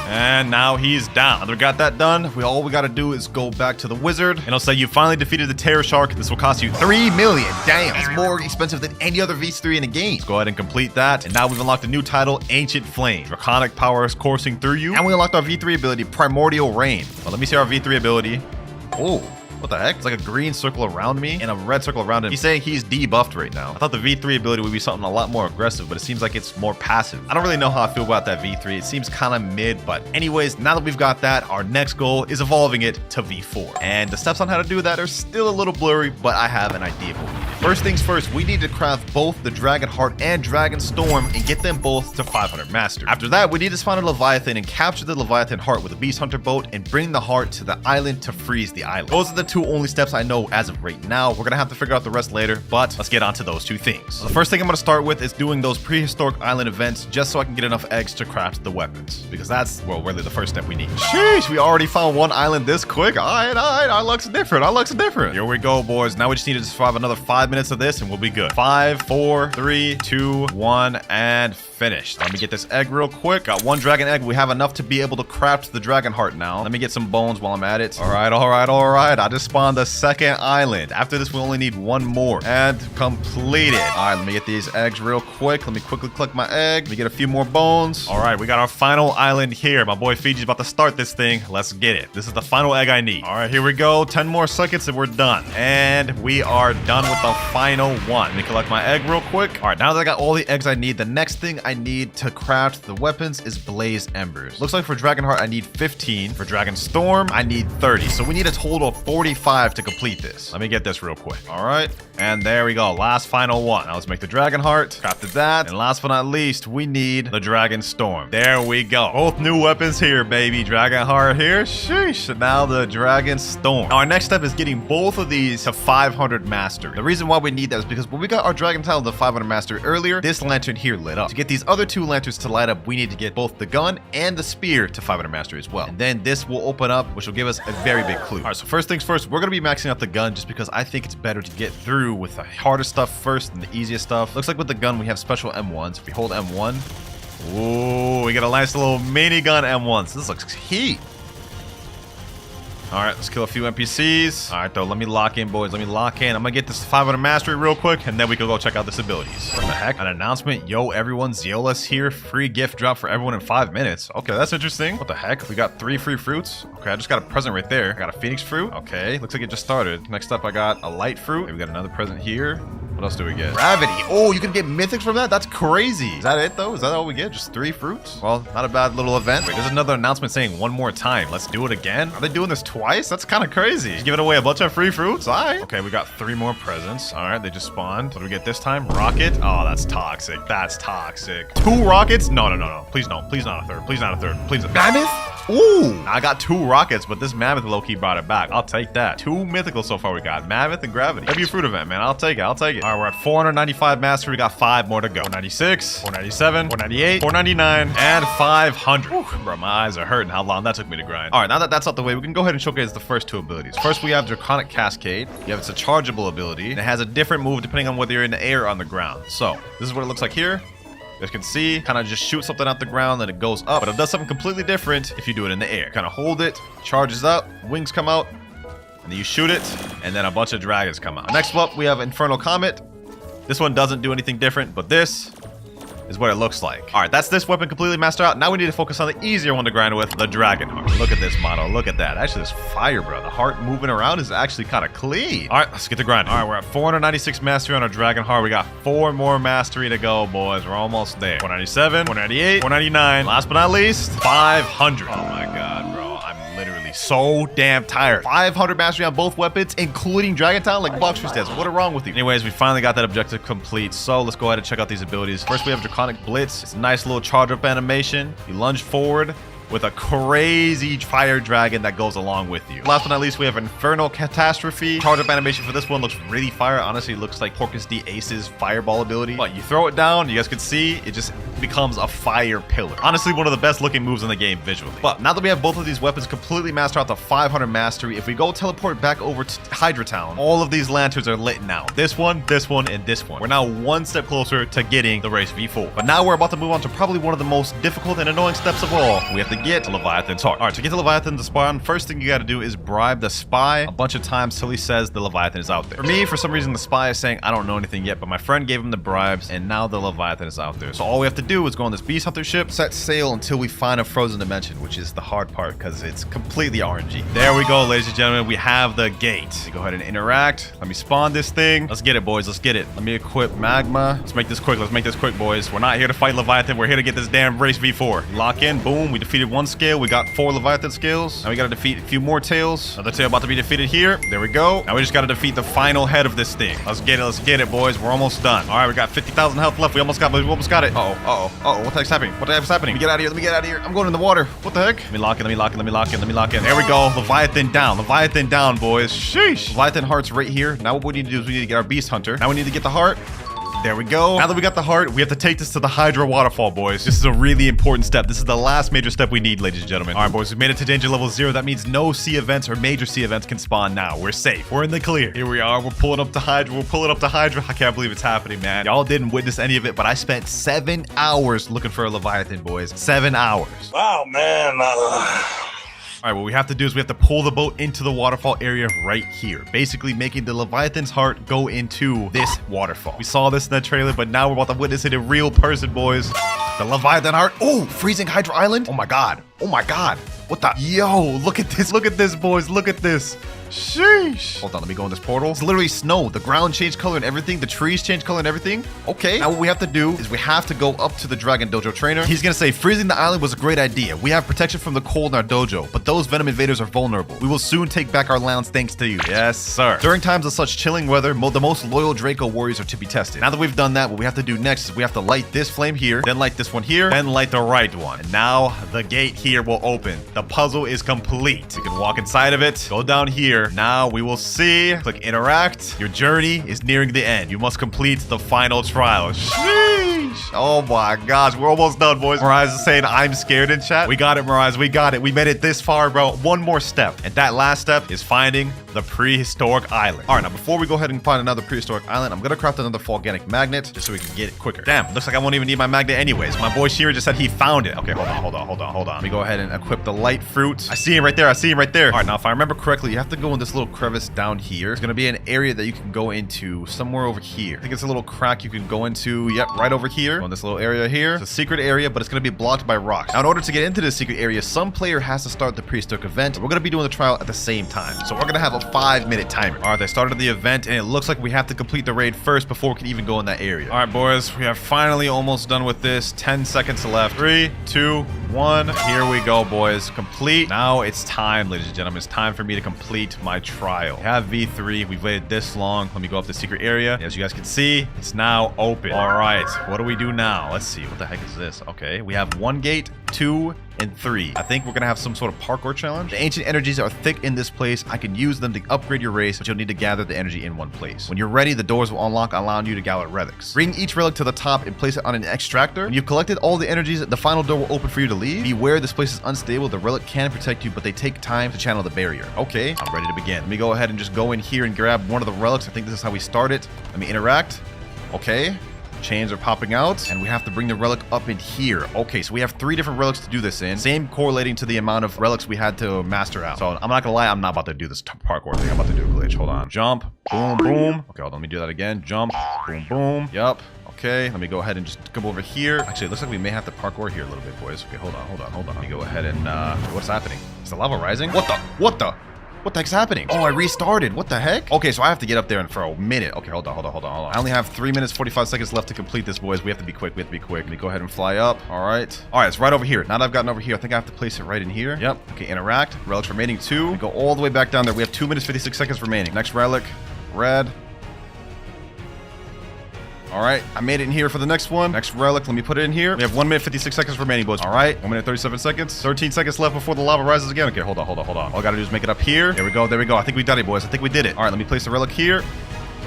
And now he's down. Now that we got that done, all we gotta do is go back to the wizard, and it'll say you finally defeated the Terror Shark. This will cost you 3 million. Damn, that's more expensive than any other V3 in the game. Let's go ahead and complete that. And now we've unlocked a new title, Ancient Flame. Draconic power is coursing through you. And we unlocked our V3 ability, Primordial Rain. Well, let me see our V3 ability. Oh. What the heck? It's like a green circle around me and a red circle around him. He's saying he's debuffed right now. I thought the V3 ability would be something a lot more aggressive, but it seems like it's more passive. I don't really know how I feel about that V3. It seems kind of mid, but anyways, now that we've got that, our next goal is evolving it to V4. And the steps on how to do that are still a little blurry, but I have an idea of what we need. First things first, we need to craft both the Dragon Heart and Dragon Storm and get them both to 500 Master. After that, we need to spawn a Leviathan and capture the Leviathan Heart with a Beast Hunter boat and bring the heart to the island to freeze the island. Those are the two only steps I know as of right now. We're gonna have to figure out the rest later, but let's get on to those two things. So the first thing I'm gonna start with is doing those Prehistoric Island events just so I can get enough eggs to craft the weapons, because that's, well, really the first step we need. Sheesh, we already found one island this quick. All right, our luck's different. Our luck's different. Here we go, boys. Now we just need to survive another 5 minutes of this and we'll be good. 5, 4, 3, 2, 1, and finished. Let me get this egg real quick. Got one dragon egg. We have enough to be able to craft the dragon heart now. Let me get some bones while I'm at it. All right. I just spawned the second island. After this, we only need one more. And completed. All right, let me get these eggs real quick. Let me quickly click my egg. Let me get a few more bones. All right, we got our final island here. My boy Fiji's about to start this thing. Let's get it. This is the final egg I need. All right, here we go. 10 more seconds and we're done. And we are done with the final one. Let me collect my egg real quick. All right, now that I got all the eggs I need, the next thing I need to craft the weapons is Blaze Embers. Looks like for Dragon Heart, I need 15. For Dragon Storm, I need 30. So we need a total of 45 to complete this. Let me get this real quick. All right, and there we go. Last final one. Now let's make the Dragon Heart. Crafted that. And last but not least, we need the Dragon Storm. There we go. Both new weapons here, baby. Dragon Heart here. Sheesh. And now the Dragon Storm. Now our next step is getting both of these to 500 Mastery. The reason why we need that is because when we got our Dragon Title to 500 Mastery earlier, this lantern here lit up. To get these other two lanterns to light up, we need to get both the gun and the spear to 500 Mastery as well. And then this will open up, which will give us a very big clue. All right, so first things first, we're going to be maxing out the gun just because I think it's better to get through with the harder stuff first than the easiest stuff. Looks like with the gun, we have special M1s. If we hold M1, ooh, we got a nice little minigun M1. So this looks heat. All right, let's kill a few NPCs. All right, though, let me lock in, boys. Let me lock in. I'm gonna get this to 500 Mastery real quick, and then we can go check out this abilities. What the heck? An announcement. Yo, everyone, Zeola's here. Free gift drop for everyone in 5 minutes. Okay, that's interesting. What the heck? We got 3 free fruits. Okay, I just got a present right there. I got a Phoenix fruit. Okay, looks like it just started. Next up, I got a light fruit. Okay, we got another present here. What else do we get? Gravity. Oh, you can get mythics from that? That's crazy. Is that it, though? Is that all we get? Just 3 fruits? Well, not a bad little event. Wait, there's another announcement saying one more time. Let's do it again. Are they doing this twice? That's kind of crazy. Just giving away a bunch of free fruits? All right. Okay, we got 3 more presents. All right, they just spawned. What do we get this time? Rocket. Oh, that's toxic. That's toxic. 2 rockets? No. Please no. Please not a third. Please not a third. Please. Mammoth? Ooh, I got 2 rockets, but this mammoth low-key brought it back. I'll take that. 2 mythical so far we got. Mammoth and gravity. Maybe a fruit event, man. I'll take it. All right, we're at 495 mastery. We got 5 more to go. 496, 497, 498, 499, and 500. Whew, bro, my eyes are hurting how long that took me to grind. All right, now that that's out the way, we can go ahead and showcase the first 2 abilities. First, we have Draconic Cascade. It's a chargeable ability, and it has a different move depending on whether you're in the air or on the ground. So, this is what it looks like here. You guys can see, kind of just shoot something out the ground and it goes up, but it does something completely different if you do it in the air. Kind of hold it, charges up, wings come out, and then you shoot it, and then a bunch of dragons come out. Next up, we have Infernal Comet. This one doesn't do anything different, but this is what it looks like. All right, that's this weapon completely mastered out. Now we need to focus on the easier one to grind with, the Dragon Heart. Look at this model. Look at that. Actually, this fire, bro. The heart moving around is actually kind of clean. All right, let's get to grinding. All right, we're at 496 mastery on our Dragon Heart. We got 4 more mastery to go, boys. We're almost there. 497, 498, 499. Last but not least, 500. Oh my God, bro. I'm literally so damn tired. 500 mastery on both weapons, including Dragon Talon, like Boxer stats. What is wrong with you? Anyways, we finally got that objective complete. So let's go ahead and check out these abilities. First, we have Draconic Blitz. It's a nice little charge up animation. You lunge forward with a crazy fire dragon that goes along with you. Last but not least, we have Infernal Catastrophe. Charge up animation for this one looks really fire. Honestly, it looks like Porcus D Ace's fireball ability. But you throw it down, you guys can see, it just becomes a fire pillar. Honestly, one of the best looking moves in the game visually. But now that we have both of these weapons completely mastered out to 500 mastery, if we go teleport back over to Hydra Town, all of these lanterns are lit now. This one, and this one. We're now one step closer to getting the race V4. But now we're about to move on to probably one of the most difficult and annoying steps of all. We have to get to Leviathan's heart. All right, to get to Leviathan to spawn, first thing you got to do is bribe the spy a bunch of times till he says the Leviathan is out there. For me, for some reason, the spy is saying, I don't know anything yet, but my friend gave him the bribes, and now the Leviathan is out there. So all we have to do is go on this Beast Hunter ship, set sail until we find a frozen dimension, which is the hard part because it's completely RNG. There we go, ladies and gentlemen. We have the gate. Go ahead and interact. Let me spawn this thing. Let's get it, boys. Let's get it. Let me equip magma. Let's make this quick. Let's make this quick, boys. We're not here to fight Leviathan. We're here to get this damn race V4. Lock in. Boom. We defeated one scale. We got 4 Leviathan scales. Now we got to defeat a few more tails. Another tail about to be defeated here. There we go. Now we just got to defeat the final head of this thing. Let's get it. Let's get it, boys. We're almost done. All right, we got 50,000 health left. We almost got it. Uh-oh. What the heck's happening? What the heck's happening? Let me get out of here. Let me get out of here. I'm going in the water. What the heck? Let me lock in. There we go. Leviathan down, boys. Sheesh. Leviathan heart's right here. Now what we need to do is we need to get our Beast Hunter. Now we need to get the heart. There we go. Now that we got the heart, we have to take this to the Hydra waterfall, boys. This is a really important step. This is the last major step we need, ladies and gentlemen. All right, boys, we made it to danger level 0. That means no sea events or major sea events can spawn now. We're safe. We're in the clear. Here we are. We're pulling up to Hydra. I can't believe it's happening, man. Y'all didn't witness any of it, but I spent 7 hours looking for a Leviathan, boys. 7 hours. Wow, man. All right, what we have to do is we have to pull the boat into the waterfall area right here, basically making the Leviathan's heart go into this waterfall. We saw this in the trailer, but now we're about to witness it in real person, boys. The Leviathan heart. Oh, freezing Hydra Island. Oh my God. What the? Yo, look at this, boys. Look at this. Sheesh. Hold on, let me go in this portal. It's literally snow. The ground changed color and everything. The trees changed color and everything. Okay, now what we have to do is we have to go up to the Dragon Dojo trainer. He's gonna say, freezing the island was a great idea. We have protection from the cold in our dojo, but those venom invaders are vulnerable. We will soon take back our lands thanks to you. Yes, sir. During times of such chilling weather, the most loyal Draco warriors are to be tested. Now that we've done that, what we have to do next is we have to light this flame here, then light this one here, then light the right one. And now the gate here will open. The puzzle is complete. You can walk inside of it, go down here. Now we will see. Click interact. Your journey is nearing the end. You must complete the final trial. Sheesh. Oh my gosh, we're almost done, boys. Mirage is saying I'm scared in chat. We got it, Mirage. We got it. We made it this far, bro. One more step. And that last step is finding the prehistoric island. All right, now before we go ahead and find another prehistoric island, I'm gonna craft another volcanic magnet just so we can get it quicker. Damn, looks like I won't even need my magnet anyways. My boy Shira just said he found it. Okay, hold on. Let me go ahead and equip the light fruit. I see him right there. All right, now if I remember correctly, you have to go in this little crevice down here. There's gonna be an area that you can go into somewhere over here. I think it's a little crack you can go into. Yep, right over here. On this little area here. It's a secret area, but it's gonna be blocked by rocks. Now, in order to get into this secret area, some player has to start the prehistoric event. We're gonna be doing the trial at the same time. So we're gonna have a 5-minute timer. All right, they started the event, and it looks like we have to complete the raid first before we can even go in that area. All right, boys, we are finally almost done with this. 10 seconds left. 3, 2, 1. Here we go, boys. Complete. Now it's time, ladies and gentlemen. It's time for me to complete my trial. We have V3. We've waited this long. Let me go up the secret area. As you guys can see, it's now open. All right, what do we do now? Let's see. What the heck is this? Okay, we have 1 gate, 2, and 3. I think we're gonna have some sort of parkour challenge. The ancient energies are thick in this place. I can use them to upgrade your race, but you'll need to gather the energy in one place. When you're ready, the doors will unlock, allowing you to gather relics. Bring each relic to the top and place it on an extractor. When you've collected all the energies, the final door will open for you to leave. Beware, this place is unstable. The relic can protect you, but they take time to channel the barrier. Okay, I'm ready to begin. Let me go ahead and just go in here and grab one of the relics. I think this is how we start it. Let me interact. Okay. Chains are popping out, and we have to bring the relic up in here. Okay, so we have 3 different relics to do this in. Same correlating to the amount of relics we had to master out. So I'm not gonna lie, I'm not about to do this parkour thing. I'm about to do a glitch. Hold on. Jump. Boom, boom. Okay, hold on. Let me do that again. Jump. Boom, boom. Yup. Okay, let me go ahead and just come over here. Actually, it looks like we may have to parkour here a little bit, boys. Okay, hold on. Let me go ahead and, what's happening? Is the lava rising? What the heck's happening? Oh, I restarted. What the heck? Okay, so I have to get up there and for a minute. Okay, hold on. I only have 3 minutes, 45 seconds left to complete this, boys. We have to be quick. Let me go ahead and fly up. All right, it's right over here. Now that I've gotten over here, I think I have to place it right in here. Yep. Okay, interact. Relics remaining 2. Go all the way back down there. We have 2 minutes, 56 seconds remaining. Next relic, red. All right, I made it in here for the next one. Next relic, let me put it in here. We have 1 minute, 56 seconds remaining, boys. All right, 1 minute, 37 seconds. 13 seconds left before the lava rises again. Okay, hold on. All I gotta do is make it up here. There we go. I think we done it, boys. I think we did it. All right, let me place the relic here.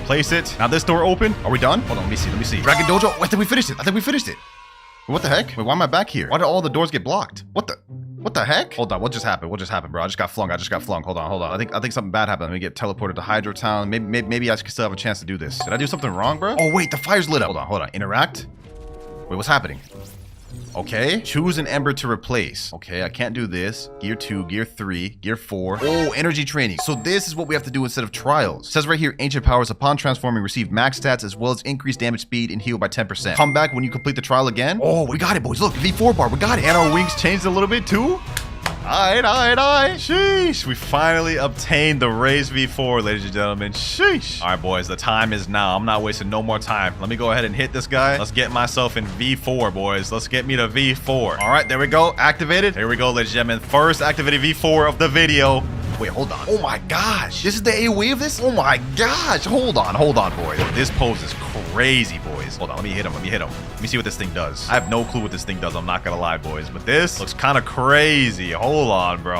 Place it. Now this door open. Are we done? Hold on, let me see. Dragon Dojo. I think we finished it. What the heck? Wait, why am I back here? Why did all the doors get blocked? What the heck? Hold on, what just happened, bro? I just got flung. Hold on. I think something bad happened. Let me get teleported to Hydro Town. Maybe I can still have a chance to do this. Did I do something wrong, bro? Oh, wait, the fire's lit up. Hold on. Interact. Wait, what's happening? Okay. Choose an ember to replace. Okay, I can't do this. Gear 2, Gear 3, Gear 4. Oh, energy training. So this is what we have to do instead of trials. It says right here, ancient powers upon transforming receive max stats as well as increased damage speed and heal by 10%. Come back when you complete the trial again. Oh, we got it, boys. Look, V4 bar. We got it. And our wings changed a little bit too. All right. Sheesh. We finally obtained the raised V4, ladies and gentlemen. Sheesh. All right, boys. The time is now. I'm not wasting no more time. Let me go ahead and hit this guy. Let's get myself in V4, boys. Let's get me to V4. All right, there we go. Activated. Here we go, ladies and gentlemen. First activated V4 of the video. Wait, hold on. Oh my gosh. This is the AoE of this? Oh my gosh. Hold on, boys. This pose is crazy, boys. Hold on, let me hit him. Let me see what this thing does. I have no clue what this thing does. I'm not gonna lie, boys. But this looks kind of crazy. Hold on, bro.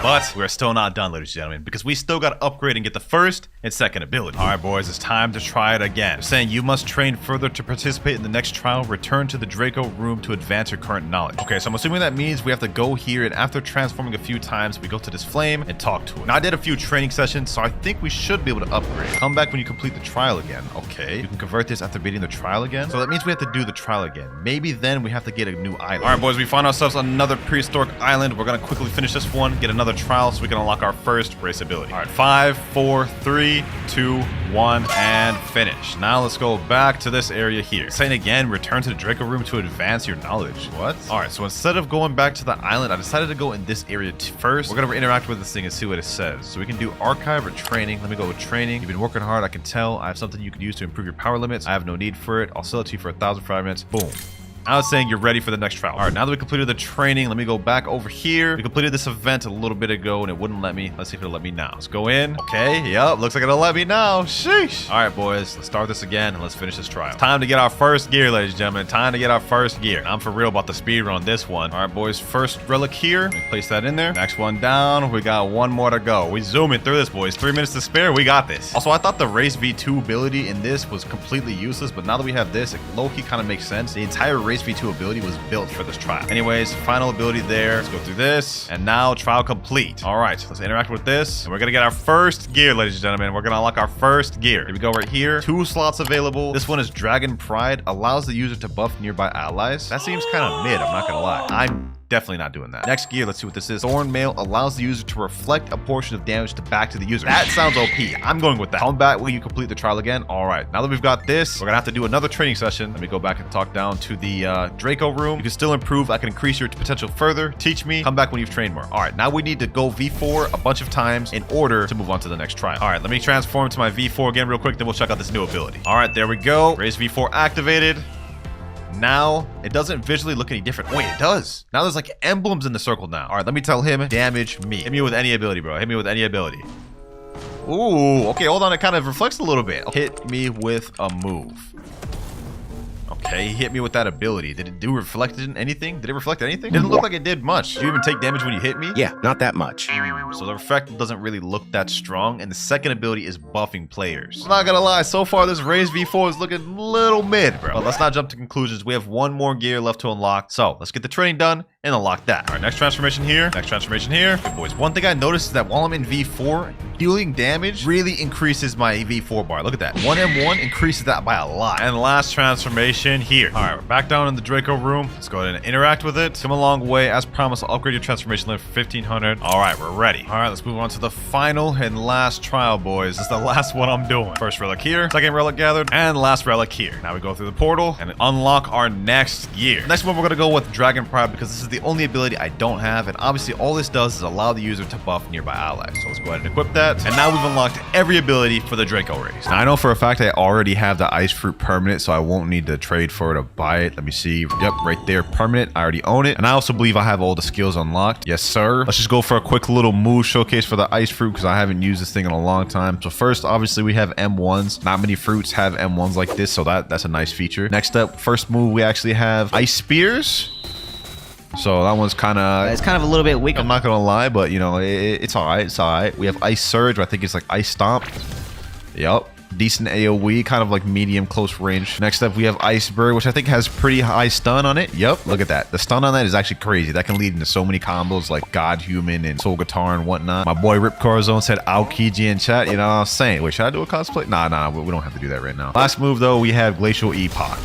But we're still not done, ladies and gentlemen, because we still gotta upgrade and get the first and second ability. All right, boys, it's time to try it again. They're saying you must train further to participate in the next trial. Return to the Draco room to advance your current knowledge. Okay, so I'm assuming that means we have to go here, and after transforming a few times, we go to this flame and talk to it. Now, I did a few training sessions, so I think we should be able to upgrade. Come back when you complete the trial again. Okay, you can convert this after beating the trial again. So that means we have to do the trial again. Maybe then we have to get a new island. All right, boys, we found ourselves another prehistoric island. We're gonna quickly finish this one, get another trial so we can unlock our first race ability. All right, 5, 4, 3, 2, 1, and finish. Now let's go back to this area here. Saying again, return to the Draco room to advance your knowledge. What? All right, so instead of going back to the island, I decided to go in this area first. We're gonna interact with this thing and see what it says. So we can do archive or training. Let me go with training. You've been working hard, I can tell. I have something you can use to improve your power limits. I have no need for it. I'll sell it to you for 1,000 fragments. Boom. Now it's saying you're ready for the next trial. All right, now that we completed the training, let me go back over here. We completed this event a little bit ago and it wouldn't let me. Let's see if it'll let me now. Let's go in. Okay, yep, looks like it'll let me now. Sheesh. All right, boys, let's start this again and let's finish this trial. It's time to get our first gear, ladies and gentlemen. Time to get our first gear. I'm for real about the speed run this one. All right, boys, first relic here. Let me place that in there. Next one down. We got one more to go. We zooming through this, boys. 3 minutes to spare. We got this. Also, I thought the race V2 ability in this was completely useless, but now that we have this, it low-key kind of makes sense. The entire race V2 ability was built for this trial. Anyways, final ability there. Let's go through this. And now trial complete. All right, let's interact with this. And we're gonna get our first gear, ladies and gentlemen. We're gonna unlock our first gear. Here we go right here. 2 slots available. This one is Dragon Pride. Allows the user to buff nearby allies. That seems kind of mid, I'm not gonna lie. I'm definitely not doing that. Next gear, let's see what this is. Thorn Mail allows the user to reflect a portion of damage back to the user. That sounds OP. I'm going with that. Come back when you complete the trial again. All right, now that we've got this, we're gonna have to do another training session. Let me go back and talk down to the Draco room. You can still improve. I can increase your potential further. Teach me. Come back when you've trained more. All right, now we need to go V4 a bunch of times in order to move on to the next trial. All right, let me transform to my V4 again real quick, then we'll check out this new ability. All right, there we go. Raise V4 activated. Now, it doesn't visually look any different. Wait, it does. Now there's like emblems in the circle now. All right, let me tell him, damage me. Hit me with any ability, bro. Hit me with any ability. Ooh, okay, hold on. It kind of reflects a little bit. Hit me with a move. Okay, he hit me with that ability. Did it do reflect anything? Did it reflect anything? Didn't look like it did much. Did you even take damage when you hit me? Yeah, not that much. So the effect doesn't really look that strong, and the second ability is buffing players. I'm not gonna lie, so far this raised V4 is looking a little mid, bro. But let's not jump to conclusions. We have one more gear left to unlock. So let's get the training done and unlock that. All right, next transformation here. Next transformation here. Good boys. One thing I noticed is that while I'm in V4, dealing damage really increases my V4 bar. Look at that. 1M1 increases that by a lot. And last transformation here. All right, we're back down in the Draco room. Let's go ahead and interact with it. Come a long way. As promised, I'll upgrade your transformation limit for 1500. All right, we're ready. All right, let's move on to the final and last trial, boys. This is the last one I'm doing. First relic here, second relic gathered, and last relic here. Now we go through the portal and unlock our next gear. Next one, we're gonna go with Dragon Pride because this is the only ability I don't have, and obviously all this does is allow the user to buff nearby allies. So let's go ahead and equip that. And now we've unlocked every ability for the Draco race. Now I know for a fact I already have the ice fruit permanent, so I won't need to trade for it or buy it. Let me see. Yep, right there, permanent. I already own it. And I also believe I have all the skills unlocked. Yes, sir. Let's just go for a quick little move showcase for the ice fruit because I haven't used this thing in a long time. So first, obviously, we have M1s. Not many fruits have M1s like this, so that's a nice feature. Next up, first move, we actually have ice spears. So that one's kind of... It's kind of a little bit weak. I'm not going to lie, but, you know, it's all right. It's all right. We have ice surge, I think it's like ice stomp. Yep. Decent AoE, kind of like medium close range. Next up, we have Iceberg, which I think has pretty high stun on it. Yep, look at that. The stun on that is actually crazy. That can lead into so many combos like God Human and Soul Guitar and whatnot. My boy Rip Corazon said Aokiji in chat. You know what I'm saying? Wait, should I do a cosplay? Nah, we don't have to do that right now. Last move, though, we have Glacial Epoch.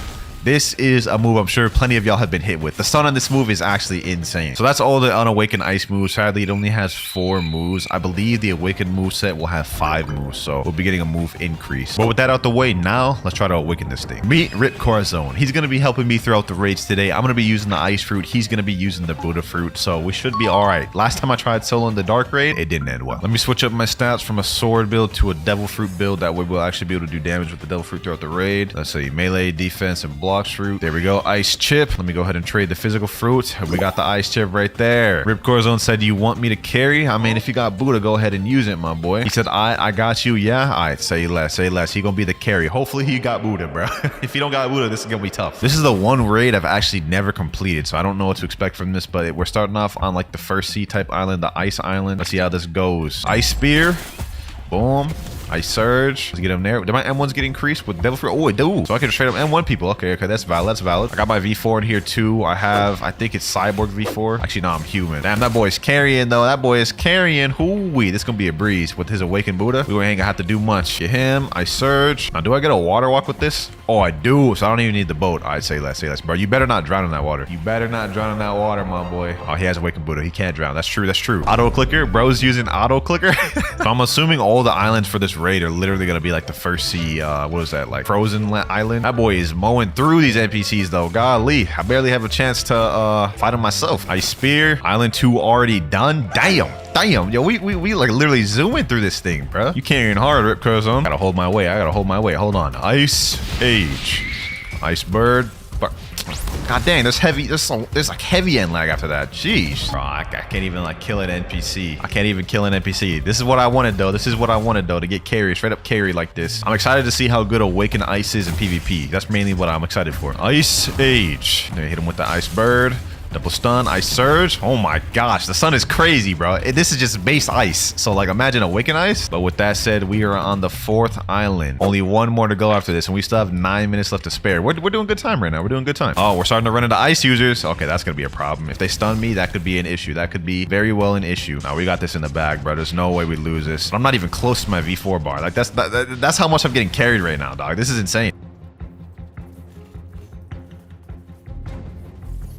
This is a move I'm sure plenty of y'all have been hit with. The stun on this move is actually insane. So that's all the unawakened ice moves. Sadly, it only has 4 moves. I believe the awakened move set will have 5 moves, so we'll be getting a move increase. But with that out the way, now let's try to awaken this thing. Meet Rip Corazon. He's going to be helping me throughout the raids today. I'm going to be using the ice fruit. He's going to be using the Buddha fruit, so we should be all right. Last time I tried soloing the dark raid, it didn't end well. Let me switch up my stats from a sword build to a devil fruit build. That way we'll actually be able to do damage with the devil fruit throughout the raid. Let's see, melee, defense, and block fruit. There we go. Ice chip. Let me go ahead and trade the physical fruit. We got the ice chip right there. Rip Corazon said, you want me to carry? I mean, if you got Buddha, go ahead and use it, my boy. He said, I got you. Yeah. All right. Say less. Say less. He gonna be the carry. Hopefully he got Buddha, bro. If you don't got Buddha, this is gonna be tough. This is the one raid I've actually never completed, so I don't know what to expect from this, but we're starting off on like the first C-type island, the ice island. Let's see how this goes. Ice spear. Boom. Ice surge. Let's get him there. Did my M1s get increased with devil fruit? Oh, it do. So I can just trade up M1 people. Okay, that's valid. That's valid. I got my V4 in here too. I think it's Cyborg V4. Actually, no, I'm human. Damn, that boy's carrying though. That boy is carrying. Hoo-wee. This is gonna be a breeze with his awakened Buddha. We ain't gonna have to do much. Get him. Ice surge. Now, do I get a water walk with this? Oh, I do. So I don't even need the boat. I'd say less. Say less, bro. You better not drown in that water. You better not drown in that water, my boy. Oh, he has awakened Buddha. He can't drown. That's true. That's true. Auto clicker. Bro's using auto clicker. So I'm assuming all the islands for this raid are literally gonna be like the first sea, what was that, like frozen island? That boy is mowing through these NPCs though. Golly, I barely have a chance to fight him myself. Ice spear. Island 2 already done. Damn, yo, we like literally zooming through this thing, bro. You carrying hard, Rip Corazon. Gotta hold my way. I gotta hold my way. Hold on. Ice age. Ice bird. God dang, there's like heavy end lag after that. Jeez. Bro, I can't even like kill an NPC. I can't even kill an NPC. This is what I wanted though. This is what I wanted though, to get carried, straight up carry like this. I'm excited to see how good Awakened Ice is in PvP. That's mainly what I'm excited for. Ice Age. Hit him with the Ice Bird. Double stun, ice surge. Oh my gosh, the sun is crazy, bro. This is just base ice. So like imagine awaken ice. But with that said, we are on the 4th island. Only 1 more to go after this, and we still have 9 minutes left to spare. We're doing good time right now. We're doing good time. Oh, we're starting to run into ice users. Okay, that's gonna be a problem. If they stun me, that could be an issue. That could be very well an issue. Now we got this in the bag, bro. There's no way we lose this. I'm not even close to my V4 bar. Like that's how much I'm getting carried right now, dog. This is insane.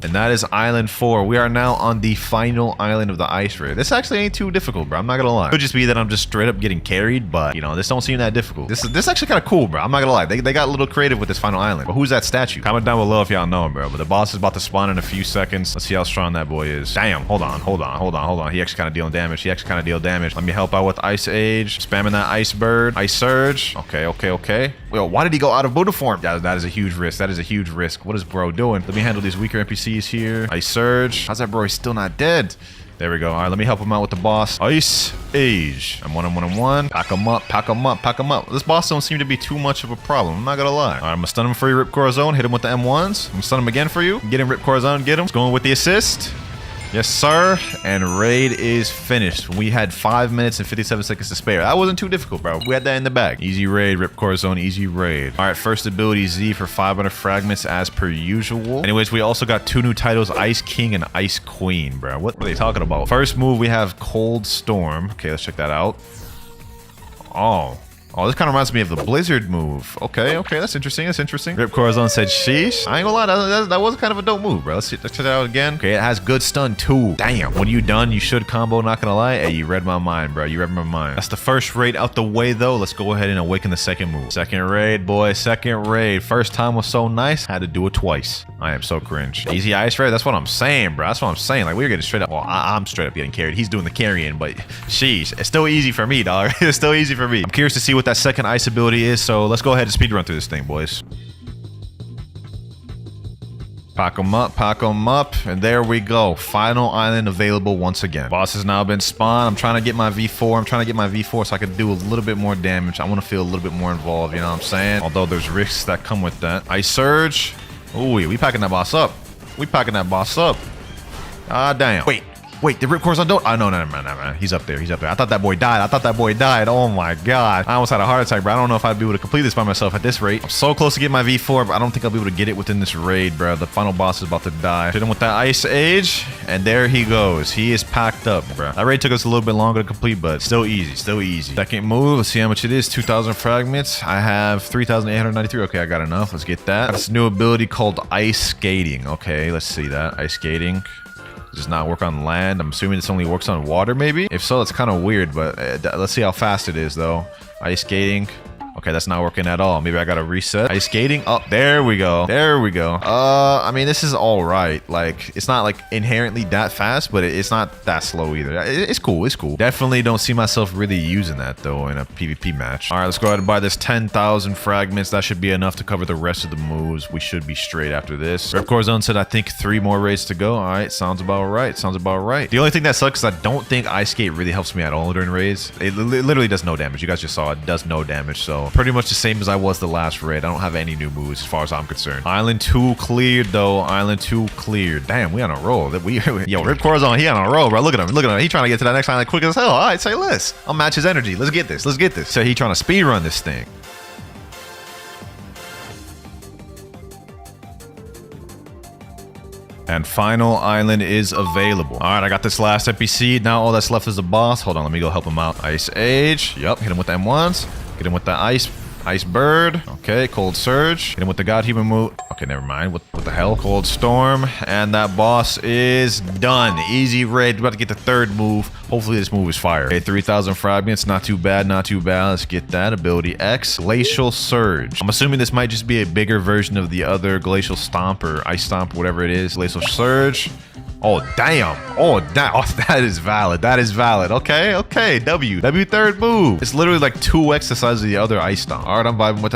And that is Island 4. We are now on the final island of the ice raid. This actually ain't too difficult, bro. I'm not gonna lie. It could just be that I'm just straight up getting carried, but, you know, this don't seem that difficult. This is actually kind of cool, bro. I'm not gonna lie. They got a little creative with this final island. But who's that statue? Comment down below if y'all know him, bro. But the boss is about to spawn in a few seconds. Let's see how strong that boy is. Damn. Hold on. He actually kind of dealing damage. Let me help out with Ice Age. Spamming that Ice Bird. Ice Surge. Okay. Yo, why did he go out of Buddha form? Yeah, that is a huge risk. What is bro doing? Let me handle these weaker NPCs here. Ice Surge. How's that bro? He's still not dead. There we go. All right, let me help him out with the boss. Ice Age. I'm one. Pack him up. This boss don't seem to be too much of a problem. I'm not gonna lie. All right, I'm gonna stun him for you, Rip Corazon. Hit him with the M1s. I'm gonna stun him again for you. Get him, Rip Corazon. Get him. It's going with the assist. Yes, sir. And raid is finished. We had 5 minutes and 57 seconds to spare. That wasn't too difficult, bro. We had that in the bag. Easy raid, Ripcord Zone, easy raid. All right, first ability Z for 500 fragments as per usual. Anyways, we also got 2 new titles, Ice King and Ice Queen, bro. What are they talking about? First move, we have Cold Storm. Okay, let's check that out. Oh, this kind of reminds me of the Blizzard move. Okay, that's interesting. That's interesting. Rip Corazon said, sheesh. I ain't gonna lie, that was kind of a dope move, bro. Let's check it out again. Okay, it has good stun too. Damn. When you done, you should combo, not gonna lie. Hey, you read my mind, bro. You read my mind. That's the first raid out the way, though. Let's go ahead and awaken the second move. Second raid, boy. Second raid. First time was so nice. Had to do it twice. I am so cringe. Easy ice raid. That's what I'm saying, bro. That's what I'm saying. Like, we were getting straight up. Well, I'm straight up getting carried. He's doing the carrying, but sheesh. It's still easy for me, dog. It's still easy for me. I'm curious to see what that second ice ability is, so let's go ahead and speedrun through this thing, boys. Pack them up, and there we go. Final island available once again. Boss has now been spawned. I'm trying to get my V4. So I can do a little bit more damage. I want to feel a little bit more involved, you know what I'm saying? Although there's risks that come with that. Ice Surge. Ooh, we packing that boss up. Ah, damn. Wait, the Ripcords on don't. Oh, no, man. He's up there. I thought that boy died. Oh my god. I almost had a heart attack, bro. I don't know if I'd be able to complete this by myself at this rate. I'm so close to getting my V4, but I don't think I'll be able to get it within this raid, bro. The final boss is about to die. Hit him with that Ice Age, and there he goes. He is packed up, bro. That raid took us a little bit longer to complete, but still easy. Second move. Let's see how much it is. 2,000 fragments. I have 3,893. Okay, I got enough. Let's get that. That's a new ability called Ice Skating. Okay, let's see that. Ice Skating. Does not work on land. I'm assuming this only works on water, maybe? If so, that's kind of weird, but let's see how fast it is, though. Ice Skating. Okay, that's not working at all. Maybe I gotta reset. Ice Skating. Oh, there we go. I mean, this is all right. Like, it's not like inherently that fast, but it's not that slow either. It's cool. Definitely don't see myself really using that, though, in a PvP match. All right, let's go ahead and buy this 10,000 fragments. That should be enough to cover the rest of the moves. We should be straight after this. Ripcord Zone said, I think 3 more raids to go. All right, sounds about right. The only thing that sucks is I don't think Ice Skate really helps me at all during raids. It literally does no damage. You guys just saw it does no damage, so pretty much the same as I was the last raid. I don't have any new moves as far as I'm concerned. Island 2 cleared, though. Damn, we on a roll. Yo, Ripcord on, he on a roll, bro. Look at him. He trying to get to that next island quick as hell. All right, say less. I'll match his energy. Let's get this. So he trying to speed run this thing. And final island is available. All right, I got this last NPC. Now all that's left is the boss. Hold on, let me go help him out. Ice Age. Yep, hit him with the M1s. Get him with the Ice Bird. Okay, Cold Surge. Hit him with the God Human move. Okay, never mind. What the hell? Cold Storm. And that boss is done. Easy raid. We're about to get the third move. Hopefully this move is fire. Okay, 3,000 fragments. Not too bad. Let's get that. Ability X. Glacial Surge. I'm assuming this might just be a bigger version of the other Glacial Stomp or Ice Stomp, whatever it is. Glacial Surge. Oh, damn. Oh, that is valid. Okay. W third move. It's literally like 2x the size of the other Ice Stomp. All right, I'm vibing with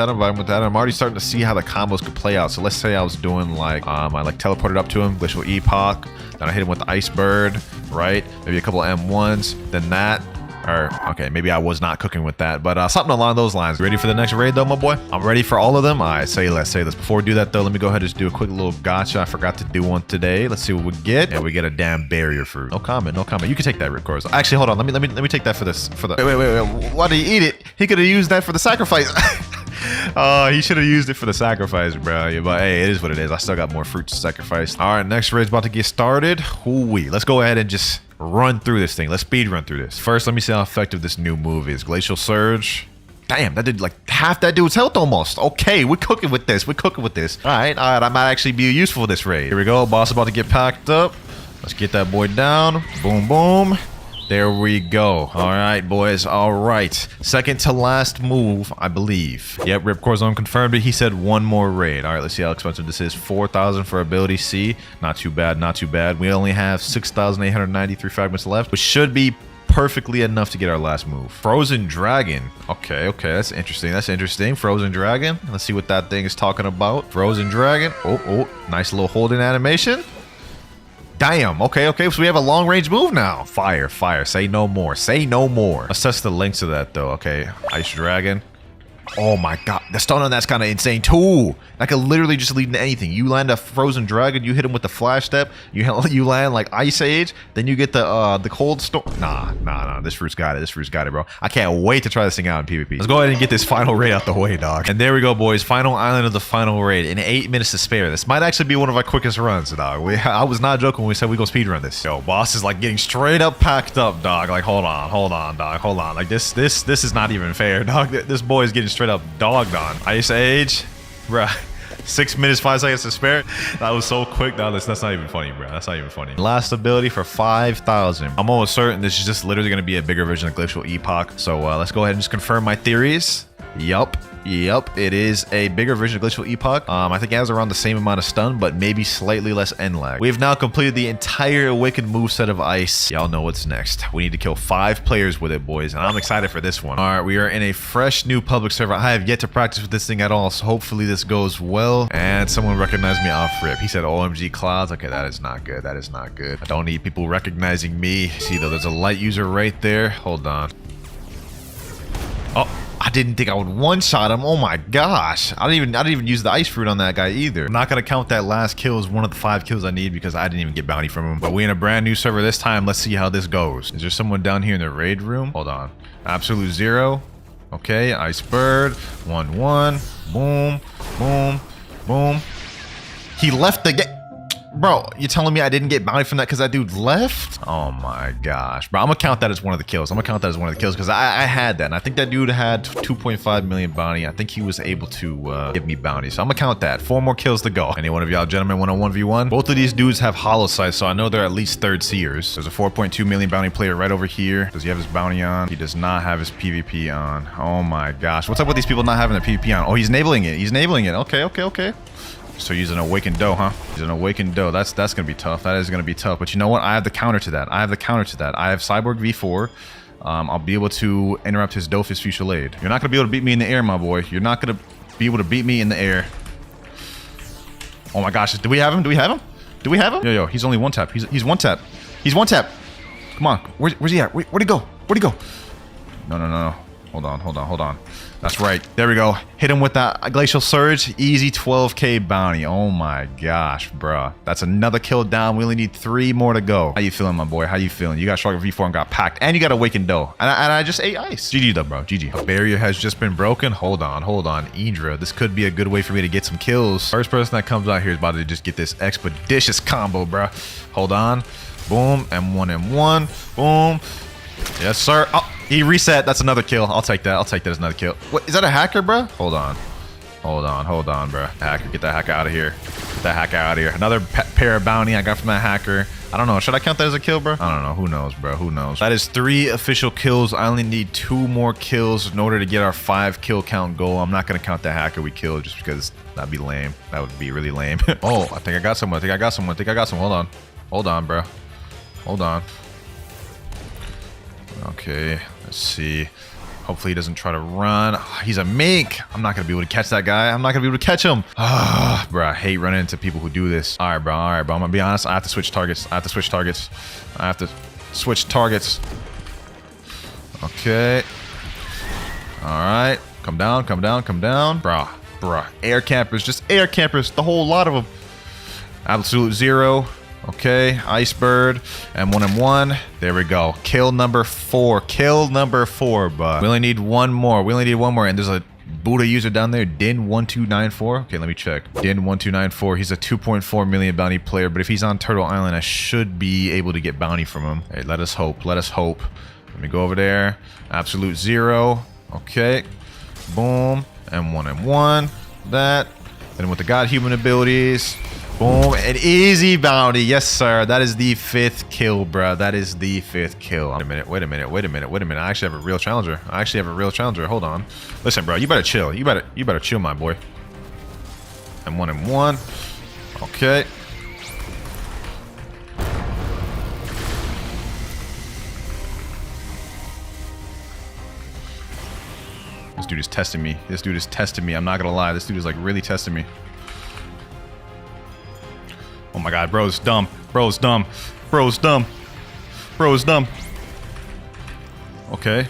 that. I'm already starting to see how the combos could play out. So let's say I was doing like, I like teleported up to him, Glacial Epoch. Then I hit him with the Ice Bird, right? Maybe a couple of M1s. Then that. Or, okay, maybe I was not cooking with that, but something along those lines. Ready for the next raid, though, my boy? I'm ready for all of them. All right, say less. Before we do that, though, let me go ahead and just do a quick little gotcha. I forgot to do one today. Let's see what we get. Yeah, we get a damn barrier fruit. No comment. You can take that, Ripcord. Actually, hold on. Let me take that for this. Wait. Why did he eat it? He could have used that for the sacrifice. Oh, he should have used it for the sacrifice, bro. Yeah, but hey, it is what it is. I still got more fruit to sacrifice. All right, next raid's about to get started. Hoo-wee. Let's go ahead and just run through this thing. Let's speed run through this. First, let me see how effective this new move is. Glacial Surge. Damn, that did like half that dude's health almost. Okay, we're cooking with this. All right. I might actually be useful for this raid. Here we go. Boss about to get packed up. Let's get that boy down. Boom. There we go. All right, boys. All right. Second to last move, I believe. Yep, Ripcord Zone confirmed it. He said one more raid. All right, let's see how expensive this is. 4,000 for ability C. Not too bad. We only have 6,893 fragments left, which should be perfectly enough to get our last move. Frozen Dragon. Okay. That's interesting. Frozen Dragon. Let's see what that thing is talking about. Frozen Dragon. Oh. Nice little holding animation. Damn, okay, so we have a long-range move now. Fire, say no more. Let's test the links of that, though, okay. Ice Dragon. Oh, my God. The stun on that's kind of insane too. That could literally just lead into anything. You land a frozen dragon, you hit him with the flash step, you land like Ice Age, then you get the cold storm. Nah. This fruit's got it, bro. I can't wait to try this thing out in PvP. Let's go ahead and get this final raid out the way, dog. And there we go, boys. Final island of the final raid in 8 minutes to spare. This might actually be one of our quickest runs, dog. I was not joking when we said we go speedrun this. Yo, boss is like getting straight up packed up, dog. Like, hold on, dog. Hold on. Like this is not even fair, dog. This boy is getting straight up dogged on. Ice Age, bruh. 6 minutes, 5 seconds to spare. That was so quick. No, that's not even funny, bro. That's not even funny. Last ability for 5,000. I'm almost certain this is just literally going to be a bigger version of Glacial Epoch. So let's go ahead and just confirm my theories. Yup, it is a bigger version of Glacial Epoch. I think it has around the same amount of stun, but maybe slightly less end lag. We've now completed the entire Awakened moveset of Ice. Y'all know what's next. We need to kill 5 players with it, boys, and I'm excited for this one. All right, we are in a fresh new public server. I have yet to practice with this thing at all, so hopefully this goes well. And someone recognized me off rip. He said, OMG Clouds. Okay, that is not good. That is not good. I don't need people recognizing me. See, though, there's a light user right there. Hold on. Oh. I didn't think I would one-shot him. Oh my gosh. I didn't even use the ice fruit on that guy either. I'm not gonna count that last kill as one of the 5 kills I need because I didn't even get bounty from him. But we in a brand new server this time. Let's see how this goes. Is there someone down here in the raid room? Hold on. Absolute 0. Okay, Ice Bird. 1-1. Boom. Boom. Boom. He left the game. Bro, you telling me I didn't get bounty from that because that dude left? Oh my gosh. Bro, I'm gonna count that as one of the kills. Because I had that. And I think that dude had 2.5 million bounty. I think he was able to give me bounty. So I'm gonna count that. 4 more kills to go. Any one of y'all gentlemen want a 1v1? Both of these dudes have hollow sights, so I know they're at least 3rd seers. There's a 4.2 million bounty player right over here. Does he have his bounty on? He does not have his PvP on. Oh my gosh. What's up with these people not having their PvP on? Oh, he's enabling it. Okay. So using Awakened Doe, huh? Using Awakened Doe. That's gonna be tough. That is gonna be tough. But you know what? I have the counter to that. I have Cyborg V4. I'll be able to interrupt his Dofus Fusillade. You're not gonna be able to beat me in the air, my boy. You're not gonna be able to beat me in the air. Oh my gosh. Do we have him? Yo, he's only 1 tap. He's 1 tap. He's 1 tap. Come on. Where's he at? Where'd he go? No. Hold on. That's right. There we go. Hit him with that Glacial Surge. Easy 12k bounty. Oh my gosh, bruh. That's another kill down. We only need 3 more to go. How you feeling, my boy? How you feeling? You got Shark V4 and got packed. And you got Awakened Doe. And I just ate ice. GG though, bro. GG. A barrier has just been broken. Hold on. Idra. This could be a good way for me to get some kills. First person that comes out here is about to just get this expeditious combo, bruh. Hold on. Boom. M1. Boom. Yes, sir. Oh. He reset. That's another kill. I'll take that as another kill. What? Is that a hacker, bro? Hold on, bro. Hacker, get that hacker out of here. Another pair of bounty I got from that hacker. I don't know. Should I count that as a kill, bro? I don't know. Who knows, bro? That is 3 official kills. I only need 2 more kills in order to get our 5 kill count goal. I'm not going to count that hacker we killed just because that'd be lame. That would be really lame. Oh, I think I got someone. Hold on, bro. Hold on. Okay, let's see. Hopefully he doesn't try to run. He's a mink. I'm not gonna be able to catch that guy. I'm not gonna be able to catch him. Bro, I hate running into people who do this. All right, bro. I'm gonna be honest. I have to switch targets. Okay. All right. Come down. Bruh. Air campers. Just air campers. The whole lot of them. Absolute 0. Okay, Ice Bird, M1. There we go. Kill number 4, but we only need 1 more. And there's a Buddha user down there, Din1294. Okay, let me check. Din1294. He's a 2.4 million bounty player, but if he's on Turtle Island, I should be able to get bounty from him. Hey, let us hope. Let me go over there. Absolute 0. Okay. Boom. M1. That. Then with the God Human abilities. Boom, an easy bounty. Yes, sir. That is the 5th kill, bro. Wait a minute. I actually have a real challenger. Hold on. Listen, bro, you better chill. You better chill, my boy. M1. Okay. This dude is testing me. I'm not gonna lie. This dude is like really testing me. Oh my god, bro's dumb. Okay.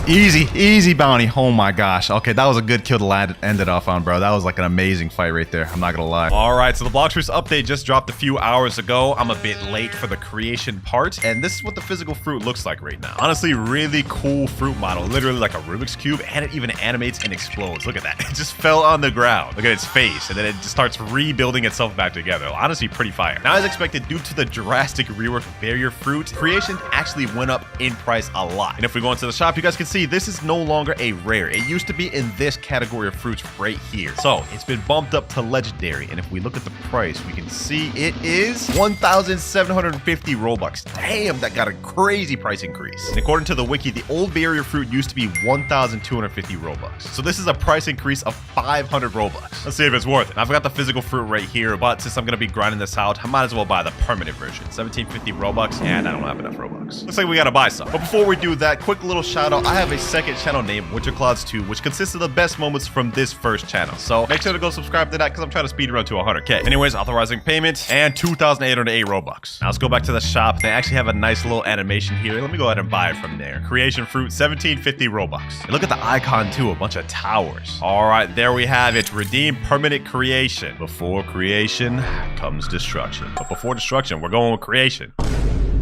Easy bounty. Oh my gosh. Okay, that was a good kill to end it off on, bro. That was like an amazing fight right there. I'm not gonna lie. All right, so the Blox Fruits update just dropped a few hours ago. I'm a bit late for the creation part, and this is what the physical fruit looks like right now. Honestly, really cool fruit model. Literally like a Rubik's Cube, and it even animates and explodes. Look at that. It just fell on the ground. Look at its face, and then it just starts rebuilding itself back together. Honestly, pretty fire. Now, as expected, due to the drastic rework of barrier fruit, creation actually went up in price a lot. And if we go into the shop, you guys can see this is no longer a rare. It used to be in this category of fruits right here. So it's been bumped up to legendary. And if we look at the price, we can see it is 1,750 Robux. Damn, that got a crazy price increase. And according to the wiki, the old barrier fruit used to be 1,250 Robux. So this is a price increase of 500 Robux. Let's see if it's worth it. Now, I've got the physical fruit right here, but since I'm going to be grinding this out, I might as well buy the permanent version. 1,750 Robux, and I don't have enough Robux. Looks like we got to buy some. But before we do that, quick little shout out. I have a second channel named WinterKloudz 2, which consists of the best moments from this first channel. So make sure to go subscribe to that because I'm trying to speed run to 100K. Anyways, authorizing payment and 2,808 Robux. Now let's go back to the shop. They actually have a nice little animation here. Let me go ahead and buy it from there. Creation fruit, 1,750 Robux. And look at the icon too, a bunch of towers. All right, there we have it. Redeem permanent creation. Before creation comes destruction. But before destruction, we're going with creation.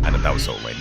I know that was so lame.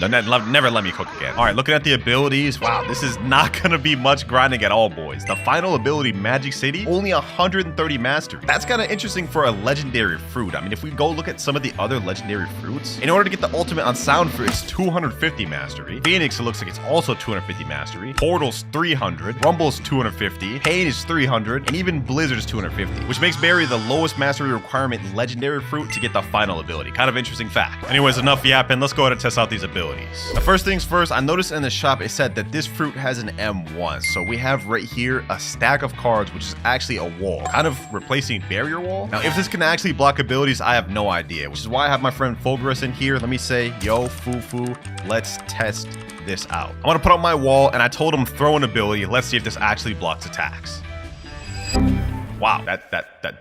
Never let me cook again. All right, looking at the abilities. Wow, this is not going to be much grinding at all, boys. The final ability, Magic City, only 130 mastery. That's kind of interesting for a legendary fruit. I mean, if we go look at some of the other legendary fruits, in order to get the ultimate on sound fruit, it's 250 mastery. Phoenix, it looks like it's also 250 mastery. Portal's 300. Rumble's 250. Pain is 300. And even Blizzard is 250, which makes Berry the lowest mastery requirement legendary fruit to get the final ability. Kind of interesting fact. Anyways, enough yapping. Let's go ahead and test out these abilities. Now, first things first, I noticed in the shop it said that this fruit has an M1. So we have right here a stack of cards, which is actually a wall, kind of replacing barrier wall. Now, if this can actually block abilities, I have no idea, which is why I have my friend Fulgurus in here. Let me say, yo, Fufu, let's test this out. I want to put up my wall, and I told him throw an ability. Let's see if this actually blocks attacks. Wow, that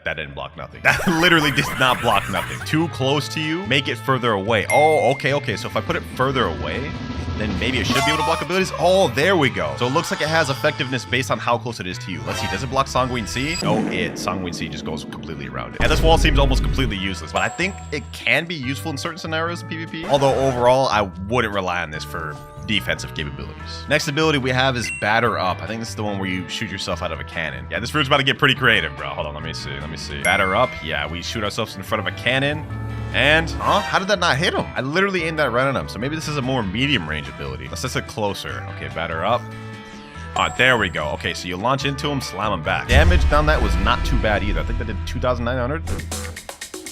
didn't block nothing. That literally did not block nothing. Too close to you, make it further away. Oh, okay. So if I put it further away, then maybe it should be able to block abilities. Oh, there we go. So it looks like it has effectiveness based on how close it is to you. Let's see, does it block Sanguine Sea? No, Sanguine Sea just goes completely around it. And this wall seems almost completely useless, but I think it can be useful in certain scenarios in PvP. Although overall, I wouldn't rely on this for defensive capabilities. Next ability we have is Batter Up. I think this is the one where you shoot yourself out of a cannon. Yeah, this fruit's about to get pretty creative, bro. Hold on, let me see. Batter Up. Yeah, we shoot ourselves in front of a cannon. And, how did that not hit him? I literally aimed that right at him. So maybe this is a more medium range ability. Let's test it closer. Okay, Batter Up. There we go. Okay, so you launch into him, slam him back. Damage down that was not too bad either. I think that did 2,900.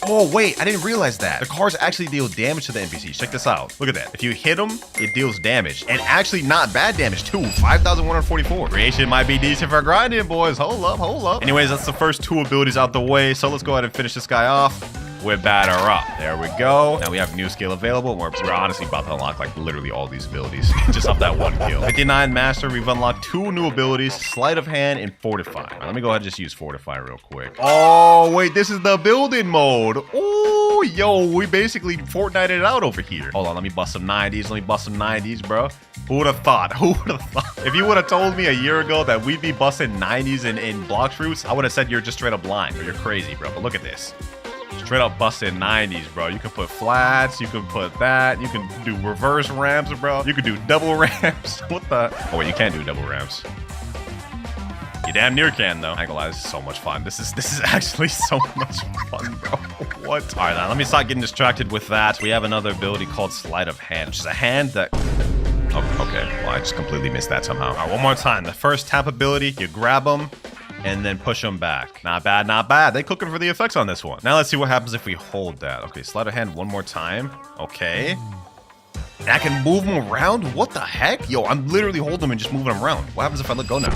Oh, wait, I didn't realize that. The cards actually deal damage to the NPCs. Check this out. Look at that. If you hit them, it deals damage. And actually not bad damage, too. 5,144. Creation might be decent for grinding, boys. Hold up. Anyways, that's the first two abilities out the way. So let's go ahead and finish this guy off with Batter Up. There we go. Now we have new skill available. We're honestly about to unlock like literally all these abilities just off that one kill. 59 master. We've unlocked two new abilities, Sleight of Hand and Fortify. All right, let me go ahead and just use Fortify real quick. Oh, wait, this is the building mode. Oh, yo, we basically Fortnite it out over here. Hold on, let me bust some 90s, bro. Who would have thought? If you would have told me a year ago that we'd be busting 90s in Blox Fruits, I would have said you're just straight up blind or you're crazy, bro. But look at this. Straight up busting 90s, bro. You can put flats, you can put that, you can do reverse ramps, bro. You can do double ramps. What the? Oh, wait, you can't do double ramps. You damn near can, though. I ain't gonna lie, this is so much fun. This is actually so much fun, bro. What? All right, now let me stop getting distracted with that. We have another ability called Sleight of Hand, which is a hand that... Oh, okay, well, I just completely missed that somehow. All right, one more time. The first tap ability, you grab them, and then push them back. Not bad, not bad. They cooking for the effects on this one. Now let's see what happens if we hold that. Okay, Sleight of Hand one more time. Okay. And I can move them around? What the heck? Yo, I'm literally holding them and just moving them around. What happens if I let go now?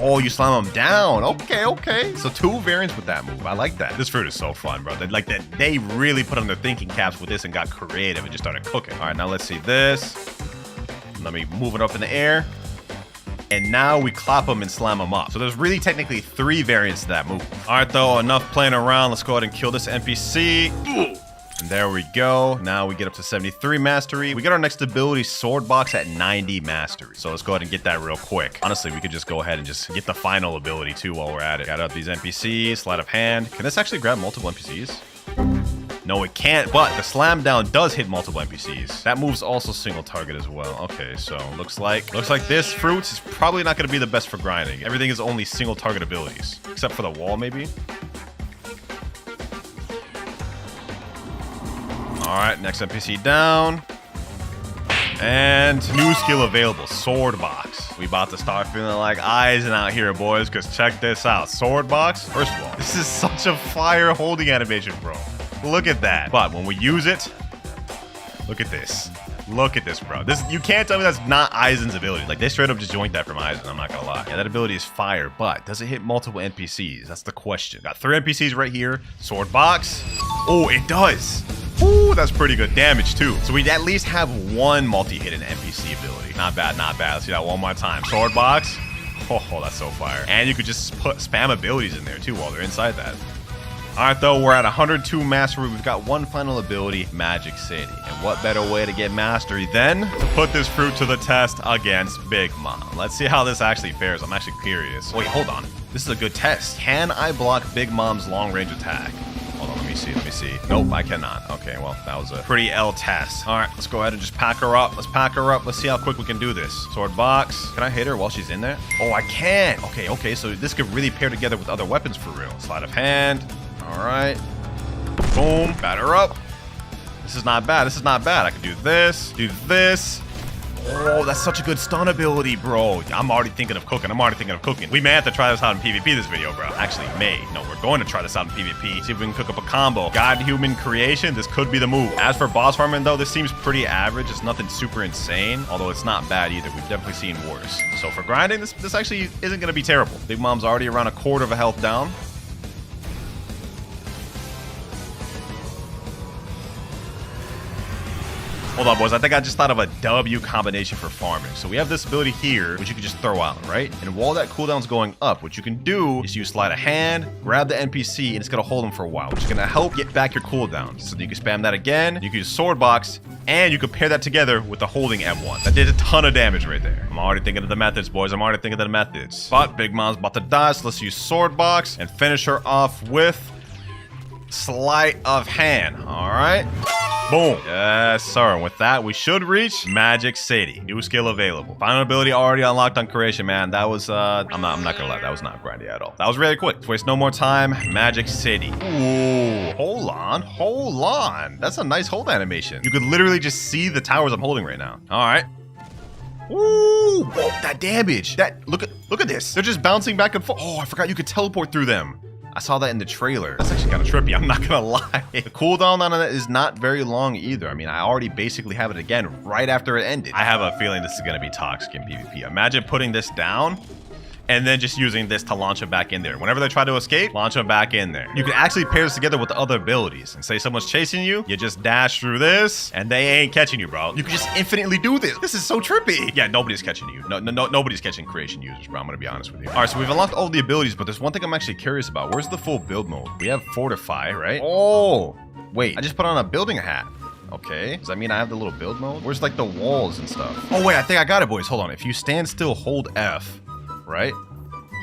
Oh, you slam them down. Okay. So two variants with that move. I like that. This fruit is so fun, bro. They really put on their thinking caps with this and got creative and just started cooking. All right, now let's see this. Let me move it up in the air. And now we clap them and slam them up. So there's really technically three variants to that move. All right, though, enough playing around. Let's go ahead and kill this NPC. Ooh. And there we go. Now we get up to 73 mastery. We get our next ability, Sword Box, at 90 mastery. So let's go ahead and get that real quick. Honestly, we could just go ahead and just get the final ability too while we're at it. Got out these NPCs, sleight of hand. Can this actually grab multiple NPCs? No, it can't, but the slam down does hit multiple NPCs. That move's also single target as well. Okay, so looks like this fruit is probably not going to be the best for grinding. Everything is only single target abilities, except for the wall maybe. All right, next NPC down. And new skill available, Sword Box. We about to start feeling like Eisen out here, boys, because check this out. Sword Box, first of all, this is such a fire holding animation, bro. Look at that. But when we use it, look at this. Look at this, bro. This, you can't tell me that's not Eisen's ability. Like, they straight up just joined that from Eisen, I'm not gonna lie. Yeah, that ability is fire, but does it hit multiple NPCs? That's the question. Got 3 NPCs right here. Sword Box. Oh, it does. Ooh, that's pretty good damage too. So we at least have 1 multi-hidden NPC ability. Not bad, not bad. Let's see that one more time. Sword Box. Oh, that's so fire. And you could just put spam abilities in there too while they're inside that. All right, though, we're at 102 mastery. We've got 1 final ability, Magic City. And what better way to get mastery than to put this fruit to the test against Big Mom? Let's see how this actually fares. I'm actually curious. Wait, hold on. This is a good test. Can I block Big Mom's long-range attack? Hold on, let me see. Nope, I cannot. Okay, well, that was a pretty L test. All right, let's go ahead and just pack her up. Let's pack her up. Let's see how quick we can do this. Sword Box. Can I hit her while she's in there? Oh, I can. Okay, so this could really pair together with other weapons for real. Sleight of hand. All right. Boom. Batter up. This is not bad. I can do this. Do this. Oh, that's such a good stun ability, bro. I'm already thinking of cooking. We may have to try this out in PvP this video, bro. Actually, we're going to try this out in PvP. See if we can cook up a combo. God Human Creation. This could be the move. As for boss farming, though, this seems pretty average. It's nothing super insane, although it's not bad either. We've definitely seen worse. So for grinding, this actually isn't going to be terrible. Big Mom's already around 1/4 of a health down. Hold on, boys. I think I just thought of a W combination for farming. So we have this ability here, which you can just throw out, right? And while that cooldown's going up, what you can do is use sleight of hand, grab the NPC, and it's going to hold them for a while, which is going to help get back your cooldown. So you can spam that again. You can use Sword Box, and you can pair that together with the holding M1. That did a ton of damage right there. I'm already thinking of the methods, boys. But Big Mom's about to die, so let's use Sword Box and finish her off with sleight of hand. All right. Boom. Yes, sir. And with that, we should reach Magic City. New skill available. Final ability already unlocked on creation, man. That was, I'm not gonna lie. That was not grindy at all. That was really quick. Let's waste no more time. Magic City. Ooh, hold on. That's a nice hold animation. You could literally just see the towers I'm holding right now. All right. Ooh, whoa, that damage. Look at this. They're just bouncing back and forth. Oh, I forgot you could teleport through them. I saw that in the trailer. That's actually kind of trippy, I'm not gonna lie. The cooldown on it is not very long either. I mean, I already basically have it again right after it ended. I have a feeling this is gonna be toxic in PvP. Imagine putting this down and then just using this to launch them back in there. Whenever they try to escape, launch them back in there. You can actually pair this together with the other abilities. And say someone's chasing you, you just dash through this, and they ain't catching you, bro. You can just infinitely do this. This is so trippy. Yeah, nobody's catching you. Nobody's catching creation users, bro. I'm gonna be honest with you. All right, so we've unlocked all the abilities, but there's one thing I'm actually curious about. Where's the full build mode? We have Fortify, right? Oh, wait, I just put on a building hat. Okay, does that mean I have the little build mode? Where's like the walls and stuff? Oh wait, I think I got it, boys. Hold on. If you stand still, hold F, right?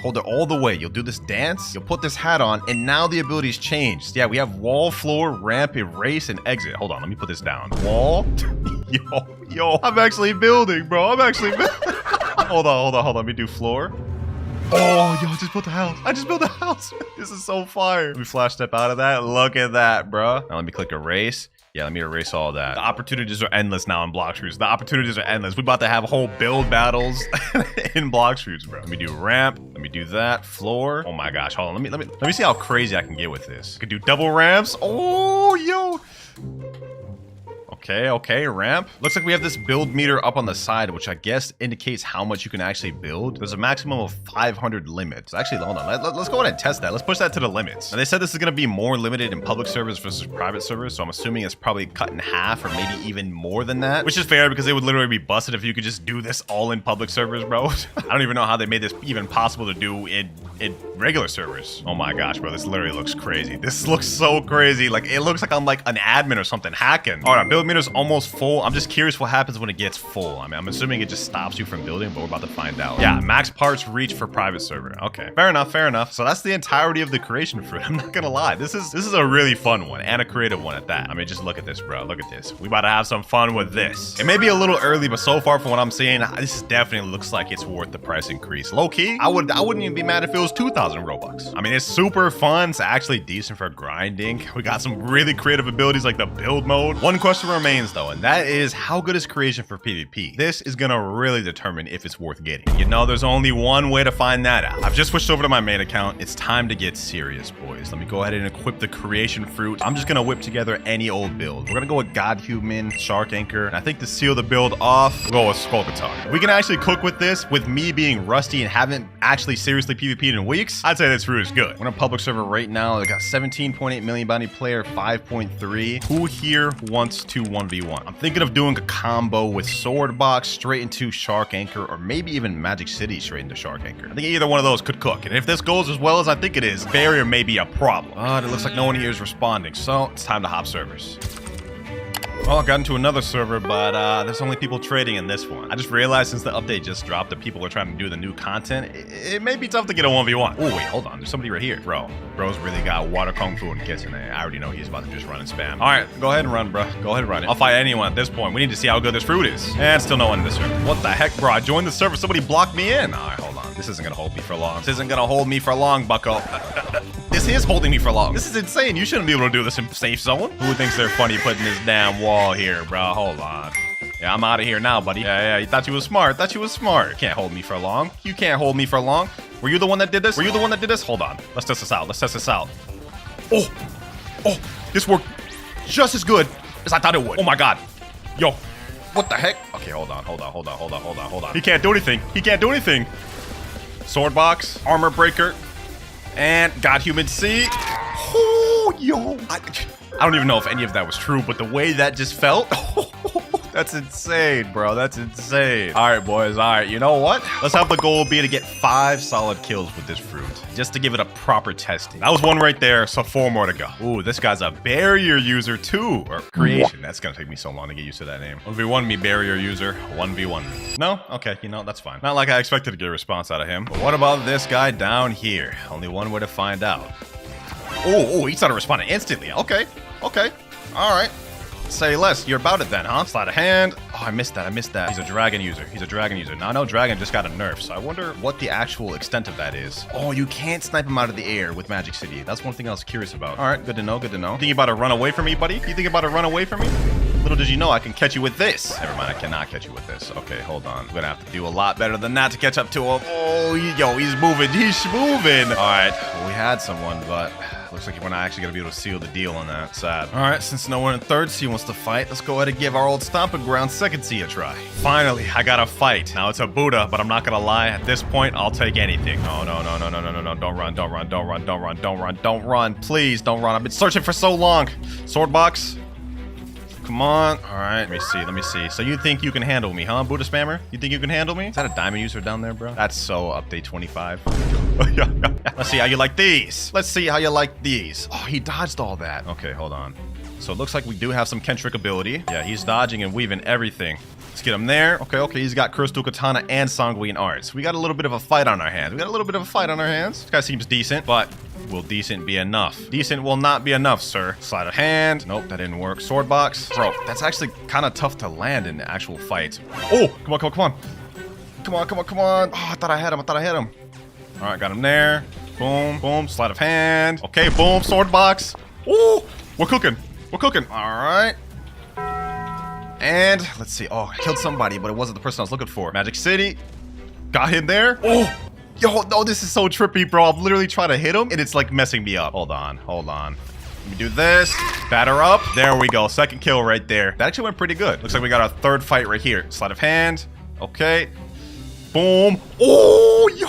Hold it all the way. You'll do this dance. You'll put this hat on, and now the abilities changed. Yeah, we have wall, floor, ramp, erase, and exit. Hold on, let me put this down. Wall. Yo, I'm actually building, bro. Hold on. Let me do floor. Oh, yo, I just built a house. This is so fire. Let me flash step out of that. Look at that, bro. Now let me click erase. Yeah, let me erase all that. The opportunities are endless now in block shoots. We're about to have whole build battles in block shoots, bro. Let me do ramp. Let me do that. Floor. Oh my gosh. Hold on. Let me see how crazy I can get with this. I can do double ramps. Oh, yo. Okay, ramp. Looks like we have this build meter up on the side, which I guess indicates how much you can actually build. There's a maximum of 500 limits. Actually, hold on. Let's go ahead and test that. Let's push that to the limits. Now, they said this is going to be more limited in public servers versus private servers, so I'm assuming it's probably cut in half or maybe even more than that, which is fair because they would literally be busted if you could just do this all in public servers, bro. I don't even know how they made this even possible to do in regular servers. Oh my gosh, bro, this literally looks crazy. This looks so crazy. Like, it looks like I'm like an admin or something hacking. All right, build meter's almost full. I'm just curious what happens when it gets full. I mean, I'm assuming it just stops you from building, but we're about to find out. Yeah, max parts reach for private server. Okay, fair enough. So that's the entirety of the creation fruit. I'm not gonna lie. This is a really fun one and a creative one at that. I mean, just look at this, bro. Look at this. We about to have some fun with this. It may be a little early, but so far from what I'm seeing, this definitely looks like it's worth the price increase. Low key, I wouldn't even be mad if it was 2,000 Robux. I mean, it's super fun. It's actually decent for grinding. We got some really creative abilities like the build mode. One question remains though, and that is how good is creation for PvP? This is gonna really determine if it's worth getting. You know, there's only one way to find that out. I've just switched over to my main account. It's time to get serious, boys. Let me go ahead and equip the creation fruit. I'm just gonna whip together any old build. We're gonna go with God Human, Shark Anchor, and I think to seal the build off, we'll go with Skull Guitar. We can actually cook with this. With me being rusty and haven't actually seriously PvP'd in weeks, I'd say this fruit is good. We're on a public server right now. They got 17.8 million bounty player, 5.3. Who here wants to 1v1? I'm thinking of doing a combo with Sword Box straight into Shark Anchor, or maybe even Magic City straight into Shark Anchor. I think either one of those could cook. And if this goes as well as I think it is, barrier may be a problem. It looks like no one here is responding, so it's time to hop servers. Well, I got into another server, but there's only people trading in this one. I just realized since the update just dropped that people are trying to do the new content, it may be tough to get a 1v1. Oh, wait, hold on. There's somebody right here. Bro's really got water kung fu and kitchen. I already know he's about to just run and spam. All right, go ahead and run, bro. Go ahead and run it. I'll fight anyone at this point. We need to see how good this fruit is. And still no one in the server. What the heck, bro? I joined the server. Somebody blocked me in. All right, hold on. This isn't going to hold me for long. This isn't going to hold me for long, bucko. This is holding me for long. This is insane. You shouldn't be able to do this in safe zone. Who thinks they're funny putting this damn wall here, bro? Hold on. Yeah, I'm out of here now, buddy. Yeah, you thought you was smart. You can't hold me for long. You can't hold me for long. Were you the one that did this? Hold on. Let's test this out. Oh, this worked just as good as I thought it would. Oh my God. Yo, what the heck? Okay, hold on. He can't do anything. Sword Box, Armor Breaker, and God Human C. Oh, yo. I don't even know if any of that was true, but the way that just felt, that's insane, bro. That's insane. All right, boys. All right, you know what? Let's have the goal be to get 5 solid kills with this fruit, just to give it a proper testing. That was one right there, so 4 more to go. Ooh, this guy's a barrier user too, or creation. That's gonna take me so long to get used to that name. 1v1 me, barrier user. 1v1. No? Okay, you know, that's fine. Not like I expected to get a response out of him. But what about this guy down here? Only one way to find out. Oh, he started responding instantly. Okay. All right. Say less. You're about it then, huh? Sleight of hand. Oh, I missed that. He's a dragon user. Now, I know dragon just got a nerf, so I wonder what the actual extent of that is. Oh, you can't snipe him out of the air with Magic City. That's one thing I was curious about. All right, good to know. Think you about to run away from me, buddy? Little did you know I can catch you with this. Never mind, I cannot catch you with this. Okay, hold on. I'm gonna have to do a lot better than that to catch up to him. Oh, yo, he's moving. All right, well, we had someone, but looks like we're not actually gonna be able to seal the deal on that. Sad. All right, since no one in third C wants to fight, let's go ahead and give our old stomping ground second C a try. Finally, I got a fight. Now it's a Buddha, but I'm not gonna lie. At this point, I'll take anything. No. Don't run. Please don't run. I've been searching for so long. Sword Box. Come on. All right, let me see. So you think you can handle me, huh, Buddha spammer? You think you can handle me? Is that a diamond user down there, bro? That's so update 25. Let's see how you like these. Oh, he dodged all that. Okay, hold on. So it looks like we do have some Kentrick ability. Yeah, he's dodging and weaving everything. Let's get him there. Okay, he's got Crystal Katana and Sanguine Arts. We got a little bit of a fight on our hands. This guy seems decent, but will decent be enough? Decent will not be enough, sir. Sleight of hand. Nope, that didn't work. Sword Box. Bro, that's actually kind of tough to land in actual fights. Oh, come on. Oh, I thought I had him. All right, got him there. Boom. Sleight of hand. Okay, boom. Sword Box. Ooh, we're cooking. All right. And let's see. Oh, I killed somebody, but it wasn't the person I was looking for. Magic City. Got him there. Oh, yo, no, this is so trippy, bro. I'm literally trying to hit him, and it's like messing me up. Hold on. Let me do this. Batter up. There we go. Second kill right there. That actually went pretty good. Looks like we got our third fight right here. Sleight of hand. Okay. Boom. Oh, yo,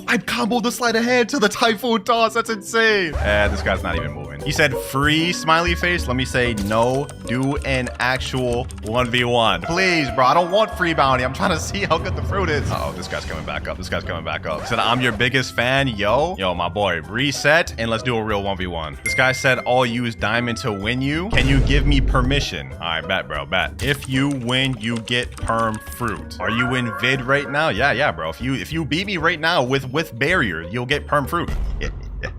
I comboed the sleight of hand to the typhoon toss. That's insane. And this guy's not even moving. He said free smiley face. Let me say no. Do an actual 1v1. Please, bro. I don't want free bounty. I'm trying to see how good the fruit is. Uh-oh, this guy's coming back up. This guy's coming back up. He said, I'm your biggest fan, yo. Yo, my boy, reset and let's do a real 1v1. This guy said, I'll use diamond to win you. Can you give me permission? All right, bet, bro, bet. If you win, you get perm fruit. Are you in vid right now? Yeah, bro. If you beat me right now with barrier, you'll get perm fruit.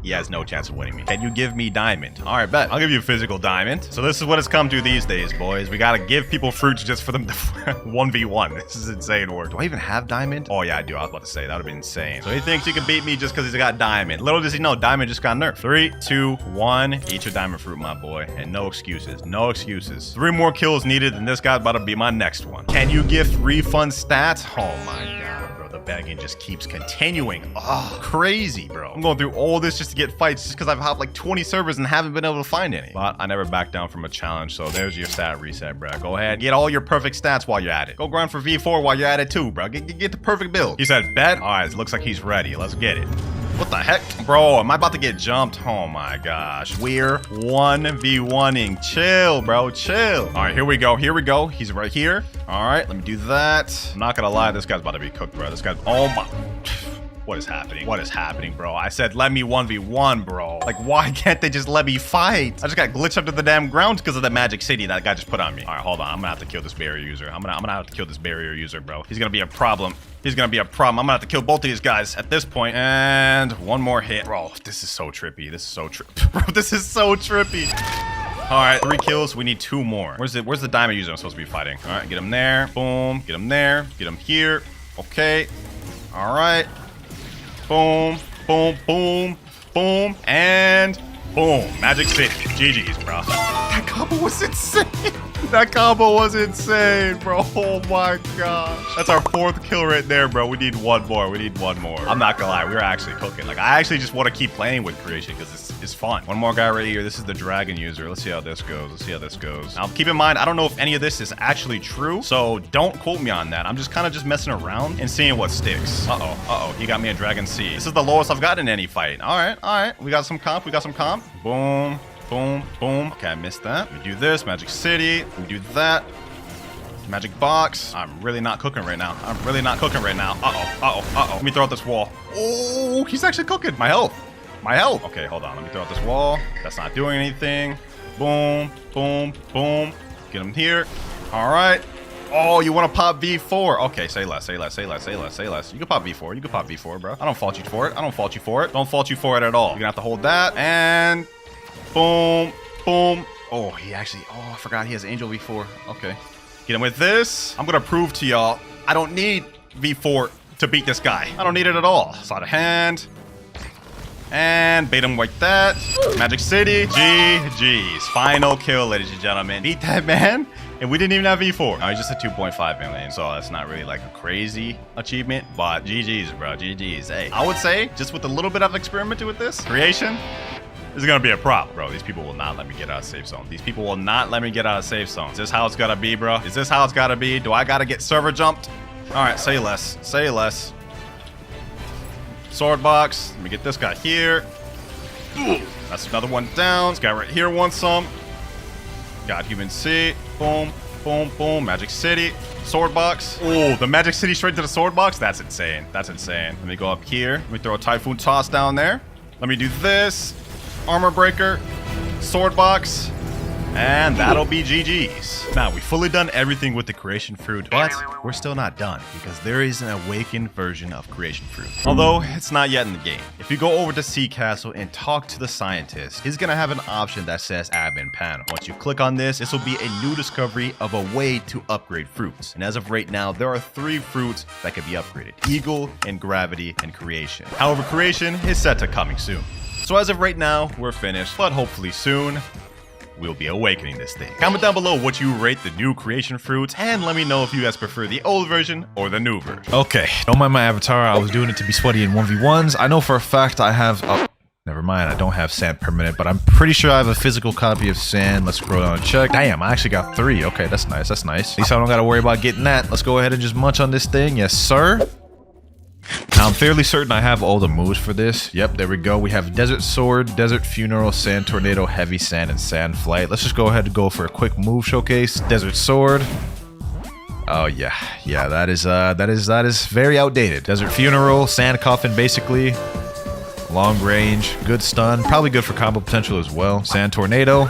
He has no chance of winning me. Can you give me diamond? All right, bet. I'll give you a physical diamond. So this is what it's come to these days, boys. We gotta give people fruits just for them to 1v1. This is insane work. Do I even have diamond? Oh, yeah, I do. I was about to say, that would be insane. So he thinks he can beat me just because he's got diamond. Little does he know, diamond just got nerfed. 3, 2, 1. Eat your diamond fruit, my boy. And no excuses. No excuses. 3 more kills needed, and this guy's about to be my next one. Can you gift refund stats? Oh, my God. Begging just keeps continuing. Oh, crazy, bro. I'm going through all this just to get fights just because I've hopped like 20 servers and haven't been able to find any. But I never back down from a challenge, so there's your stat reset, bro. Go ahead, get all your perfect stats while you're at it. Go grind for V4 while you're at it too, bro. Get the perfect build. He said bet. All right, it looks like he's ready. Let's get it. What the heck? Bro, am I about to get jumped? Oh my gosh. We're 1v1ing. Chill, bro. Chill. All right, here we go. Here we go. He's right here. All right, let me do that. I'm not gonna lie. This guy's about to be cooked, bro. This guy's... Oh my... What is happening? What is happening, bro? I said, let me 1v1, bro. Like, why can't they just let me fight? I just got glitched up to the damn ground because of the magic city that guy just put on me. All right, hold on. I'm gonna have to kill this barrier user. I'm gonna have to kill this barrier user, bro. He's gonna be a problem. He's gonna be a problem. I'm gonna have to kill both of these guys at this point. And one more hit. Bro, this is so trippy. This is so trippy. Bro, this is so trippy. All right, 3 kills. We need 2 more. Where's the diamond user I'm supposed to be fighting? All right, get him there. Boom. Get him there. Get him here. Okay. All right. Boom, boom, boom, boom, and boom. Magic City. GG's, bro. That combo was insane. That combo was insane, bro. Oh my gosh. That's our 4th kill right there, bro. We need 1 more. We need 1 more. I'm not gonna lie. We're actually cooking. Like, I actually just want to keep playing with creation because it's fun. One more guy right here. This is the dragon user. Let's see how this goes. Let's see how this goes. Now, keep in mind, I don't know if any of this is actually true, so don't quote me on that. I'm just kind of just messing around and seeing what sticks. Uh-oh. He got me a dragon C. This is the lowest I've gotten in any fight. All right. We got some comp. Boom. Boom, boom. Okay, I missed that. We do this. Magic City. We do that. Magic box. I'm really not cooking right now. Uh-oh. Let me throw out this wall. Oh, he's actually cooking. My health. Okay, hold on. Let me throw out this wall. That's not doing anything. Boom, boom, boom. Get him here. All right. Oh, you want to pop V4? Okay, say less. You can pop V4, bro. I don't fault you for it. Don't fault you for it at all. You're gonna have to hold that. And boom, boom. Oh, I forgot he has Angel V4. Okay. Get him with this. I'm gonna prove to y'all, I don't need V4 to beat this guy. I don't need it at all. Sleight of hand. And bait him like that. Magic City. GG's. Final kill, ladies and gentlemen. Beat that man. And we didn't even have V4. No, he's just a 2.5 million. So that's not really like a crazy achievement. But GG's, bro. GG's. Hey, I would say, just with a little bit of experimenting with this, creation is gonna be a problem, bro. These people will not let me get out of safe zone. Is this how it's gotta be, bro? Is this how it's gotta be? Do I gotta get server jumped? All right, say less. Sword box. Let me get this guy here. Ooh, that's another one down. This guy right here wants some. Got human C. Boom, boom, boom. Magic City. Sword box. Oh, the Magic City straight to the sword box? That's insane. Let me go up here. Let me throw a Typhoon Toss down there. Let me do this. Armor breaker. Sword box. And that'll be GG's. Now, we've fully done everything with the creation fruit, but we're still not done because there is an awakened version of creation fruit. Although, it's not yet in the game. If you go over to Sea Castle and talk to the scientist, he's gonna have an option that says admin panel. Once you click on this will be a new discovery of a way to upgrade fruits. And as of right now, there are 3 fruits that can be upgraded: Eagle, and Gravity, and Creation. However, Creation is set to coming soon. So as of right now, we're finished, but hopefully soon, we'll be awakening this thing. Comment down below what you rate the new creation fruits, and let me know if you guys prefer the old version or the new version. Okay, don't mind my avatar. I was doing it to be sweaty in 1v1s. I know for a fact I have... Never mind, I don't have sand permanent, but I'm pretty sure I have a physical copy of sand. Let's scroll down and check. Damn, I actually got 3. Okay, that's nice, that's nice. At least I don't gotta worry about getting that. Let's go ahead and just munch on this thing. Yes, sir. Now, I'm fairly certain I have all the moves for this. Yep, there we go. We have Desert Sword, Desert Funeral, Sand Tornado, Heavy Sand, and Sand Flight. Let's just go ahead and go for a quick move showcase. Desert Sword. Oh yeah, yeah, that is very outdated. Desert Funeral, Sand Coffin, basically. Long range, good stun, probably good for combo potential as well. Sand Tornado.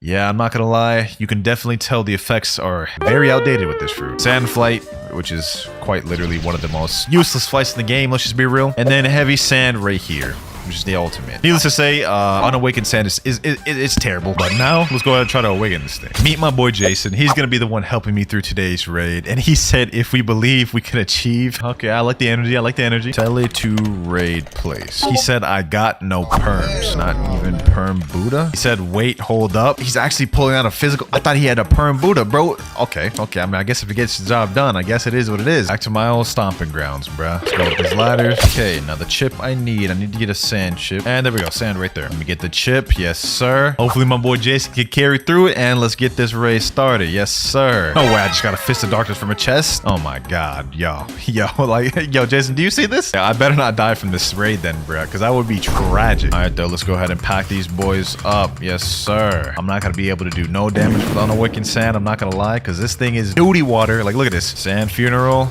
Yeah, I'm not gonna lie, you can definitely tell the effects are very outdated with this fruit. Sand Flight, which is quite literally one of the most useless flights in the game, let's just be real. And then Heavy Sand right here, which is the ultimate. Needless to say, Unawakened Sand is terrible. But now, let's go ahead and try to awaken this thing. Meet my boy Jason. He's gonna be the one helping me through today's raid. And he said if we believe, we can achieve. Okay, I like the energy, I like the energy. Tele to raid place. He said I got no perms. Not even perm Buddha. He said wait, hold up. He's actually pulling out a physical. I thought he had a perm Buddha, bro. Okay, I mean, I guess if he gets the job done, I guess it is what it is. Back to my old stomping grounds, bruh. Let's go with these ladders. Okay, now the chip I need to get a sand chip. And there we go, sand right there. Let me get the chip. Yes, sir. Hopefully my boy Jason can carry through it, and let's get this race started. Yes, sir. No way, I just got a Fist of Darkness from a chest. Oh my god, yo, like, yo, Jason, do you see this? Yeah, I better not die from this raid then, bruh, because that would be tragic. All right, though, let's go ahead and pack these boys up. Yes, sir. I'm not gonna be able to do no damage with Unawakened Sand, I'm not gonna lie, because this thing is duty water. Like, look at this. Sand Funeral.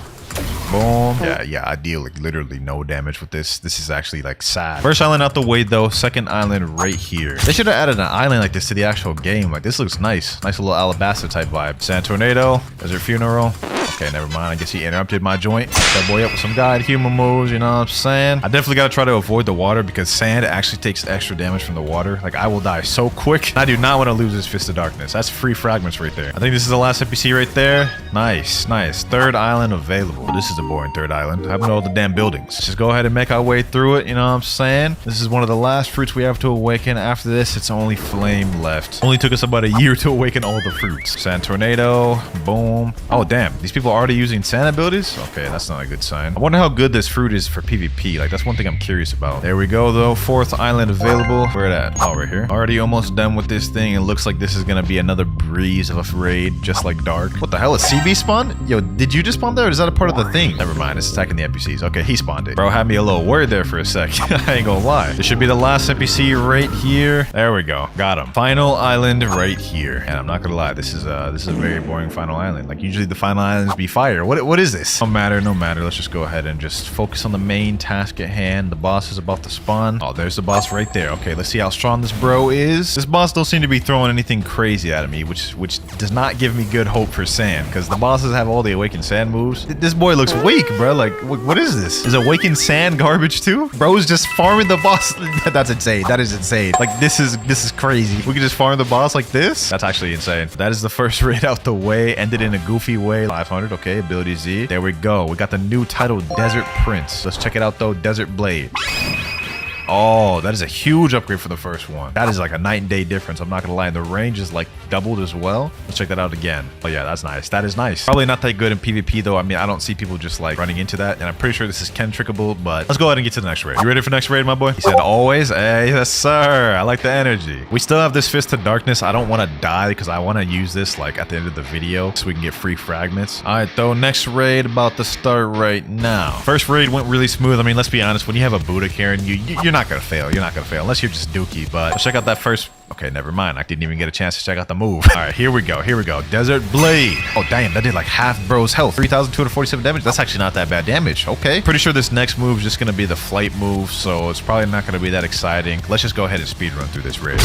Boom. Yeah, I deal like literally no damage with this. This is actually like sad. First island out the way though. Second island right here. They should have added an island like this to the actual game. Like this looks nice. Nice little Alabasta type vibe. Sand Tornado. Desert Funeral. Okay, never mind. I guess he interrupted my joint. That boy up with some guide human moves, you know what I'm saying? I definitely gotta try to avoid the water because sand actually takes extra damage from the water. Like I will die so quick. I do not want to lose this Fist of Darkness. That's free fragments right there. I think this is the last NPC right there. Nice, nice. Third island available. This is a boring third island. I haven't all the damn buildings. Let's just go ahead and make our way through it, you know what I'm saying? This is one of the last fruits we have to awaken. After this, it's only flame left. Only took us about a year to awaken all the fruits. Sand Tornado. Boom. Oh, damn. These people are already using sand abilities? Okay, that's not a good sign. I wonder how good this fruit is for PvP. Like, that's one thing I'm curious about. There we go, though. Fourth island available. Where at? Oh, right here. Already almost done with this thing. It looks like this is gonna be another breeze of a raid, just like Dark. What the hell? A CB spawn? Yo, did you just spawn there, or is that a part of the thing? Never mind. It's attacking the NPCs. Okay, he spawned it. Bro had me a little worried there for a sec. I ain't gonna lie. This should be the last NPC right here. There we go. Got him. Final island right here. And I'm not gonna lie. This is a very boring final island. Like, usually the final islands be fire. What is this? No matter. Let's just go ahead and just focus on the main task at hand. The boss is about to spawn. Oh, there's the boss right there. Okay, let's see how strong this bro is. This boss don't seem to be throwing anything crazy at me, which does not give me good hope for sand, because the bosses have all the awakened sand moves. This boy looks weak, bro. Like, what is this? Is awakened sand garbage too? Bro's just farming the boss. That's insane. That is insane. Like, this is crazy. We can just farm the boss like this? That's actually insane. That is the first raid out the way. Ended in a goofy way. 500. Okay, ability Z. There we go. We got the new title, Desert Prince. Let's check it out though. Desert Blade. Oh, that is a huge upgrade for the first one. That is like a night and day difference. I'm not gonna lie. The range is like doubled as well. Let's check that out again. Oh yeah, that's nice. That is nice. Probably not that good in PvP though. I mean, I don't see people just like running into that. And I'm pretty sure this is Ken-trickable, but let's go ahead and get to the next raid. You ready for the next raid, my boy? He said always. Hey, yes, sir. I like the energy. We still have this Fist of Darkness. I don't want to die because I want to use this like at the end of the video so we can get free fragments. All right, though. Next raid about to start right now. First raid went really smooth. I mean, let's be honest. When you have a Buddha carrying you, you're not gonna fail. You're not gonna fail unless you're just dookie. But let's check out that first. Okay, never mind. I didn't even get a chance to check out the move. All right, here we go. Desert Blade. Oh, damn. That did like half bro's health. 3,247 damage. That's actually not that bad damage. Okay. Pretty sure this next move is just going to be the flight move, so it's probably not going to be that exciting. Let's just go ahead and speed run through this raid.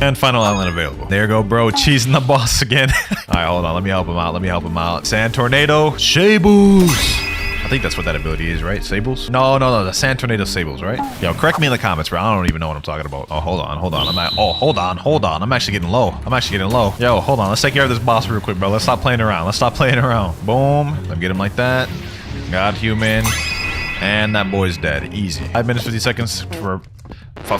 And final island available. There you go, bro. Cheesing the boss again. All right, hold on. Let me help him out. Sand Tornado. Shables. I think that's what that ability is, right? Sables? No. The Sand Tornado Sables, right? Yo, correct me in the comments, bro. I don't even know what I'm talking about. Oh, hold on. Hold on. I'm actually getting low. Yo, hold on. Let's take care of this boss real quick, bro. Let's stop playing around. Boom. Let me get him like that. God human. And that boy's dead. Easy. 5 minutes, 50 seconds for... Bro,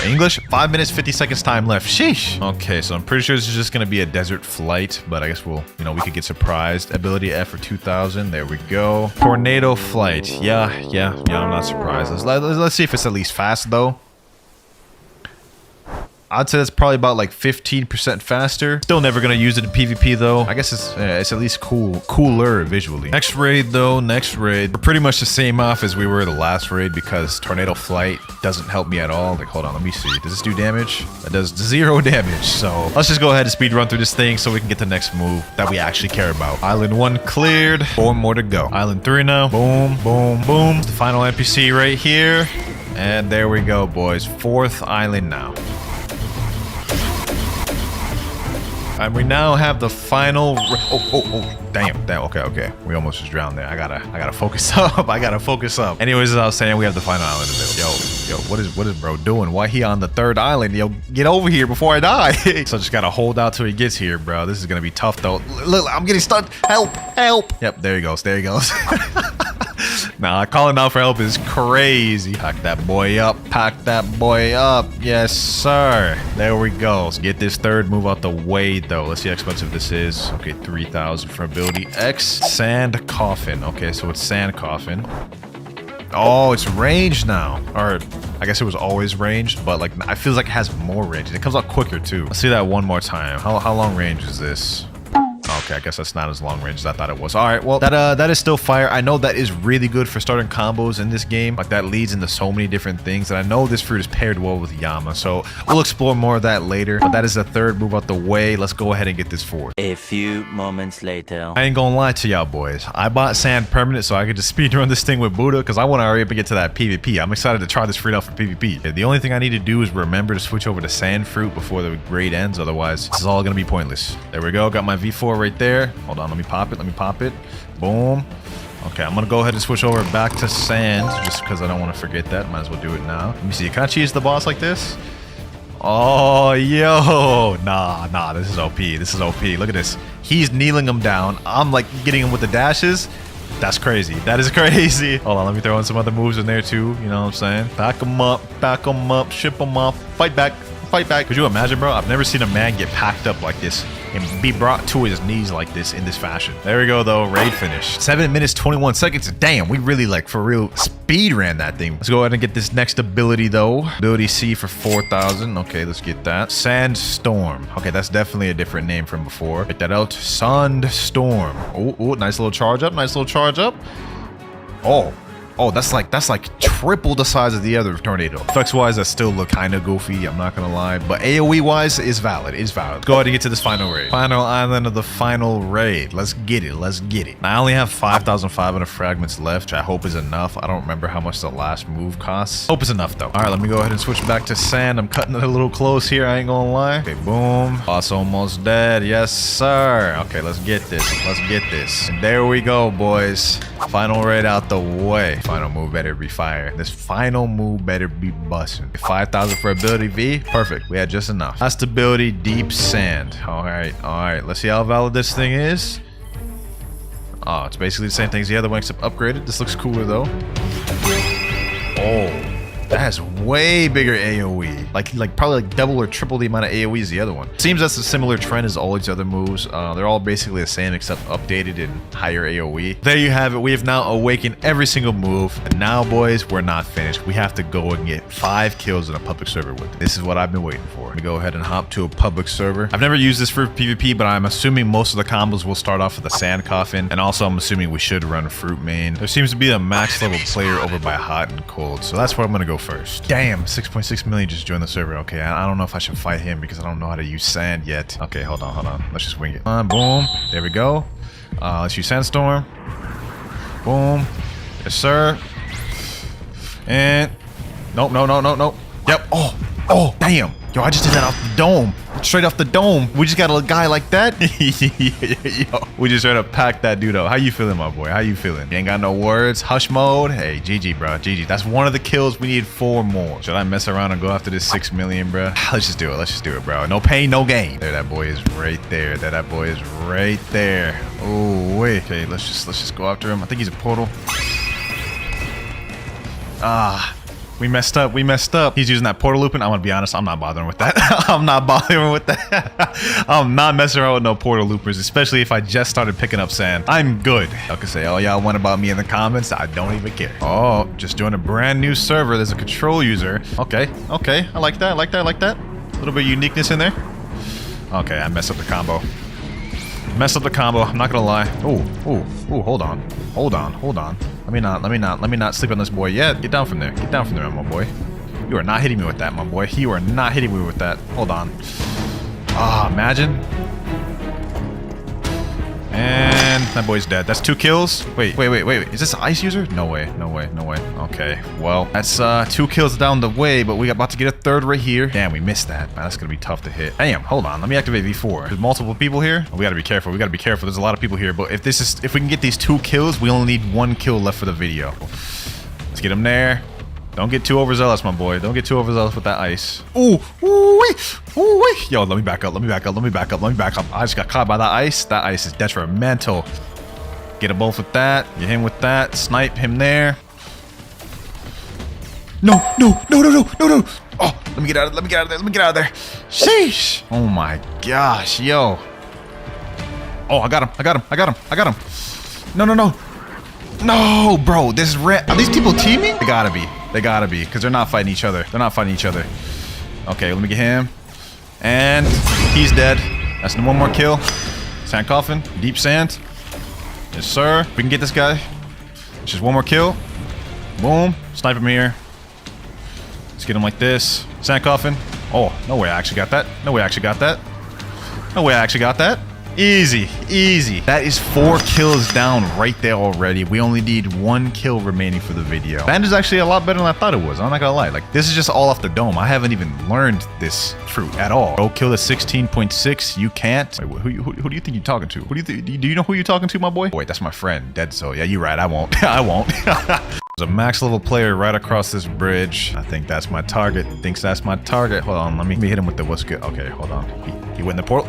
Oh, English? 5 minutes, 50 seconds time left. Sheesh. Okay, so I'm pretty sure this is just gonna be a desert flight, but I guess we'll, you know, we could get surprised. Ability F for 2000. There we go. Tornado flight. Yeah, I'm not surprised. Let's see if it's at least fast though. I'd say that's probably about like 15% faster. Still never gonna use it in PvP though. I guess it's at least cooler visually. Next raid though, next raid. We're pretty much the same off as we were the last raid because Tornado Flight doesn't help me at all. Like, hold on, let me see. Does this do damage? That does 0 damage. So let's just go ahead and speed run through this thing so we can get the next move that we actually care about. Island 1 cleared. 4 more to go. Island 3 now. Boom, boom, boom. It's the final NPC right here. And there we go, boys. 4th island now. And we now have the final. Damn. Okay. We almost just drowned there. I gotta focus up. I gotta focus up. Anyways, as I was saying, we have the final island available. Yo, what is bro doing? Why he on the 3rd island? Yo, get over here before I die. So I just gotta hold out till he gets here, bro. This is gonna be tough though. Look, I'm getting stuck. Help. Yep, there he goes. Nah, calling out for help is crazy. Pack that boy up. Yes, sir. There we go. Let's get this 3rd move out the way, though. Let's see how expensive this is. Okay, 3,000 for ability X. Sand Coffin. Okay, so it's Sand Coffin. Oh, it's ranged now. Or, I guess it was always ranged, but like, I feel like it has more range. It comes out quicker, too. Let's see that one more time. How long range is this? Okay, I guess that's not as long range as I thought it was. All right, well, that is still fire. I know that is really good for starting combos in this game. Like, that leads into so many different things. And I know this fruit is paired well with Yama, so we'll explore more of that later. But that is the 3rd move out the way. Let's go ahead and get this 4th. A few moments later. I ain't gonna lie to y'all boys. I bought Sand Permanent so I could just speedrun this thing with Buddha because I want to hurry up and get to that PvP. I'm excited to try this fruit out for PvP. The only thing I need to do is remember to switch over to Sand Fruit before the raid ends. Otherwise, this is all gonna be pointless. There we go. Got my V4 right there. Hold on, let me pop it. Boom. Okay, I'm gonna go ahead and switch over back to sand just because I don't want to forget that. Might as well do it now. Let me see. Can I cheese the boss like this? Oh, yo. Nah, this is OP. Look at this. He's kneeling him down. I'm like getting him with the dashes. That's crazy. That is crazy. Hold on, let me throw in some other moves in there too. You know what I'm saying? Back him up, ship him off, fight back. Could you imagine, bro? I've never seen a man get packed up like this and be brought to his knees like this in this fashion. There we go, though. Raid finished. 7 minutes, 21 seconds. Damn, we really, like, for real, speed ran that thing. Let's go ahead and get this next ability, though. Ability C for 4,000. Okay, let's get that. Sandstorm. Okay, that's definitely a different name from before. Get that out. Sandstorm. Oh, nice little charge up. Oh, that's like triple the size of the other tornado. Effects wise, that still look kind of goofy. I'm not gonna lie, but AOE wise is valid. Go ahead and get to this final raid. Final island of the final raid. Let's get it. Now, I only have 5,500 fragments left, which I hope is enough. I don't remember how much the last move costs. Hope it's enough though. All right, let me go ahead and switch back to sand. I'm cutting it a little close here. I ain't gonna lie. Okay, boom. Boss almost dead. Yes, sir. Okay, let's get this. And there we go, boys. Final raid out the way. Final move better be fire. This final move better be busting. 5,000 for ability V. Perfect. We had just enough. Last ability, Deep Sand. All right. Let's see how valid this thing is. Oh, it's basically the same thing as the other one except upgraded. This looks cooler though. Oh, that has way bigger AoE. Like probably like double or triple the amount of AoE as the other one. Seems that's a similar trend as all these other moves. They're all basically the same except updated in higher AoE. There you have it. We have now awakened every single move. And now, boys, we're not finished. We have to go and get 5 kills in a public server with it. This is what I've been waiting for. Let me go ahead and hop to a public server. I've never used this for PvP, but I'm assuming most of the combos will start off with a sand coffin. And also, I'm assuming we should run a fruit main. There seems to be a max level player over by hot and cold. So that's where I'm going to go first. Damn, 6.6 million just joined the server. Okay, I don't know if I should fight him because I don't know how to use sand yet. Okay, hold on. Let's just wing it. Boom. There we go. Let's use Sandstorm. Boom. Yes, sir. And nope. Yep. Oh, damn. Yo, I just did that off the dome. Straight off the dome. We just got a guy like that. Yo, we just tried to pack that dude up. How you feeling, my boy? How you feeling? You ain't got no words. Hush mode. Hey, GG, bro. GG. That's one of the kills. We need 4 more. Should I mess around and go after this 6 million, bro? Let's just do it, bro. No pain, no gain. There, that boy is right there. That boy is right there. Oh, wait. Okay, let's just go after him. I think he's a portal. We messed up. We messed up. He's using that portal looping. I'm gonna be honest. I'm not bothering with that. I'm not bothering with that. I'm not messing around with no portal loopers, especially if I just started picking up sand. I'm good. Y'all can say, oh, y'all want about me in the comments. I don't even care. Oh, just doing a brand new server. There's a control user. Okay. Okay. I like that. I like that. I like that. A little bit of uniqueness in there. Okay. I messed up the combo. Messed up the combo. I'm not gonna lie. Oh, oh, oh, hold on. Hold on. Hold on. Let me not sleep on this boy yet. Get down from there. Get down from there, my boy. You are not hitting me with that, my boy. You are not hitting me with that. Hold on. Ah, imagine. And that boy's dead. That's 2 kills. Wait. Is this an ice user? No way. No way. No way. Okay. Well, that's 2 kills down the way, but we about to get a 3rd right here. Damn, we missed that. Man, that's gonna be tough to hit. Damn, hold on. Let me activate V4. There's multiple people here. Oh, we gotta be careful. We gotta be careful. There's a lot of people here, but if we can get these 2 kills, we only need 1 kill left for the video. Let's get him there. Don't get too overzealous, my boy. Don't get too overzealous with that ice. Ooh, ooh, yo, let me back up. Let me back up. Let me back up. Let me back up. I just got caught by that ice. That ice is detrimental. Get them both with that. Get him with that. Snipe him there. No. Oh, let me get out of there. Let me get out of there. Let me get out of there. Sheesh. Oh my gosh, yo. Oh, I got him. No. No, bro, this red. Are these people teaming? They gotta be, because they're not fighting each other. Okay, let me get him. And he's dead. That's 1 more kill. Sand coffin, deep sand. Yes, sir. We can get this guy. Just 1 more kill. Boom. Snipe him here. Let's get him like this. Sand coffin. Oh, no way I actually got that. Easy. That is 4 kills down right there already. We only need 1 kill remaining for the video. Band is actually a lot better than I thought it was. I'm not gonna lie. Like, this is just all off the dome. I haven't even learned this fruit at all. Bro, kill the 16.6. You can't. Wait, who do you think you're talking to? Do you know who you're talking to, my boy? Wait, that's my friend, Dead Soul. Yeah, you're right. I won't. I won't. There's a max level player right across this bridge. I think that's my target. Hold on. Let me hit him with the what's good. Okay, hold on. He went in the portal.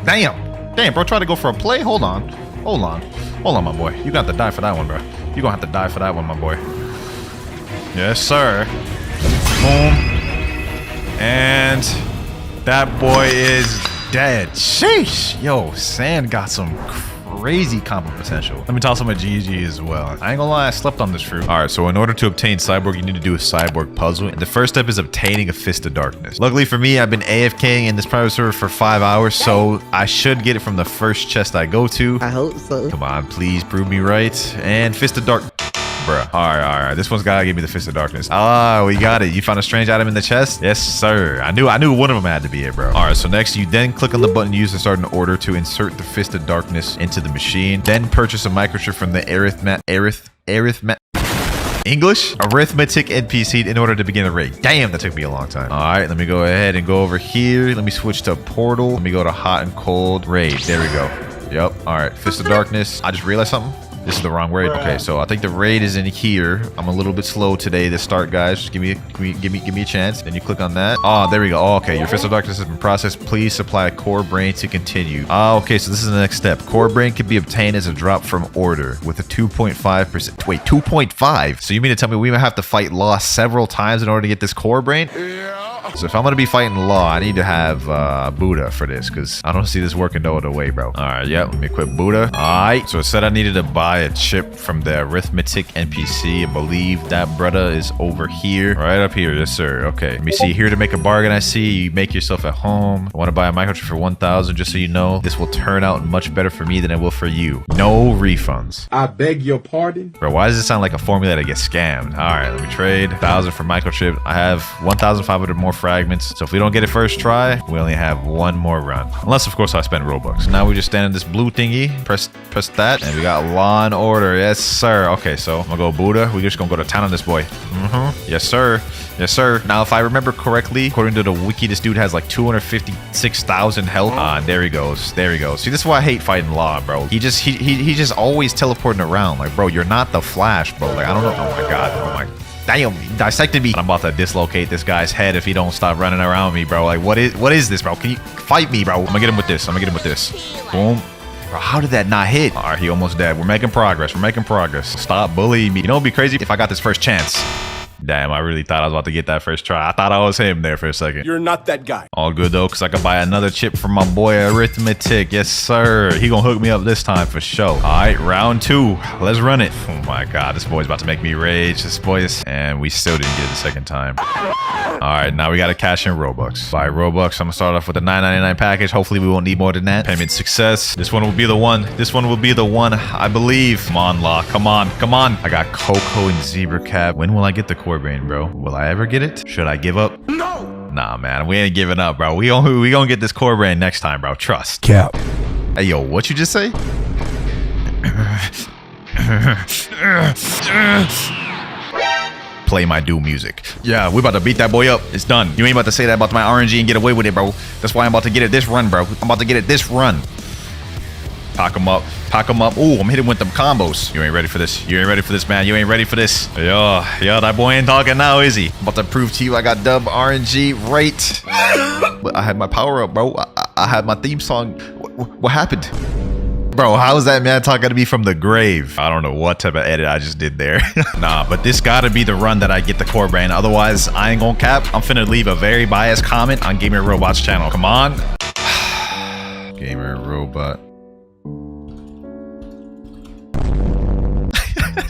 Damn, bro, try to go for a play? Hold on, my boy. You got to die for that one, bro. You're gonna have to die for that one, my boy. Yes, sir. Boom. And that boy is dead. Sheesh. Yo, Sand got some crazy combo potential. Let me toss him a GG as well. I ain't gonna lie, I slept on this fruit. All right, so in order to obtain Cyborg, you need to do a Cyborg puzzle. And the first step is obtaining a Fist of Darkness. Luckily for me, I've been AFKing in this private server for 5 hours, so I should get it from the first chest I go to. I hope so. Come on, please prove me right. And Fist of Dark. Bruh. All right. This one's gotta give me the Fist of Darkness. Ah, we got it. You found a strange item in the chest? Yes, sir. I knew one of them had to be it, bro. All right, so next you then click on the button used to start an order to insert the Fist of Darkness into the machine. Then purchase a microchip from the arithmetic NPC in order to begin a raid. Damn, that took me a long time. All right, let me go ahead and go over here. Let me switch to portal. Let me go to hot and cold raid. There we go. Yep. All right, Fist of Darkness. I just realized something. This is the wrong raid. Okay, so I think the raid is in here. I'm a little bit slow today to start, guys. Just give me a chance. Then you click on that. Oh, there we go. Oh, okay, your Fist of Darkness has been processed. Please supply a core brain to continue. Oh, okay, so this is the next step. Core brain can be obtained as a drop from order with a 2.5%. Wait, 2.5? So you mean to tell me we might have to fight Law several times in order to get this core brain? Yeah. So if I'm gonna be fighting Law, I need to have Buddha for this, because I don't see this working no other way, bro. All right, yeah, let me equip Buddha. All right, so it said I needed to buy a chip from the arithmetic NPC. I believe that brother is over here, right up here. Yes, sir. Okay, let me see here to make a bargain. I see you make yourself at home. I want to buy a microchip for 1,000. Just so you know, this will turn out much better for me than it will for you. No refunds. I beg your pardon? Bro, why does it sound like a formula that gets scammed? All right, let me trade 1,000 for microchip. I have 1,500 more fragments. So if we don't get it first try, we only have 1 more run. Unless, of course, I spend Robux. Now we just stand in this blue thingy. Press that, and we got Law and Order. Yes, sir. Okay, so I'm gonna go Buddha. We're just gonna go to town on this boy. Yes, sir. Yes, sir. Now, if I remember correctly, according to the wiki, this dude has like 256,000 health. There he goes. There he goes. See, this is why I hate fighting Law, bro. He just always teleporting around. Like, bro, you're not the Flash, bro. Like, I don't know. Oh my god. Oh my. Damn, he dissected me. I'm about to dislocate this guy's head if he don't stop running around me, bro. Like, what is this, bro? Can you fight me, bro? I'm gonna get him with this. Boom. Bro, how did that not hit? All right, he almost dead. We're making progress. Stop bullying me. You know, it'd be crazy if I got this first chance. Damn, I really thought I was about to get that first try. I thought I was him there for a second. You're not that guy. All good though, because I could buy another chip from my boy Arithmetic. Yes, sir. He gonna hook me up this time for sure. All right, round 2. Let's run it. Oh my God, this boy's about to make me rage. This boy's... And we still didn't get it the second time. All right, now we got to cash in Robux. Buy Robux. I'm gonna start off with the $9.99 package. Hopefully we won't need more than that. Payment success. This one will be the one. This one will be the one, I believe. Come on, Law. Come on. Come on. I got Coco and Zebra Cap. When will I get the core brain, bro? Will I ever get it? Should I give up? No. Nah, man. We ain't giving up, bro. We gonna get this core brain next time, bro. Trust. Cap. Hey, yo, what you just say? Play my Doom music. Yeah, we about to beat that boy up. It's done. You ain't about to say that about my RNG and get away with it, bro. That's why I'm about to get it this run, bro. I'm about to get it this run. Pack him up. Pack him up. Ooh, I'm hitting with them combos. You ain't ready for this. You ain't ready for this, man. You ain't ready for this. Yo, that boy ain't talking now, is he? I'm about to prove to you I got dub RNG right. But I had my power up, bro. I had my theme song. What happened? Bro, how is that man talking to me from the grave? I don't know what type of edit I just did there. Nah, but this gotta be the run that I get the core brain. Otherwise, I ain't gonna cap. I'm finna leave a very biased comment on Gamer Robot's channel. Come on. Gamer Robot.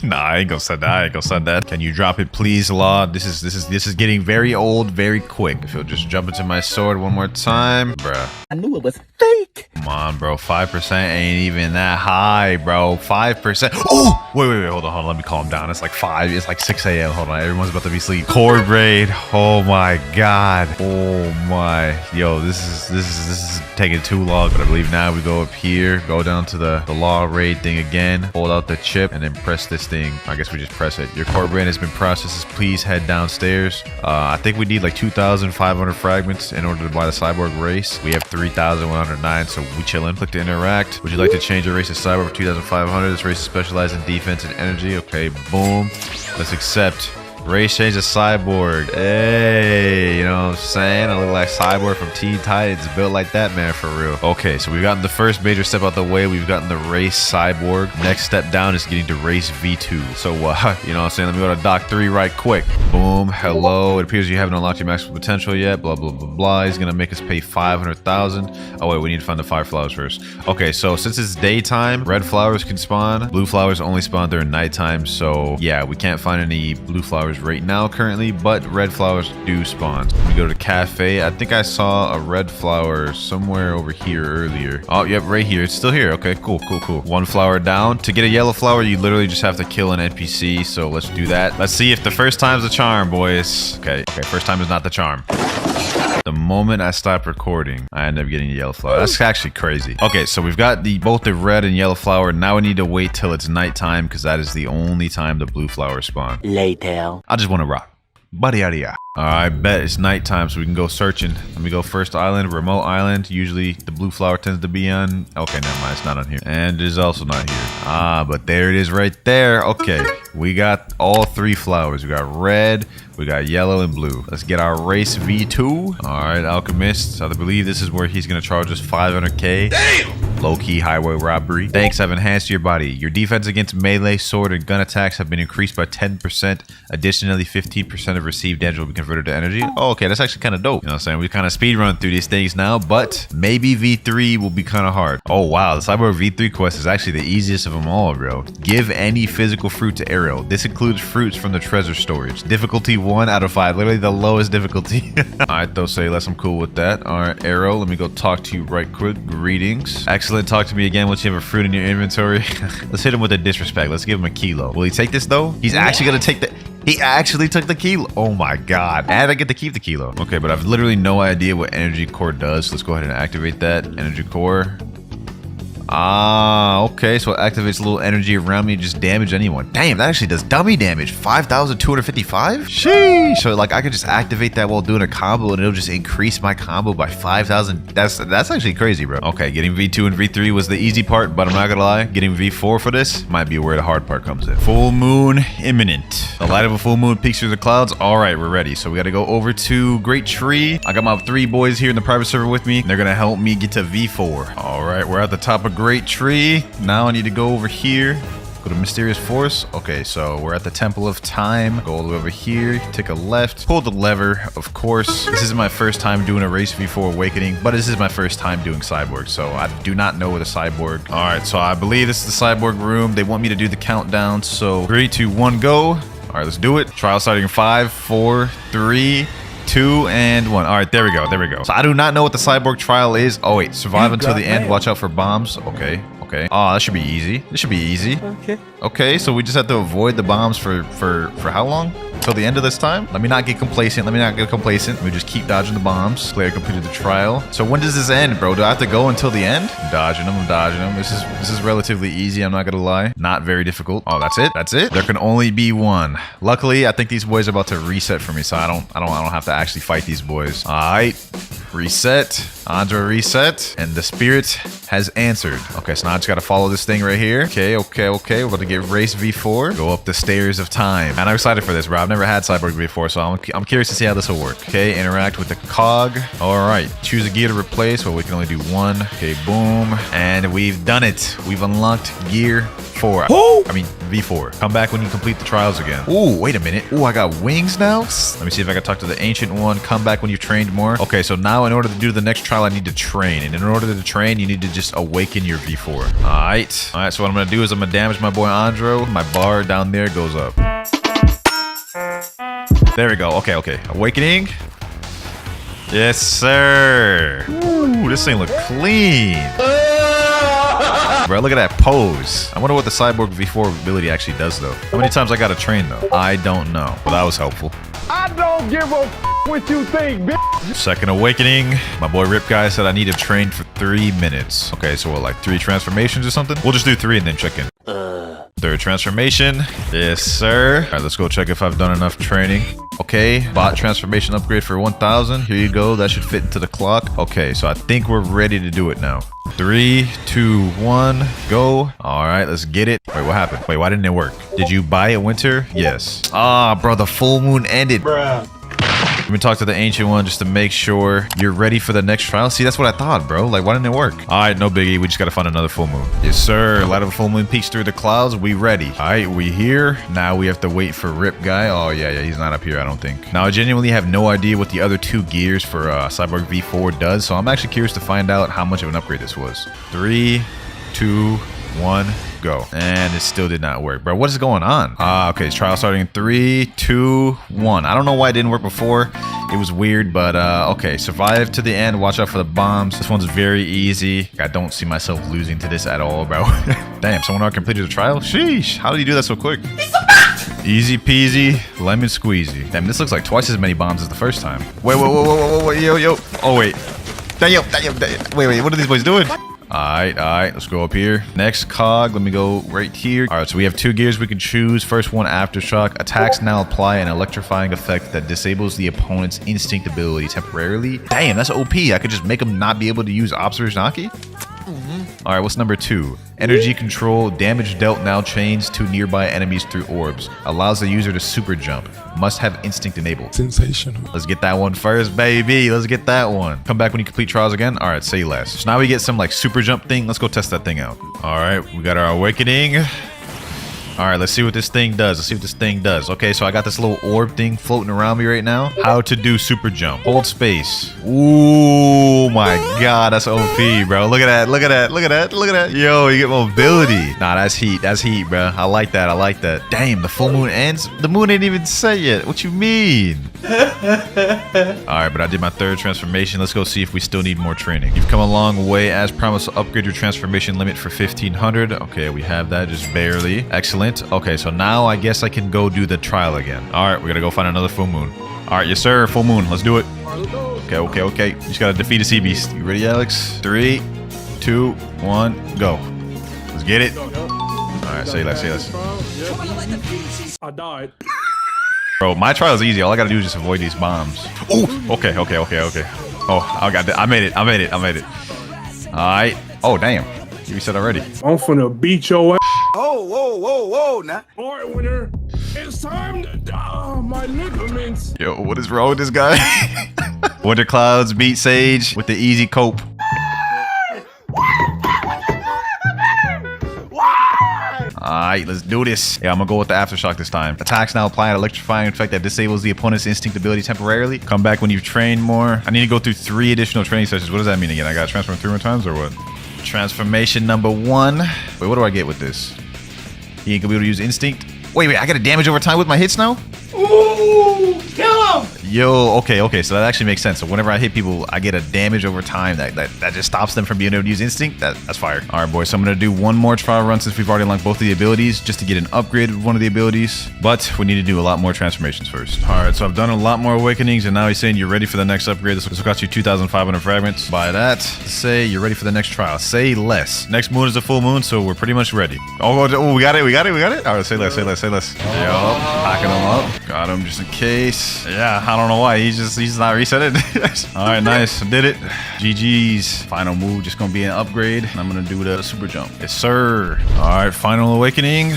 Nah, I ain't gonna send that. I ain't gonna send that. Can you drop it, please, Law? This is getting very old, very quick. If you'll just jump into my sword one more time, bruh. I knew it was fake. Come on, bro. 5% ain't even that high, bro. 5%. Oh, wait. Hold on. Let me calm down. It's like 5. It's like 6 a.m. Hold on. Everyone's about to be asleep. Core braid. Oh my God. Oh my. Yo, this is taking too long. But I believe now we go up here, go down to the law raid thing again, hold out the chip, and then press this thing. I guess we just press it. Your core brain has been processed. Please head downstairs. I think we need like 2,500 fragments in order to buy the Cyborg race. We have 3,109, so we chillin'. Click to interact. Would you like to change your race to Cyborg for 2,500? This race is specialized in defense and energy. Okay, boom. Let's accept. Race change to Cyborg. Hey, you know what I'm saying? I look like Cyborg from Teen Titans. Built like that, man, for real. Okay, so we've gotten the first major step out the way. We've gotten the race Cyborg. Next step down is getting to race V2. So, you know what I'm saying? Let me go to Doc 3 right quick. Boom. Hello. It appears you haven't unlocked your maximum potential yet. Blah, blah, blah, blah. He's going to make us pay 500,000. Oh, wait. We need to find the 5 flowers first. Okay, so since it's daytime, red flowers can spawn. Blue flowers only spawn during nighttime. So, yeah, we can't find any blue flowers right now currently, but red flowers do spawn. We go to cafe. I think I saw a red flower somewhere over here earlier. Oh, yep, right here. It's still here. Okay, cool. One flower down. To get a yellow flower, you literally just have to kill an NPC. So let's do that. Let's see if the first time's the charm, boys. Okay, first time is not the charm. The moment I stop recording, I end up getting a yellow flower. That's actually crazy. Okay, so we've got both the red and yellow flower. Now we need to wait till it's nighttime because that is the only time the blue flowers spawn. Later. I just want to rock. Buddy out of ya. I bet it's nighttime, so we can go searching. Let me go first island, remote island. Usually the blue flower tends to be on. Okay, never mind. It's not on here. And it is also not here. Ah, but there it is right there. Okay, we got all 3 flowers. We got red, we got yellow, and blue. Let's get our race V2. All right, Alchemist. I believe this is where he's going to charge us 500K. Damn! Low-key highway robbery. Thanks, I've enhanced your body. Your defense against melee, sword, and gun attacks have been increased by 10%. Additionally, 15% of received damage will be converted to energy. Oh, okay, that's actually kind of dope. You know what I'm saying? We kind of speed run through these things now, but maybe V3 will be kind of hard. Oh, wow. The Cyborg V3 quest is actually the easiest of them all, bro. Give any physical fruit to Ariel. This includes fruits from the treasure storage. Difficulty 1 out of 5. Literally the lowest difficulty. All right, though, say less. I'm cool with that. All right, Ariel, let me go talk to you right quick. Greetings. Excellent. Talk to me again once you have a fruit in your inventory. Let's hit him with a disrespect. Let's give him a kilo. Will he take this, though? He's actually going to take the... He actually took the kilo. Oh my god. And I get to keep the kilo. Okay, but I've literally no idea what energy core does. Let's go ahead and activate that. Energy core. Ah, okay. So it activates a little energy around me to just damage anyone. Damn, that actually does dummy damage. 5,255? Sheesh. So like I could just activate that while doing a combo and it'll just increase my combo by 5,000. That's actually crazy, bro. Okay, getting V2 and V3 was the easy part, but I'm not gonna lie. Getting V4 for this might be where the hard part comes in. Full moon imminent. The light of a full moon peeks through the clouds. All right, we're ready. So we got to go over to Great Tree. I got my 3 boys here in the private server with me. They're gonna help me get to V4. All right, we're at the top of Great Tree. Now I need to go over here Go to Mysterious Force. Okay, so we're at the Temple of Time. Go all the way over here. Take a left. Pull the lever, of course. This isn't my first time doing a race before Awakening, but this is my first time doing Cyborg, so I do not know what a Cyborg. All right, so I believe this is the Cyborg room. They want me to do the countdown, so 3, 2, 1, go. All right, let's do it. Trial starting in 5, 4, 3, 2, and 1. All right, there we go. There we go. So I do not know what the Cyborg trial is. Oh, wait. Survive until the end. Watch out for bombs. Okay. Okay. Oh, that should be easy. This should be easy. Okay. Okay, so we just have to avoid the bombs for how long? Till the end of this time? Let me not get complacent. Let me not get complacent. Let me just keep dodging the bombs. Player completed the trial. So when does this end, bro? Do I have to go until the end? I'm dodging them. I'm dodging them. This is relatively easy. I'm not gonna lie. Not very difficult. Oh, that's it. That's it. There can only be one. Luckily, I think these boys are about to reset for me, so I don't have to actually fight these boys. All right. Reset. Andra reset. And the spirit has answered. Okay, so now I just gotta follow this thing right here. Okay. We're about to get race V4. Go up the stairs of time. And I'm excited for this, bro. I've never had Cyborg before, so I'm curious to see how this will work. Okay, interact with the cog. All right, choose a gear to replace. Well, we can only do one. Okay, boom. And we've done it. We've unlocked gear 4. I mean, V4. Come back when you complete the trials again. Ooh, wait a minute. Ooh, I got wings now? Let me see if I can talk to the ancient one. Come back when you've trained more. Okay, so now in order to do the next trial, I need to train. And in order to train, you need to just awaken your V4. All right, so what I'm going to do is I'm going to damage my boy Andro. My bar down there goes up. There we go. Okay. Awakening. Yes, sir. Ooh, this thing look clean. Bro, look at that pose. I wonder what the Cyborg V4 ability actually does, though. How many times I gotta train, though? I don't know. Well, that was helpful. I don't give a what you think, bitch. Second awakening. My boy Rip Guy said I need to train for 3 minutes. Okay, so what, like 3 transformations or something? We'll just do 3 and then check in. Third transformation. Yes, sir. All right, let's go check if I've done enough training. Okay, bot transformation upgrade for 1,000. Here you go. That should fit into the clock. Okay, so I think we're ready to do it now. 3, 2, 1, go. All right, let's get it. Wait, what happened? Wait, why didn't it work? Did you buy it, Winter? Yes. Ah, bro, the full moon ended. Bruh. Let me talk to the ancient one just to make sure you're ready for the next trial. See, that's what I thought, bro. Like, why didn't it work? All right, no biggie. We just got to find another full moon. Yes, sir. Light of a full moon peeks through the clouds. We ready. All right, we here. Now we have to wait for Rip Guy. Oh, yeah. He's not up here, I don't think. Now, I genuinely have no idea what the other 2 gears for Cyborg V4 does. So I'm actually curious to find out how much of an upgrade this was. 3, 2, 1, go. And it still did not work, bro. What is going on? Okay, it's trial starting in 3, 2, 1. I don't know why it didn't work before. It was weird, but okay. Survive to the end. Watch out for the bombs. This one's very easy. I don't see myself losing to this at all, bro. Damn, someone already completed the trial? Sheesh. How did you do that so quick? Easy peasy, lemon squeezy. Damn, this looks like twice as many bombs as the first time. Wait, yo. Oh, wait. Damn. Wait, what are these boys doing? Alright, let's go up here. Next cog, let me go right here. Alright, so we have 2 gears we can choose. First one, Aftershock. Attacks now apply an electrifying effect that disables the opponent's instinct ability temporarily. Damn, that's OP. I could just make them not be able to use Observer's Naki? Alright, what's number 2? Energy control. Damage dealt now chains to nearby enemies through orbs. Allows the user to super jump. Must have instinct enabled. Sensational. Let's get that one first, baby. Let's get that one. Come back when you complete trials again. All right, say less. So now we get some like super jump thing. Let's go test that thing out. All right, we got our awakening. All right, let's see what this thing does. Okay, so I got this little orb thing floating around me right now. How to do super jump. Hold space. Ooh, my God, that's OP, bro. Look at that. Yo, you get mobility. Nah, that's heat, bro. I like that. Damn, the full moon ends? The moon ain't even set yet. What you mean? All right, but I did my 3rd transformation. Let's go see if we still need more training. You've come a long way. As promised, upgrade your transformation limit for 1,500. Okay, we have that just barely. Excellent. Okay, so now I guess I can go do the trial again. All right, we gotta go find another full moon. All right, yes, sir. Full moon. Let's do it. Okay. You just gotta defeat a sea beast. You ready, Alex? 3, 2, 1, go. Let's get it. All right, say less. I died. Bro, my trial is easy. All I gotta do is just avoid these bombs. Oh, okay. Oh, I got that. I made it. All right. Oh, damn. You reset already. I'm finna beat your ass. Whoa, now. All right, Winter. It's time to die. My ligaments. Yo, what is wrong with this guy? WinterKloudz beat Sage with the easy cope. Alright, right, let's do this. Yeah, I'm gonna go with the aftershock this time. Attacks now apply an electrifying effect that disables the opponent's instinct ability temporarily. Come back when you've trained more. I need to go through 3 additional training sessions. What does that mean again? I gotta transform 3 more times or what? Transformation number 1. Wait, what do I get with this? He ain't gonna be able to use instinct. Wait, I got a damage over time with my hits now? Ooh, kill him! Yo, okay, so that actually makes sense. So whenever I hit people, I get a damage over time that just stops them from being able to use instinct. That's fire. All right, boys, so I'm gonna do one more trial run since we've already unlocked both of the abilities just to get an upgrade with one of the abilities. But we need to do a lot more transformations first. All right, so I've done a lot more awakenings, and now he's saying you're ready for the next upgrade. This will cost you 2,500 fragments. By that, say you're ready for the next trial. Say less. Next moon is a full moon, so we're pretty much ready. Oh, we got it. All right, say less. Yup, packing them up. Got him just in case. Yeah, I don't know why. He's not resetting. All right, nice. Did it. GG's. Final move, just gonna be an upgrade. And I'm gonna do the super jump. Yes, sir. All right, final awakening.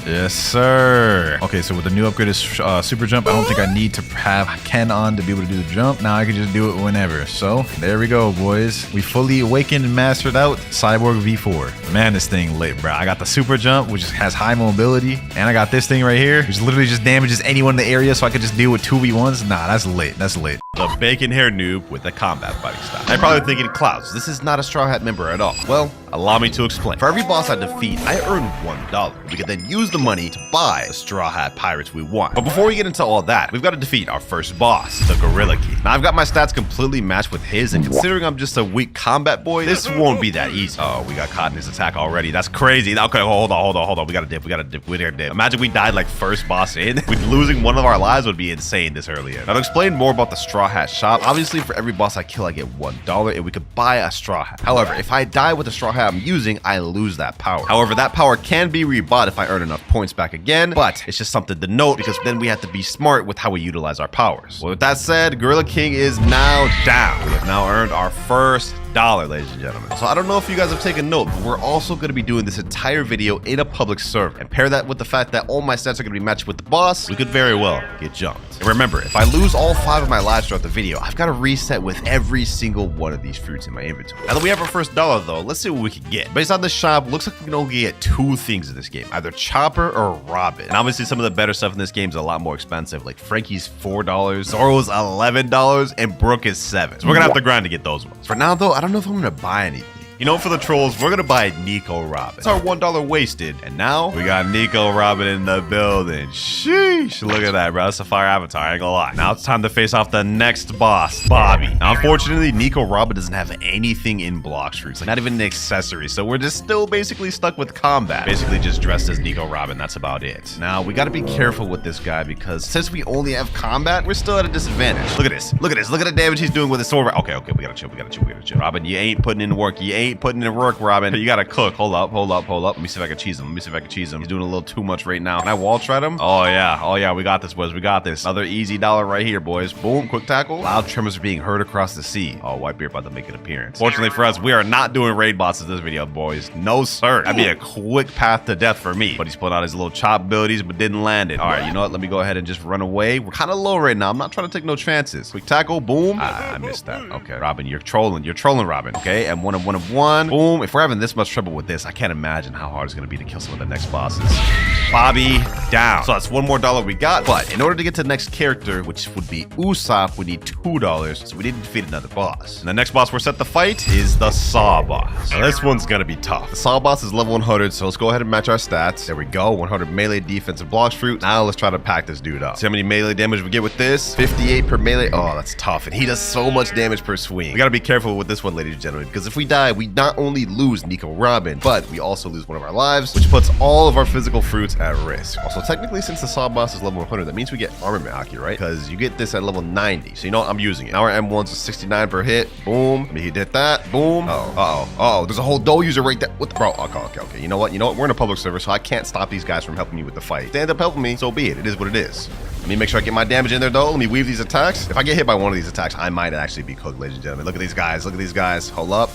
Yes, sir. Okay, so with the new upgrade is super jump, I don't think I need to have Ken on to be able to do the jump. Now I can just do it whenever. So there we go, boys. We fully awakened and mastered out Cyborg V4. Man, this thing lit, bro. I got the super jump, which has high mobility, and I got this thing right here, which literally just damages anyone in the area, so I could just deal with 2v1s. Nah, that's lit. That's lit. The bacon hair noob with the combat fighting style. I'm probably thinking, Clouds, this is not a Straw Hat member at all. Well, allow me to explain. For every boss I defeat, I earn $1. We can then use the money to buy the Straw Hat pirates we want. But before we get into all that, we've got to defeat our first boss, the Gorilla King. Now, I've got my stats completely matched with his, and considering I'm just a weak combat boy, this won't be that easy. Oh, we got caught in his attack already. That's crazy. Okay, hold on. We gotta dip. Imagine we died like first boss in. Losing one of our lives would be insane this early in. Now, to explain more about the Straw Hat shop, obviously for every boss I kill, I get $1, and we could buy a Straw Hat. However, if I die with the Straw Hat I'm using, I lose that power. However, that power can be rebought if I earn enough points back again, but it's just something to note because then we have to be smart with how we utilize our powers. Well, with that said, Gorilla King is now down. We have now earned our first $1, ladies and gentlemen. So I don't know if you guys have taken note, but we're also going to be doing this entire video in a public server. And pair that with the fact that all my stats are going to be matched with the boss, we could very well get jumped. And remember, if I lose all 5 of my lives throughout the video, I've got to reset with every single one of these fruits in my inventory. Now that we have our first $1 though, let's see what we can get. Based on the shop, looks like we can only get 2 things in this game, either Chopper or Robin. And obviously some of the better stuff in this game is a lot more expensive, like Frankie's $4, Zoro's $11, and Brooke is $7. So we're gonna have to grind to get those ones. For now though, I don't know if I'm gonna buy anything. You know, for the trolls, we're gonna buy Nico Robin. It's our $1 wasted. And now we got Nico Robin in the building. Sheesh, look at that, bro. That's a fire avatar, I ain't gonna lie. Now it's time to face off the next boss, Bobby. Now, unfortunately, Nico Robin doesn't have anything in block streaks, like not even an accessory. So we're just still basically stuck with combat. Basically just dressed as Nico Robin, that's about it. Now, we gotta be careful with this guy because since we only have combat, we're still at a disadvantage. Look at this, look at the damage he's doing with his sword. Okay, we gotta chill. Robin, you ain't putting in work. You ain't putting in work, Robin. You gotta cook. Hold up. Let me see if I can cheese him. He's doing a little too much right now. Can I wall trap him? Oh yeah, we got this, boys. We got this. Another easy $1 right here, boys. Boom, quick tackle. Loud tremors are being heard across the sea. Oh, Whitebeard about to make an appearance. Fortunately for us, we are not doing raid bosses this video, boys. No, sir. That'd be a quick path to death for me. But he's pulling out his little chop abilities, but didn't land it. All right, you know what? Let me go ahead and just run away. We're kind of low right now. I'm not trying to take no chances. Quick tackle. Boom. I missed that. Okay, Robin, you're trolling, Robin. Okay, and one of one. Boom. If we're having this much trouble with this, I can't imagine how hard it's going to be to kill some of the next bosses. Bobby down. So that's one more $1 we got. But in order to get to the next character, which would be Usopp, we need $2. So we need to defeat another boss. And the next boss we're set to fight is the Saw boss. Now this one's going to be tough. The Saw boss is level 100, so let's go ahead and match our stats. There we go. 100 melee defense and block fruit. Now let's try to pack this dude up. See how many melee damage we get with this? 58 per melee. Oh, that's tough. And he does so much damage per swing. We got to be careful with this one, ladies and gentlemen, because if we die, we not only lose Nico Robin, but we also lose one of our lives, which puts all of our physical fruits at risk. Also, technically, since the Saw boss is level 100, that means we get armament Aki, right? Because you get this at level 90. So you know what? I'm using it. Now our M1's is 69 per hit. Boom. He did that. Boom. There's a whole Dole user right there. What the bro? Okay. You know what? We're in a public server, so I can't stop these guys from helping me with the fight. They end up helping me, so be it. It is what it is. Let me make sure I get my damage in there, though. Let me weave these attacks. If I get hit by one of these attacks, I might actually be cooked, ladies and gentlemen. Look at these guys. Hold up.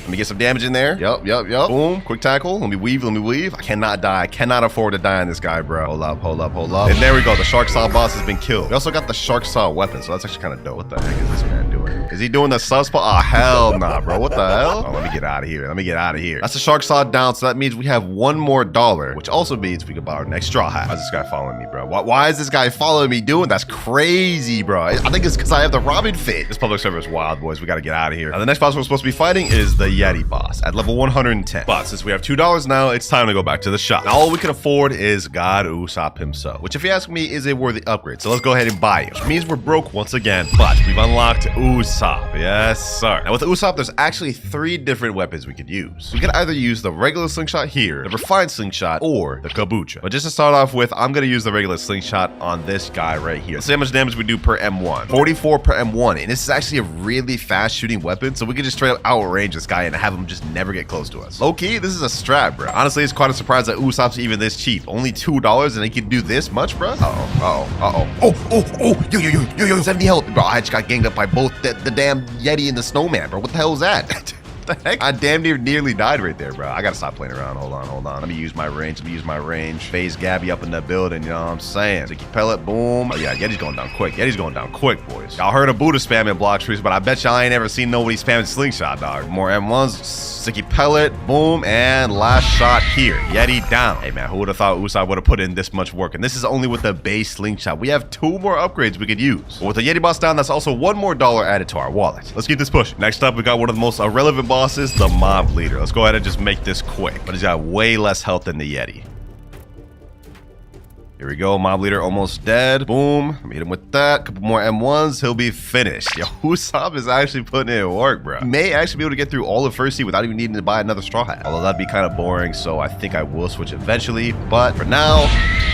Let me get some damage in there. Yup. Boom. Quick tackle. Let me weave. I cannot die. I cannot afford to die on this guy, bro. Hold up. And there we go. The Shark Saw boss has been killed. We also got the Shark Saw weapon, so that's actually kind of dope. What the heck is this man doing? Is he doing the sub spot? Oh, hell nah, bro. What the hell? Oh, let me get out of here. Let me get out of here. That's the shark saw down, so that means we have one more dollar, which also means we can buy our next straw hat. Why is this guy following me, bro? Why is this guy following me doing? That's crazy, bro. I think it's because I have the Robin fit. This public server is wild, boys. We got to get out of here. Now, the next boss we're supposed to be fighting is the Yeti boss at level 110. But since we have $2 now, it's time to go back to the shop. Now, all we can afford is God Usopp himself, which if you ask me is a worthy upgrade. So let's go ahead and buy it, which means we're broke once again, but we've unlocked Usopp. Yes, sir. Now with Usopp, there's actually 3 different weapons we could use. We could either use the regular slingshot here, the refined slingshot, or the kabucha. But just to start off with, I'm gonna use the regular slingshot on this guy right here. Let's see how much damage we do per M1. 44 per M1, and this is actually a really fast shooting weapon, so we can just straight up outrange this guy and have him just never get close to us. Low-key, this is a strat, bro. Honestly, it's quite a surprise that Usopp's even this cheap. Only $2 and he can do this much, bro? Yo, 70 health. Bro, I just got ganged up by both the damn Yeti and the snowman, bro. What the hell is that? The heck? I damn nearly died right there, bro. I gotta stop playing around. Hold on. Let me use my range. Phase Gabby up in the building, you know what I'm saying? Sticky pellet, boom. Oh yeah, Yeti's going down quick. Boys. Y'all heard of Buddha spamming block trees, but I bet y'all ain't ever seen nobody spamming slingshot, dog. More M1s, sticky pellet, boom, and last shot here. Yeti down. Hey man, who would have thought Usopp would have put in this much work? And this is only with the base slingshot. We have 2 more upgrades we could use. But with the Yeti boss down, that's also $1 more added to our wallet. Let's keep this pushing. Next up, we got one of the most irrelevant bosses, the mob leader. Let's go ahead and just make this quick. But he's got way less health than the Yeti. Here we go, mob leader almost dead. Boom, meet him with that. Couple more M1s, he'll be finished. Yo, Usopp is actually putting in work, bro. He may actually be able to get through all of First Sea without even needing to buy another straw hat. Although that'd be kind of boring, so I think I will switch eventually. But for now,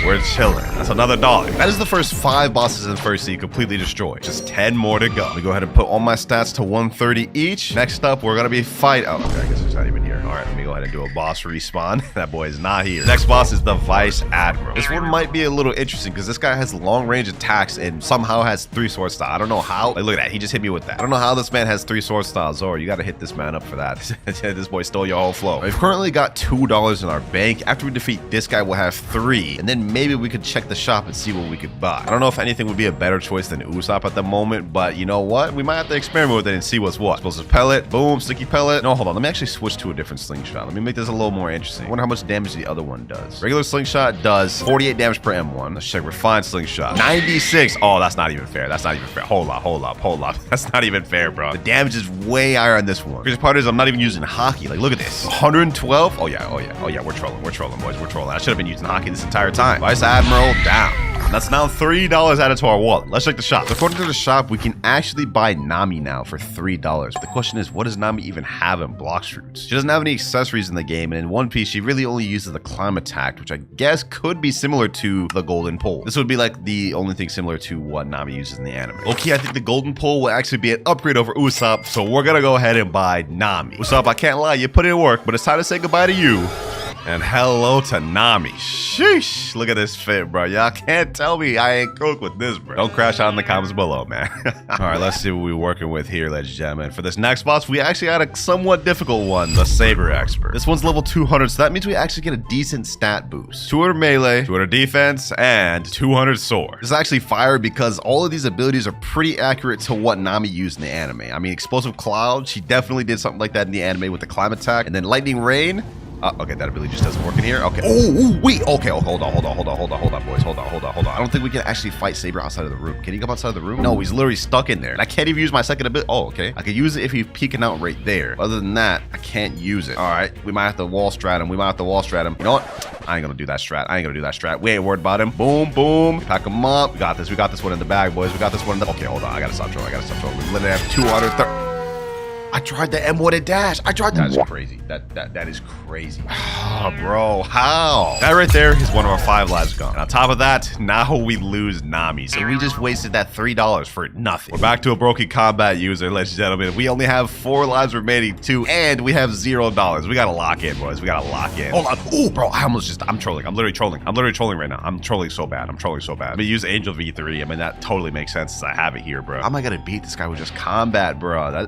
we're chilling. That's another $1. That is the first 5 bosses in First Sea completely destroyed. Just 10 more to go. Let me go ahead and put all my stats to 130 each. Next up, we're gonna be fighting. Oh, okay, I guess it's not even here. All right, let me go ahead and do a boss respawn. That boy is not here. Next boss is the Vice Admiral. This one might be a little interesting because this guy has long range attacks and somehow has 3 sword style. I don't know how. Like, look at that. He just hit me with that. I don't know how this man has 3 sword styles. Zoro, you got to hit this man up for that. This boy stole your whole flow. We've currently got $2 in our bank. After we defeat this guy, we'll have 3. And then maybe we could check the shop and see what we could buy. I don't know if anything would be a better choice than Usopp at the moment, but you know what? We might have to experiment with it and see what's what. Explosive pellet. Boom. Sticky pellet. No, hold on. Let me actually switch to a different slingshot. Let me make this a little more interesting. I wonder how much damage the other one does. Regular slingshot does 48 damage per M1. Let's check refined slingshot. 96. Oh, that's not even fair. Hold up. That's not even fair, bro. The damage is way higher on this one. Crazy part is I'm not even using hockey. Like, look at this. 112. Oh yeah. We're trolling, boys. We're trolling. I should have been using hockey this entire time. Vice Admiral down. That's now $3 added to our wallet. Let's check the shop. So according to the shop, we can actually buy Nami now for $3. But the question is, what does Nami even have in block shoots? She doesn't have any accessories in the game, and in One Piece, she really only uses the climb attack, which I guess could be similar to the golden pole. This would be like the only thing similar to what Nami uses in the anime. Okay, I think the golden pole will actually be an upgrade over Usopp, so we're gonna go ahead and buy Nami. Usopp, I can't lie, you put in work, but it's time to say goodbye to you. And hello to Nami. Sheesh. Look at this fit, bro. Y'all can't tell me I ain't cooked with this, bro. Don't crash out in the comments below, man. All right, let's see what we're working with here, ladies and gentlemen. For this next boss, we actually had a somewhat difficult one, the Saber Expert. This one's level 200, so that means we actually get a decent stat boost. 200 melee, 200 defense, and 200 sword. This is actually fire because all of these abilities are pretty accurate to what Nami used in the anime. I mean, Explosive Cloud, she definitely did something like that in the anime with the climb attack. And then Lightning Rain, okay, that ability just doesn't work in here. Okay. Oh, wait. Okay. Oh, hold on, boys. Hold on. I don't think we can actually fight Saber outside of the room. Can he come outside of the room? No, he's literally stuck in there. And I can't even use my second ability. Oh, okay. I could use it if he's peeking out right there. Other than that, I can't use it. All right. We might have to wall strat him. You know what? I ain't gonna do that strat. We ain't worried about him. Boom, boom. Pack him up. We got this one in the bag, boys. Okay, hold on. I gotta stop trolling. We literally have 230. I tried the M1 and dash. That's crazy. That is crazy. Oh, bro, how? That right there is one of our 5 lives gone. And on top of that, now we lose Nami. So we just wasted that $3 for nothing. We're back to a broken combat user, ladies and gentlemen. We only have 4 lives remaining too, and we have $0. We gotta lock in, boys. Hold on. Oh, bro, I'm trolling. I'm literally trolling right now. I'm trolling so bad. Let me use Angel V3. I mean, that totally makes sense since I have it here, bro. How am I gonna beat this guy with just combat, bro?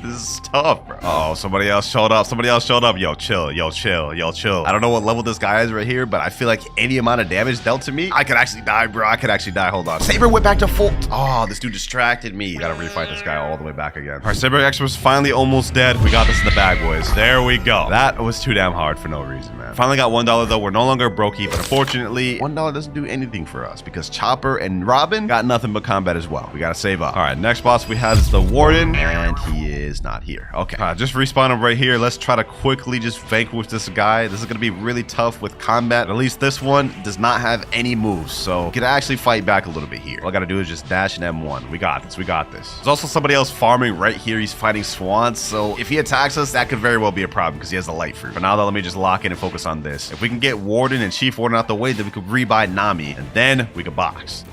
This is tough, bro. Uh oh, somebody else showed up. Somebody else showed up. Yo, chill. Yo, chill. Yo, chill. I don't know what level this guy is right here, but I feel like any amount of damage dealt to me, I could actually die, bro. I could actually die. Hold on. Saber went back to full. Oh, this dude distracted me. Gotta refight this guy all the way back again. All right, Cyborg X was finally almost dead. We got this in the bag, boys. There we go. That was too damn hard for no reason, man. Finally got $1 though. We're no longer brokey, but unfortunately, $1 doesn't do anything for us because Chopper and Robin got nothing but combat as well. We gotta save up. All right, next boss we have is the Warden, and he is not here. Okay, just respawn him right here. Let's try to quickly just vanquish this guy. This is gonna be really tough with combat. At least this one does not have any moves, so we can actually fight back a little bit here. All I gotta do is just dash and M1. We got this. We got this. There's also somebody else farming right here. He's fighting swans, so if he attacks us, that could very well be a problem because he has the light fruit. But now though, let me just lock in and focus on this. If we can get Warden and Chief Warden out the way, then we could rebuy Nami, and then we could box.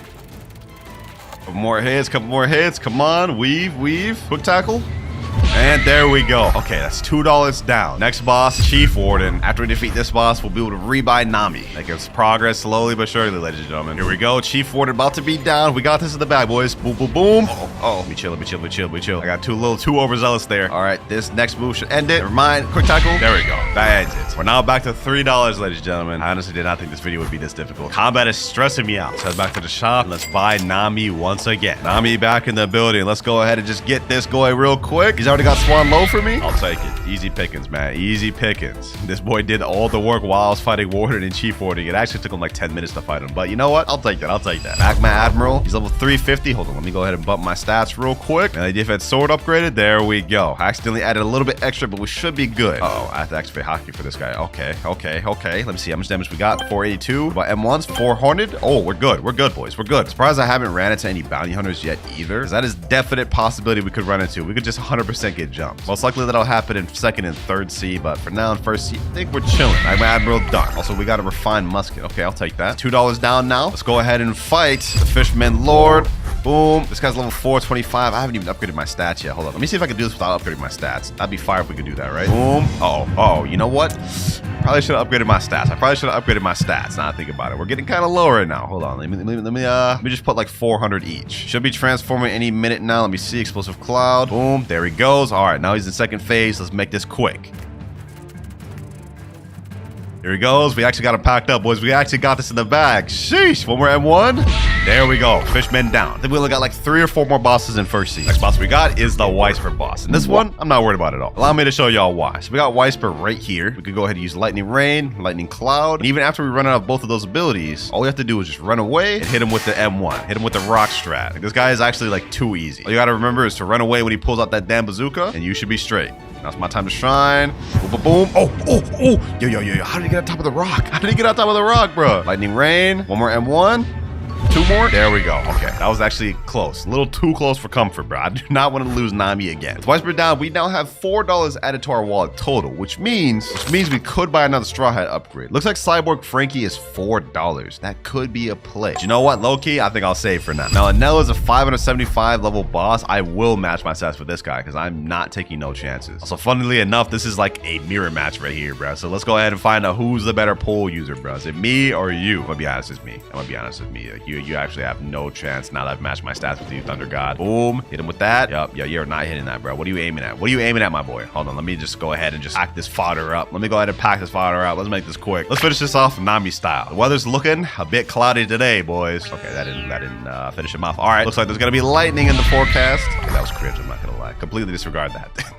Couple more hits, couple more hits. Come on, weave, weave. Quick tackle. And there we go. Okay, that's $2 down. Next boss, Chief Warden. After we defeat this boss, we'll be able to rebuy Nami. Like it's progress slowly but surely, ladies and gentlemen. Here we go. Chief Warden about to be down. We got this in the bag, boys. Boom, boom, boom. Oh, we chill, we chill, we chill, we chill. I got too overzealous there. All right, this next move should end it. Never mind. Quick tackle. There we go. That ends it. We're now back to $3, ladies and gentlemen. I honestly did not think this video would be this difficult. Combat is stressing me out. Let's head back to the shop and let's buy Nami once again. Nami back in the building. Let's go ahead and just get this going real quick. He's already got Swan low for me. I'll take it. Easy pickings, man. Easy pickings. This boy did all the work while I was fighting Warden and Chief Warden. It actually took him like 10 minutes to fight him. But you know what? I'll take that. I'll take that. Back my Admiral. He's level 350. Hold on. Let me go ahead and bump my stats real quick. And the defense sword upgraded. There we go. I accidentally added a little bit extra, but we should be good. Uh oh, I have to activate Hockey for this guy. Okay. Let me see how much damage we got. 482. About M1s. 400. Oh, we're good. We're good, boys. We're good. Surprised I haven't ran into any bounty hunters yet either. Because that is definite possibility we could run into. We could just 100% get jumped. Most likely that'll happen in second and third C, but for now in first C, I think we're chilling. I'm Admiral done. Also, we got a refined musket. Okay, I'll take that. $2 down now. Let's go ahead and fight the Fisherman Lord. Boom. This guy's level 425. I haven't even upgraded my stats yet. Hold on. Let me see if I can do this without upgrading my stats. That'd be fire if we could do that, right? Boom. Oh, you know what? Probably should have upgraded my stats. I probably should have upgraded my stats. Now I think about it. We're getting kind of low right now. Hold on. Let me just put like 400 each. Should be transforming any minute now. Let me see. Explosive Cloud. Boom. There he goes. All right. Now he's in second phase. Let's make this quick. Here he goes. We actually got him packed up, boys. We actually got this in the bag. Sheesh. One more M1. There we go. Fishmen down. I think we only got like 3 or 4 more bosses in first season. Next boss we got is the Weisper boss. And this one, I'm not worried about at all. Allow me to show y'all why. So we got Weisper right here. We could go ahead and use Lightning Rain, Lightning Cloud. And even after we run out of both of those abilities, all we have to do is just run away and hit him with the M1. Hit him with the Rock Strat. Like, this guy is actually like too easy. All you gotta remember is to run away when he pulls out that damn bazooka, and you should be straight. Now's my time to shine. Boom, boom, boom. Oh. Yo. How did he get on top of the rock? How did he get on top of the rock, bro? Lightning Rain. One more M1. 2 more. There we go. Okay, that was actually close. A little too close for comfort, bro. I do not want to lose Nami again. With Weisper down, we now have $4 added to our wallet total, which means we could buy another Straw Hat upgrade. Looks like Cyborg Frankie is $4. That could be a play. But you know what? Low-key, I think I'll save for now. Now, Anel is a 575 level boss. I will match my stats with this guy because I'm not taking no chances. Also, funnily enough, this is like a mirror match right here, bro. So let's go ahead and find out who's the better pole user, bro. Is it me or you? I'm gonna be honest, it's me. Like, you actually have no chance now that I've matched my stats with you, Thunder God. Boom. Hit him with that. Yup. Yeah, you're not hitting that, bro. What are you aiming at? What are you aiming at, my boy? Hold on. Let me just go ahead and just pack this fodder up. Let's make this quick. Let's finish this off Nami style. The weather's looking a bit cloudy today, boys. Okay, that didn't finish him off. All right. Looks like there's going to be lightning in the forecast. Okay, that was cringe. I'm not going to lie. Completely disregard that.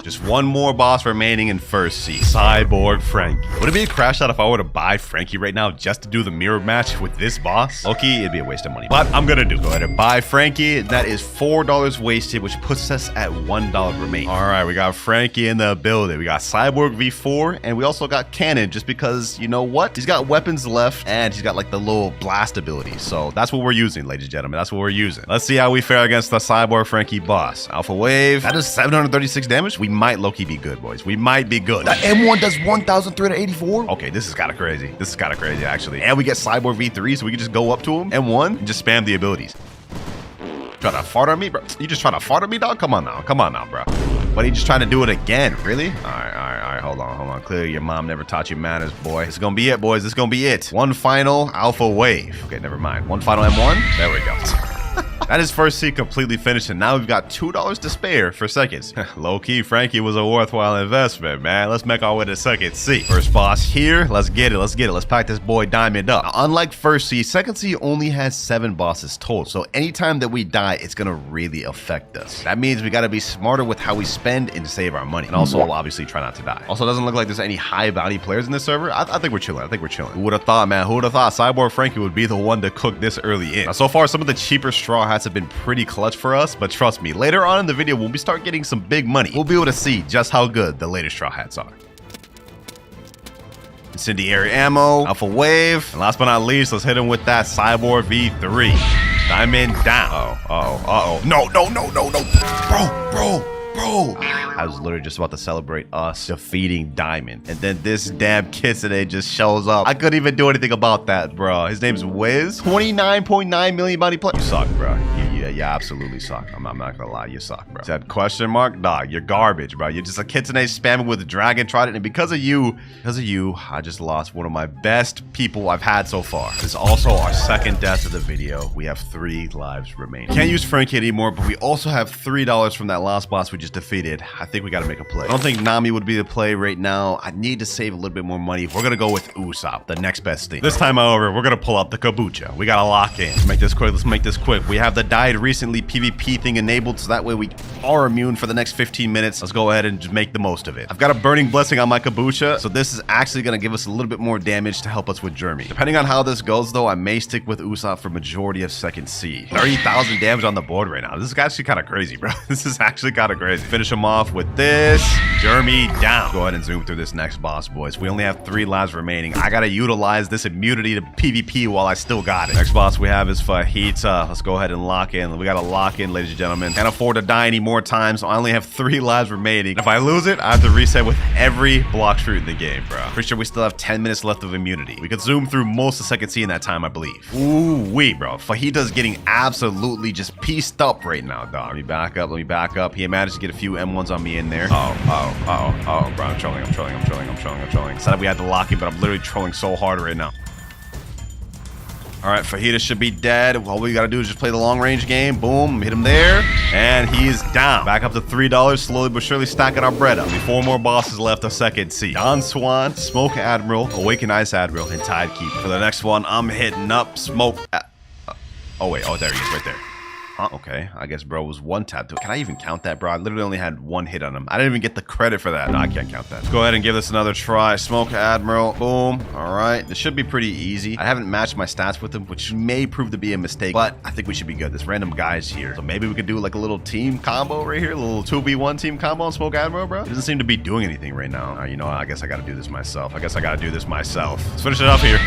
Just one more boss remaining in first seat. Cyborg Frankie. Would it be a crash out if I were to buy Frankie right now just to do the mirror match with this boss? Okay, it'd be a waste of money, but I'm gonna do it. Go ahead and buy Frankie. That is $4 wasted, which puts us at $1 remaining. All right, we got Frankie in the building. We got Cyborg V4, and we also got Cannon just because, you know what? He's got weapons left, and he's got like the little blast ability. So that's what we're using, ladies and gentlemen. That's what we're using. Let's see how we fare against the Cyborg Frankie boss. Alpha Wave. That is 736 damage. We might low-key be good, boys. We might be good. The M1 does 1,384. Okay, this is kind of crazy. This is kind of crazy, actually. And we get Cyborg V3, so we can just go up to him, M1, and just spam the abilities. Try to fart on me, bro? You just trying to fart on me, dog? Come on now, bro. But he just trying to do it again, really? All right, hold on. Clearly your mom never taught you manners, boy. This is gonna be it, boys. This is gonna be it. One final Alpha Wave. Okay, never mind. One final M1. There we go. That is first seed completely finished, and now we've got $2 to spare for seconds. Low-key, Frankie was a worthwhile investment, man. Let's make our way to second seed. First boss here. Let's get it. Let's get it. Let's pack this boy Diamond up. Now, unlike first seed, second seed only has 7 bosses total. So anytime that we die, it's going to really affect us. That means we got to be smarter with how we spend and save our money. And also, obviously, try not to die. Also, it doesn't look like there's any high bounty players in this server. I think we're chilling. I think we're chilling. Who would have thought, man? Who would have thought Cyborg Frankie would be the one to cook this early in? Now, so far, some of the cheaper straw hats have been pretty clutch for us, but trust me, later on in the video, when we start getting some big money, we'll be able to see just how good the later straw hats are. Incendiary ammo, Alpha Wave, and last but not least, let's hit him with that Cyborg V3. Diamond down. No. Bro. I was literally just about to celebrate us defeating Diamond, and then this damn kitsune just shows up. I couldn't even do anything about that, bro. His name's Wiz. 29.9 million bounty players. You suck, bro. You absolutely suck. I'm not gonna lie, you suck, bro. Said question mark? Dog, you're garbage, bro. You're just a kitsune spamming with the dragon trident, and because of you, I just lost one of my best people I've had so far. This is also our second death of the video. We have 3 lives remaining. Can't use Frankie anymore, but we also have $3 from that last boss we just defeated. I think we gotta make a play. I don't think Nami would be the play right now. I need to save a little bit more money. We're gonna go with Usopp, the next best thing. This time, however, we're gonna pull out the Kabucha. We gotta lock in. Let's make this quick. Let's make this quick. We have the died recently PvP thing enabled, so that way we are immune for the next 15 minutes. Let's go ahead and just make the most of it. I've got a burning blessing on my Kabucha, so this is actually gonna give us a little bit more damage to help us with Jeremy. Depending on how this goes, though, I may stick with Usopp for majority of second C. 30,000 damage on the board right now. This is actually kind of crazy, bro. This is actually kind of crazy. Finish him off with this. Jeremy down. Go ahead and zoom through this next boss, boys. We only have 3 lives remaining. I gotta utilize this immunity to PvP while I still got it. Next boss we have is Fajita. Let's go ahead and lock in. We gotta lock in, ladies and gentlemen. Can't afford to die any more times, so I only have 3 lives remaining. If I lose it, I have to reset with every block shoot in the game, bro. Pretty sure we still have 10 minutes left of immunity. We could zoom through most of second C in that time, I believe. Ooh-wee, bro. Fajita's getting absolutely just pieced up right now, dog. Let me back up. Let me back up. He managed to get a few M1s on me in there. Oh, bro. I'm trolling. Said we had to lock it, but I'm literally trolling so hard right now. All right, Fajita should be dead. All we got to do is just play the long-range game. Boom, hit him there, and he's down. Back up to $3, slowly but surely stacking our bread up. Only 4 more bosses left of second C. Don Swan, Smoke Admiral, Awaken Ice Admiral, and Tidekeeper. For the next one, I'm hitting up Smoke... oh, there he is, right there. Okay, I guess bro was 1 tap. Can I even count that, bro? I literally only had 1 hit on him. I didn't even get the credit for that. No, I can't count that. Let's go ahead and give this another try. Smoke Admiral. Boom. All right. This should be pretty easy. I haven't matched my stats with him, which may prove to be a mistake, but I think we should be good. This random guy's here. So maybe we could do like a little team combo right here. A little 2v1 team combo on Smoke Admiral, bro. He doesn't seem to be doing anything right now. You know what? I guess I got to do this myself. Let's finish it up here.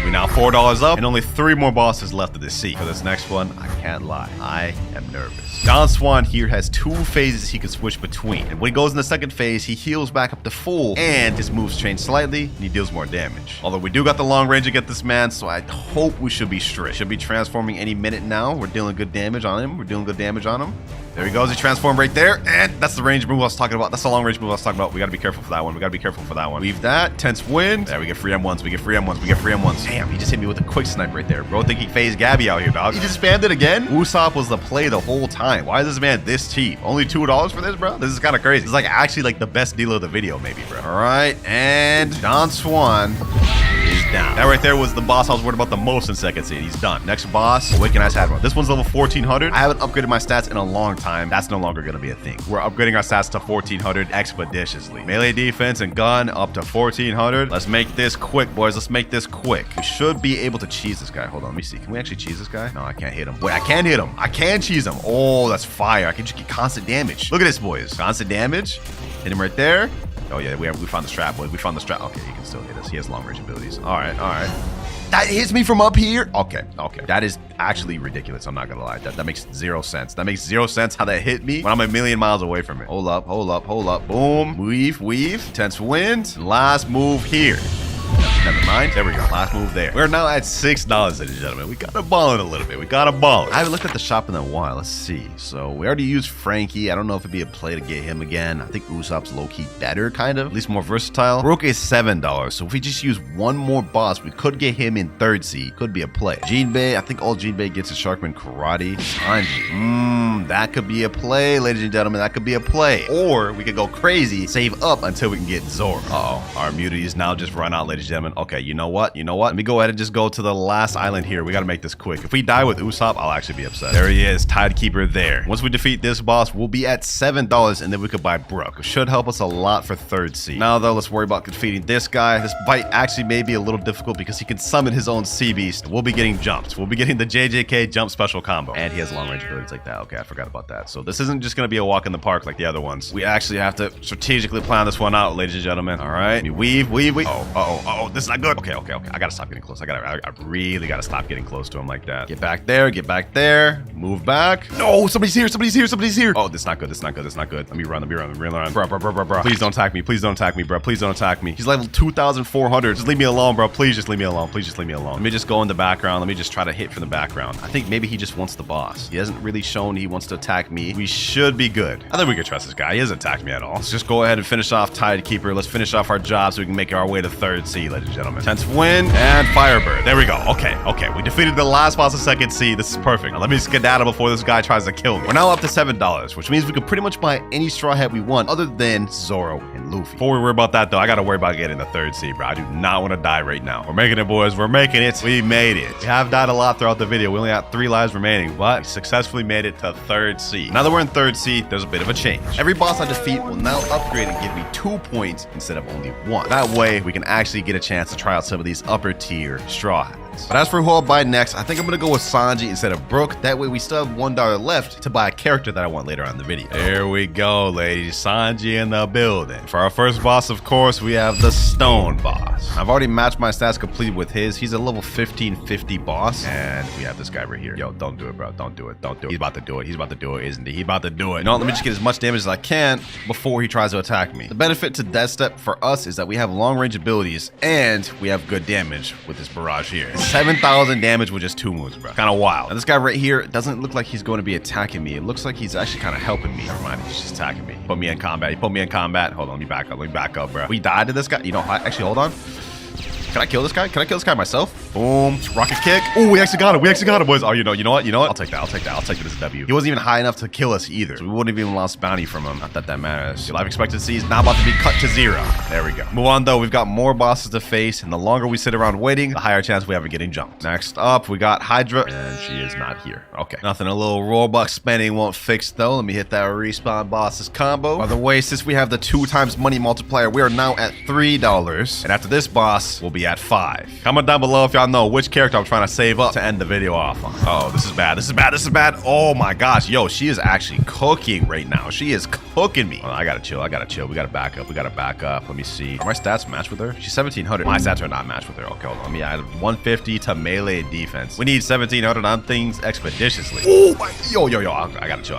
We now $4 up and only 3 more bosses left of this seat. For this next one, I can't lie. I am nervous. Don Swan here has 2 phases he can switch between, and when he goes in the second phase, he heals back up to full, and his moves change slightly, and he deals more damage. Although we do got the long range to get this man, so I hope we should be straight. Should be transforming any minute now. We're dealing good damage on him. There he goes. He transformed right there, and that's the range move I was talking about. That's the long range move I was talking about. We got to be careful for that one. Leave that. Tense wind. There, we get free M1s. Damn, he just hit me with a quick snipe right there. Bro, think he phased Gabby out here, dog. He just spammed it again. Usopp was the play the whole time. Why is this man this cheap? Only $2 for this, bro? This is kind of crazy. This is like actually like the best deal of the video, maybe, bro. All right, and Don Swan is down. That right there was the boss I was worried about the most in second seed. He's done. Next boss, Awaken Ice Admiral. This one's level 1400. I haven't upgraded my stats in a long time. That's no longer going to be a thing. We're upgrading our stats to 1400 expeditiously. Melee defense and gun up to 1400. Let's make this quick, boys. Let's make this quick. We should be able to cheese this guy. Hold on, let me see. Can we actually cheese this guy? No, I can't hit him. Wait, I can hit him. I can cheese him. Oh, that's fire. I can just get constant damage. Look at this, boys. Constant damage. Hit him right there. Oh yeah, we found the strap, boys. We found the strap. Okay, he can still hit us. He has long range abilities. All right. That hits me from up here. Okay. That is actually ridiculous. I'm not gonna lie. That makes 0 sense. That makes 0 sense how that hit me when I'm a million miles away from it. Hold up. Boom. Weave. Tense wind. Last move here. Never mind. There we go. Last move there. We're now at $6, ladies and gentlemen. We got to ball it a little bit. We got to ball it. I haven't looked at the shop in a while. Let's see. So we already used Frankie. I don't know if it'd be a play to get him again. I think Usopp's low-key better, kind of. At least more versatile. Rook is $7. So if we just use one more boss, we could get him in third seed. Could be a play. Jinbei. I think all Jinbei gets is Sharkman Karate. Sanji. That could be a play, ladies and gentlemen. That could be a play. Or we could go crazy, save up until we can get Zoro. Uh-oh. Our immunities now just run out, ladies and gentlemen. Okay, you know what? Let me go ahead and just go to the last island here. We got to make this quick. If we die with Usopp, I'll actually be upset. There he is, Tidekeeper there. Once we defeat this boss, we'll be at $7, and then we could buy Brook, which should help us a lot for third seed. Now, though, let's worry about defeating this guy. This fight actually may be a little difficult because he can summon his own sea beast. We'll be getting jumps. We'll be getting the JJK jump special combo. And he has long range abilities like that. Okay, I forgot about that. So this isn't just going to be a walk in the park like the other ones. We actually have to strategically plan this one out, ladies and gentlemen. All right. Weave. Oh, this is not good. Okay. I got to stop getting close. I really got to stop getting close to him like that. Get back there. Move back. No, somebody's here. Oh, this is not good. Let me run. Bro. Please don't attack me, bro. Please don't attack me. He's level 2,400. Just leave me alone, bro. Please just leave me alone. Let me just go in the background. Let me just try to hit from the background. I think maybe he just wants the boss. He hasn't really shown he wants to attack me. We should be good. I think we can trust this guy. He hasn't attacked me at all. Let's just go ahead and finish off Tidekeeper. Let's finish off our job so we can make our way to third seed, ladies and gentlemen. 10th win and Firebird. There we go. Okay. We defeated the last boss of second seed. This is perfect. Now let me skedaddle before this guy tries to kill me. We're now up to $7, which means we can pretty much buy any Straw Hat we want other than Zoro and Luffy. Before we worry about that, though, I got to worry about getting the third seed, bro. I do not want to die right now. We're making it, boys. We're making it. We made it. We have died a lot throughout the video. We only got 3 lives remaining, but we successfully made it to third seed. Now that we're in third seed, there's a bit of a change. Every boss I defeat will now upgrade and give me 2 points instead of only 1. That way, we can actually get a chance to try out some of these upper tier Straw Hats. But as for who I'll buy next, I think I'm going to go with Sanji instead of Brook. That way we still have $1 left to buy a character that I want later on in the video. There we go, ladies. Sanji in the building. For our first boss, of course, we have the Stone boss. I've already matched my stats complete with his. He's a level 1550 boss. And we have this guy right here. Yo, don't do it, bro. Don't do it. He's about to do it. Isn't he? He's about to do it. No, let me just get as much damage as I can before he tries to attack me. The benefit to Death Step for us is that we have long range abilities and we have good damage with this barrage here. 7,000 damage with just 2 moves, bro. Kind of wild. Now, this guy right here doesn't look like he's going to be attacking me. It looks like he's actually kind of helping me. Never mind, he's just attacking me. He put me in combat. Hold on, let me back up, bro. We died to this guy. You know, actually, hold on. Can I kill this guy? Can I kill this guy myself? Boom. Rocket kick. Oh, we actually got him, boys. Oh, you know what? I'll take that. I'll take this W. He wasn't even high enough to kill us either. So we wouldn't have even lost bounty from him. Not that matters. Life expectancy is now about to be cut to 0. There we go. Move on, though. We've got more bosses to face. And the longer we sit around waiting, the higher chance we have of getting jumped. Next up, we got Hydra. And she is not here. Okay. Nothing a little Robux spending won't fix, though. Let me hit that respawn bosses combo. By the way, since we have the 2 times money multiplier, we are now at $3. And after this boss, we'll be at 5. Comment down below if y'all know which character I'm trying to save up to end the video off on. Oh, this is bad. Oh my gosh. Yo, she is actually cooking right now. She is cooking me. Oh, I gotta chill. We gotta back up. Let me see. Are my stats matched with her? She's 1700. My stats are not matched with her. Okay, hold on. Let me add 150 to melee defense. We need 1700 on things expeditiously. Oh my, yo. I gotta chill.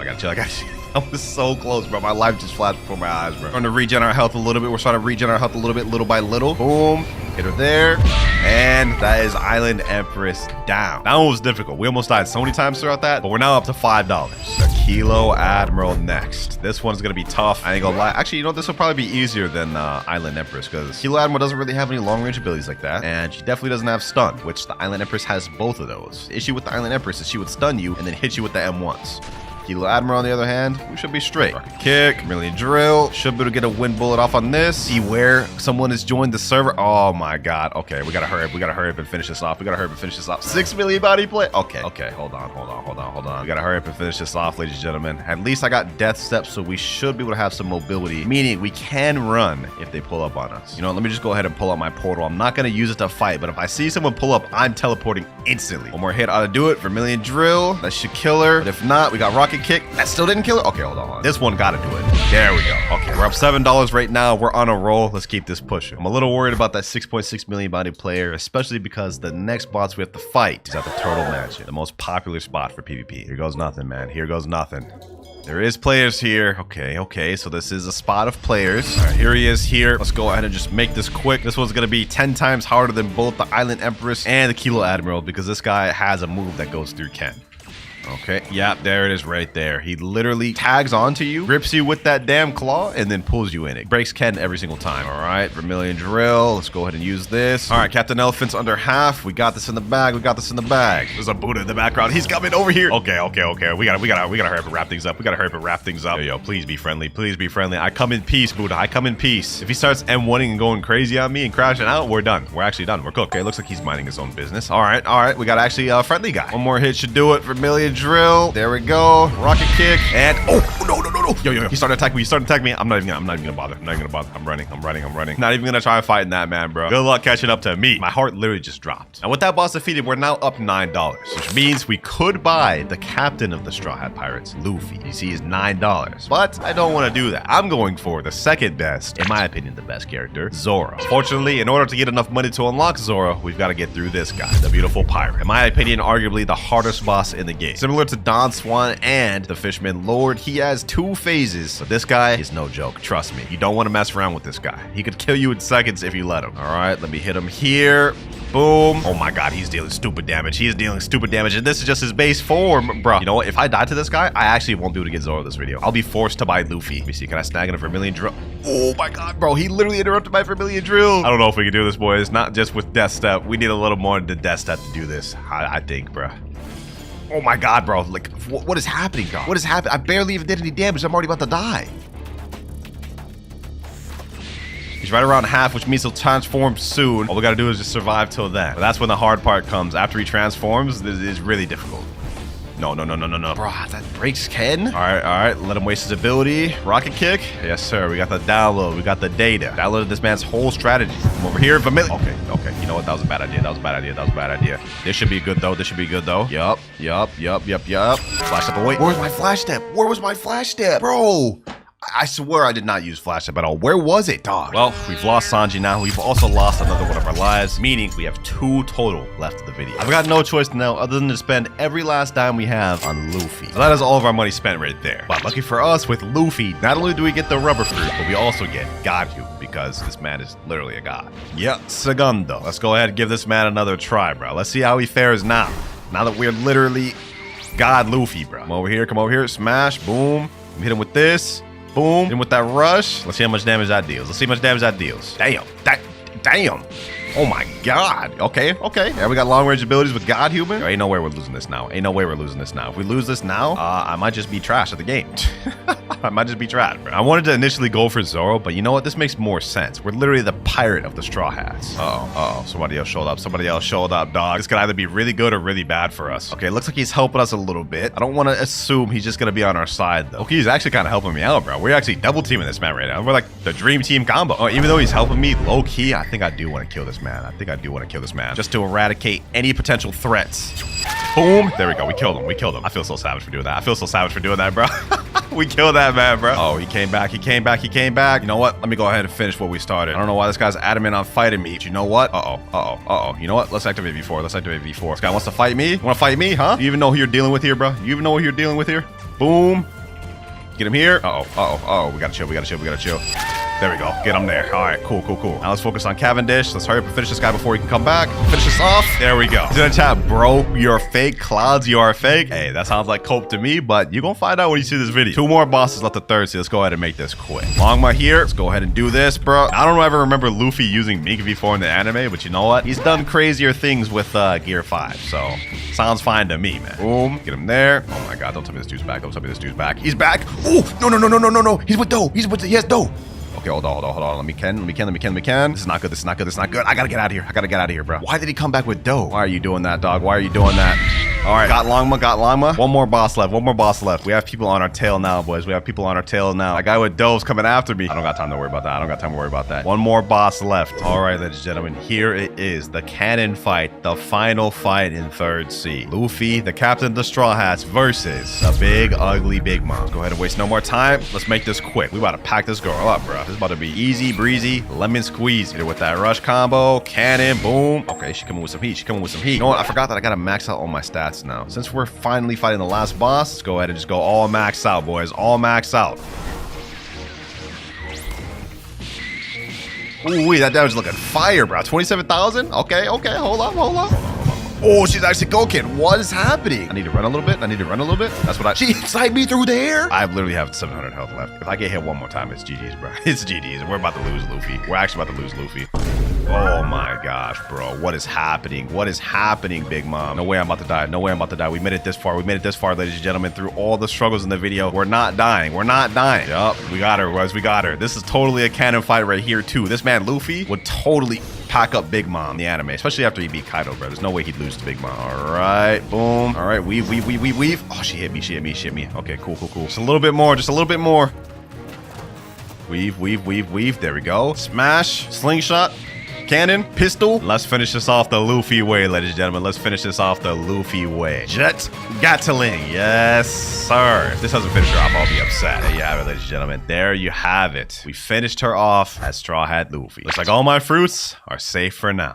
I was so close, bro. My life just flashed before my eyes, bro. We're gonna regen our health a little bit. We're trying to regen our health a little bit, little by little. Boom. Hit her there. And that is Island Empress down. That one was difficult. We almost died so many times throughout that, but we're now up to $5. The Kilo Admiral next. This one's gonna be tough. I ain't gonna lie. Actually, you know, this will probably be easier than Island Empress because Kilo Admiral doesn't really have any long range abilities like that. And she definitely doesn't have stun, which the Island Empress has both of those. The issue with the Island Empress is she would stun you and then hit you with the M1s. Kilo Admiral, on the other hand, we should be straight. Rocket kick, Chameleon drill. Should be able to get a wind bullet off on this. See where someone has joined the server. Oh my god. Okay, we gotta hurry up. We gotta hurry up and finish this off. 6 million body play. Okay, hold on. We gotta hurry up and finish this off, ladies and gentlemen. At least I got death steps, so we should be able to have some mobility, meaning we can run if they pull up on us. You know, let me just go ahead and pull out my portal. I'm not gonna use it to fight, but if I see someone pull up, I'm teleporting instantly. One more hit ought to do it. Vermilion drill. That should kill her. But if not, we got rocket Rocket kick. That still didn't kill it. Okay, hold on. This one gotta do it. There we go. Okay, we're up $7 right now. We're on a roll. Let's keep this pushing. I'm a little worried about that 6.6 million bounty player, especially because the next boss we have to fight is at the Turtle Mansion, the most popular spot for PvP. Here goes nothing, man. Here goes nothing. There is players here. Okay, so this is a spot of players. All right, here he is here. Let's go ahead and just make this quick. This one's gonna be 10 times harder than both the Island Empress and the Kilo Admiral because this guy has a move that goes through Ken. Okay, yeah, there it is right there. He literally tags onto you, grips you with that damn claw, and then pulls you in. It breaks Ken every single time. All right, Vermilion Drill. Let's go ahead and use this. All right, Captain Elephant's under half. We got this in the bag. We got this in the bag. There's a Buddha in the background. He's coming over here. Okay. We gotta hurry up and wrap things up. Yo, please be friendly. Please be friendly. I come in peace, Buddha. I come in peace. If he starts M1ing and going crazy on me and crashing out, we're done. We're actually done. We're cooked. Okay, looks like he's minding his own business. All right. We got actually a friendly guy. One more hit should do it. Vermilion Drill. There we go. Rocket kick. And no. Yo. He started attacking me. I'm not even gonna bother. I'm running. Not even gonna try fighting that man, bro. Good luck catching up to me. My heart literally just dropped. And with that boss defeated, we're now up $9, which means we could buy the captain of the Straw Hat Pirates, Luffy. You see, is $9. But I don't want to do that. I'm going for the second best, in my opinion, the best character, Zoro. Fortunately, in order to get enough money to unlock Zoro, we've got to get through this guy, the beautiful pirate. In my opinion, arguably the hardest boss in the game. Similar to Don Swan and the Fishman Lord, he has 2 phases, but this guy is no joke. Trust me, you don't want to mess around with this guy. He could kill you in seconds if you let him. All right, let me hit him here. Boom. Oh my god, he's dealing stupid damage. He is dealing stupid damage, and this is just his base form, bro. You know what? If I die to this guy, I actually won't be able to get Zoro this video. I'll be forced to buy Luffy. Let me see. Can I snag in a Vermilion Drill? Oh my god, bro. He literally interrupted my Vermilion Drill. I don't know if we can do this, boys. Not just with Death Step. We need a little more than Death Step to do this. I think, bro. Oh my god, bro. Like, what is happening, God? What is happening? I barely even did any damage. I'm already about to die. He's right around half, which means he'll transform soon. All we gotta do is just survive till then. But that's when the hard part comes. After he transforms, this is really difficult. No. Bro, that breaks Ken. All right. Let him waste his ability. Rocket kick. Yes, sir. We got the download. We got the data. Downloaded this man's whole strategy. Come over here. Okay. You know what? That was a bad idea. This should be good, though. Yup. Flash step away. Where's my flash step? Where was my flash step? Bro. I swear I did not use flash step at all. Where was it, dog? Well, we've lost Sanji now. We've also lost another one of our lives, meaning we have 2 total left of the video. I've got no choice now other than to spend every last dime we have on Luffy. So that is all of our money spent right there. But lucky for us, with Luffy, not only do we get the rubber fruit, but we also get Godhu, because this man is literally a god. Yeah, segundo. Let's go ahead and give this man another try, bro. Let's see how he fares now. Now that we're literally God Luffy, bro. Come over here. Smash. Boom. Hit him with this. Boom. And with that rush, let's see how much damage that deals. Damn. Oh my god. Okay. Yeah, we got long range abilities with God Human. Ain't no way we're losing this now. If we lose this now, I might just be trash at the game. I might just be trash, bro. I wanted to initially go for Zoro, but you know what? This makes more sense. We're literally the pirate of the Straw Hats. Uh-oh. Somebody else showed up, dog. This could either be really good or really bad for us. Okay, looks like he's helping us a little bit. I don't want to assume he's just going to be on our side, though. Okay, he's actually kind of helping me out, bro. We're actually double teaming this man right now. We're like the dream team combo. Oh, even though he's helping me low key, I think I do want to kill this man. Just to eradicate any potential threats. Boom. There we go. We killed him. I feel so savage for doing that. Bro. We killed that man, bro. Oh, he came back. You know what? Let me go ahead and finish what we started. I don't know why this guy's adamant on fighting me. But you know what? Uh-oh. You know what? Let's activate V4. This guy wants to fight me? You want to fight me, huh? You even know who you're dealing with here, bro? Boom. Get him here. Uh-oh. We gotta chill. There we go. Get him there. All right, cool. Now let's focus on Cavendish. Let's hurry up and finish this guy before he can come back. Finish this off. There we go. He's in the chat, bro. You're fake. Clouds, you are fake. Hey, that sounds like cope to me, but you're gonna find out when you see this video. 2 more bosses left the third, so let's go ahead and make this quick. Longma here. Let's go ahead and do this, bro. I don't ever remember Luffy using Mika before in the anime, but you know what? He's done crazier things with Gear 5, so sounds fine to me, man. Boom. Get him there. Oh my god, don't tell me this dude's back. He's back. Oh, no. He's with Doe. He has Doe. Okay, hold on. Let me can. This is not good. I gotta get out of here, bro. Why did he come back with dough? Why are you doing that, dog? Why are you doing that? All right, got Longma. One more boss left. We have people on our tail now, boys. That guy with dough's coming after me. I don't got time to worry about that. One more boss left. All right, ladies and gentlemen, here it is. The cannon fight. The final fight in 3rd Sea. Luffy, the captain of the Straw Hats versus the big, ugly Big Mom. Go ahead and waste no more time. Let's make this quick. We about to pack this girl up, bro. This is about to be easy, breezy, lemon squeeze. Hit her with that rush combo. Cannon, boom. Okay, she coming with some heat. You know what? I forgot that I gotta max out all my stats now. Since we're finally fighting the last boss, let's go ahead and just go all max out, boys. All max out. Ooh, that damage looking fire, bro. 27,000? Okay, hold on. Oh, she's actually cooking. What is happening? I need to run a little bit. That's what She sniped me through there. I literally have 700 health left. If I get hit one more time, it's GG's, bro. It's GG's. We're about to lose Luffy. We're actually about to lose Luffy. Oh my gosh, bro. What is happening, Big Mom? No way I'm about to die. We made it this far, ladies and gentlemen. Through all the struggles in the video, we're not dying. Yup, we got her, boys. We got her. This is totally a cannon fight right here, too. This man, Luffy, would totally pack up Big Mom in the anime, especially after he beat Kaido, bro. There's no way he'd lose to Big Mom. All right, boom. All right, weave. Oh, she hit me. Okay, cool. Just a little bit more. Weave. There we go. Smash, slingshot, cannon, pistol. Let's finish this off the Luffy way, ladies and gentlemen. Jet Gatling. Yes, sir. If this doesn't finish her off, I'll be upset. There you have it, ladies and gentlemen. There you have it. We finished her off as Straw Hat Luffy. Looks like all my fruits are safe for now.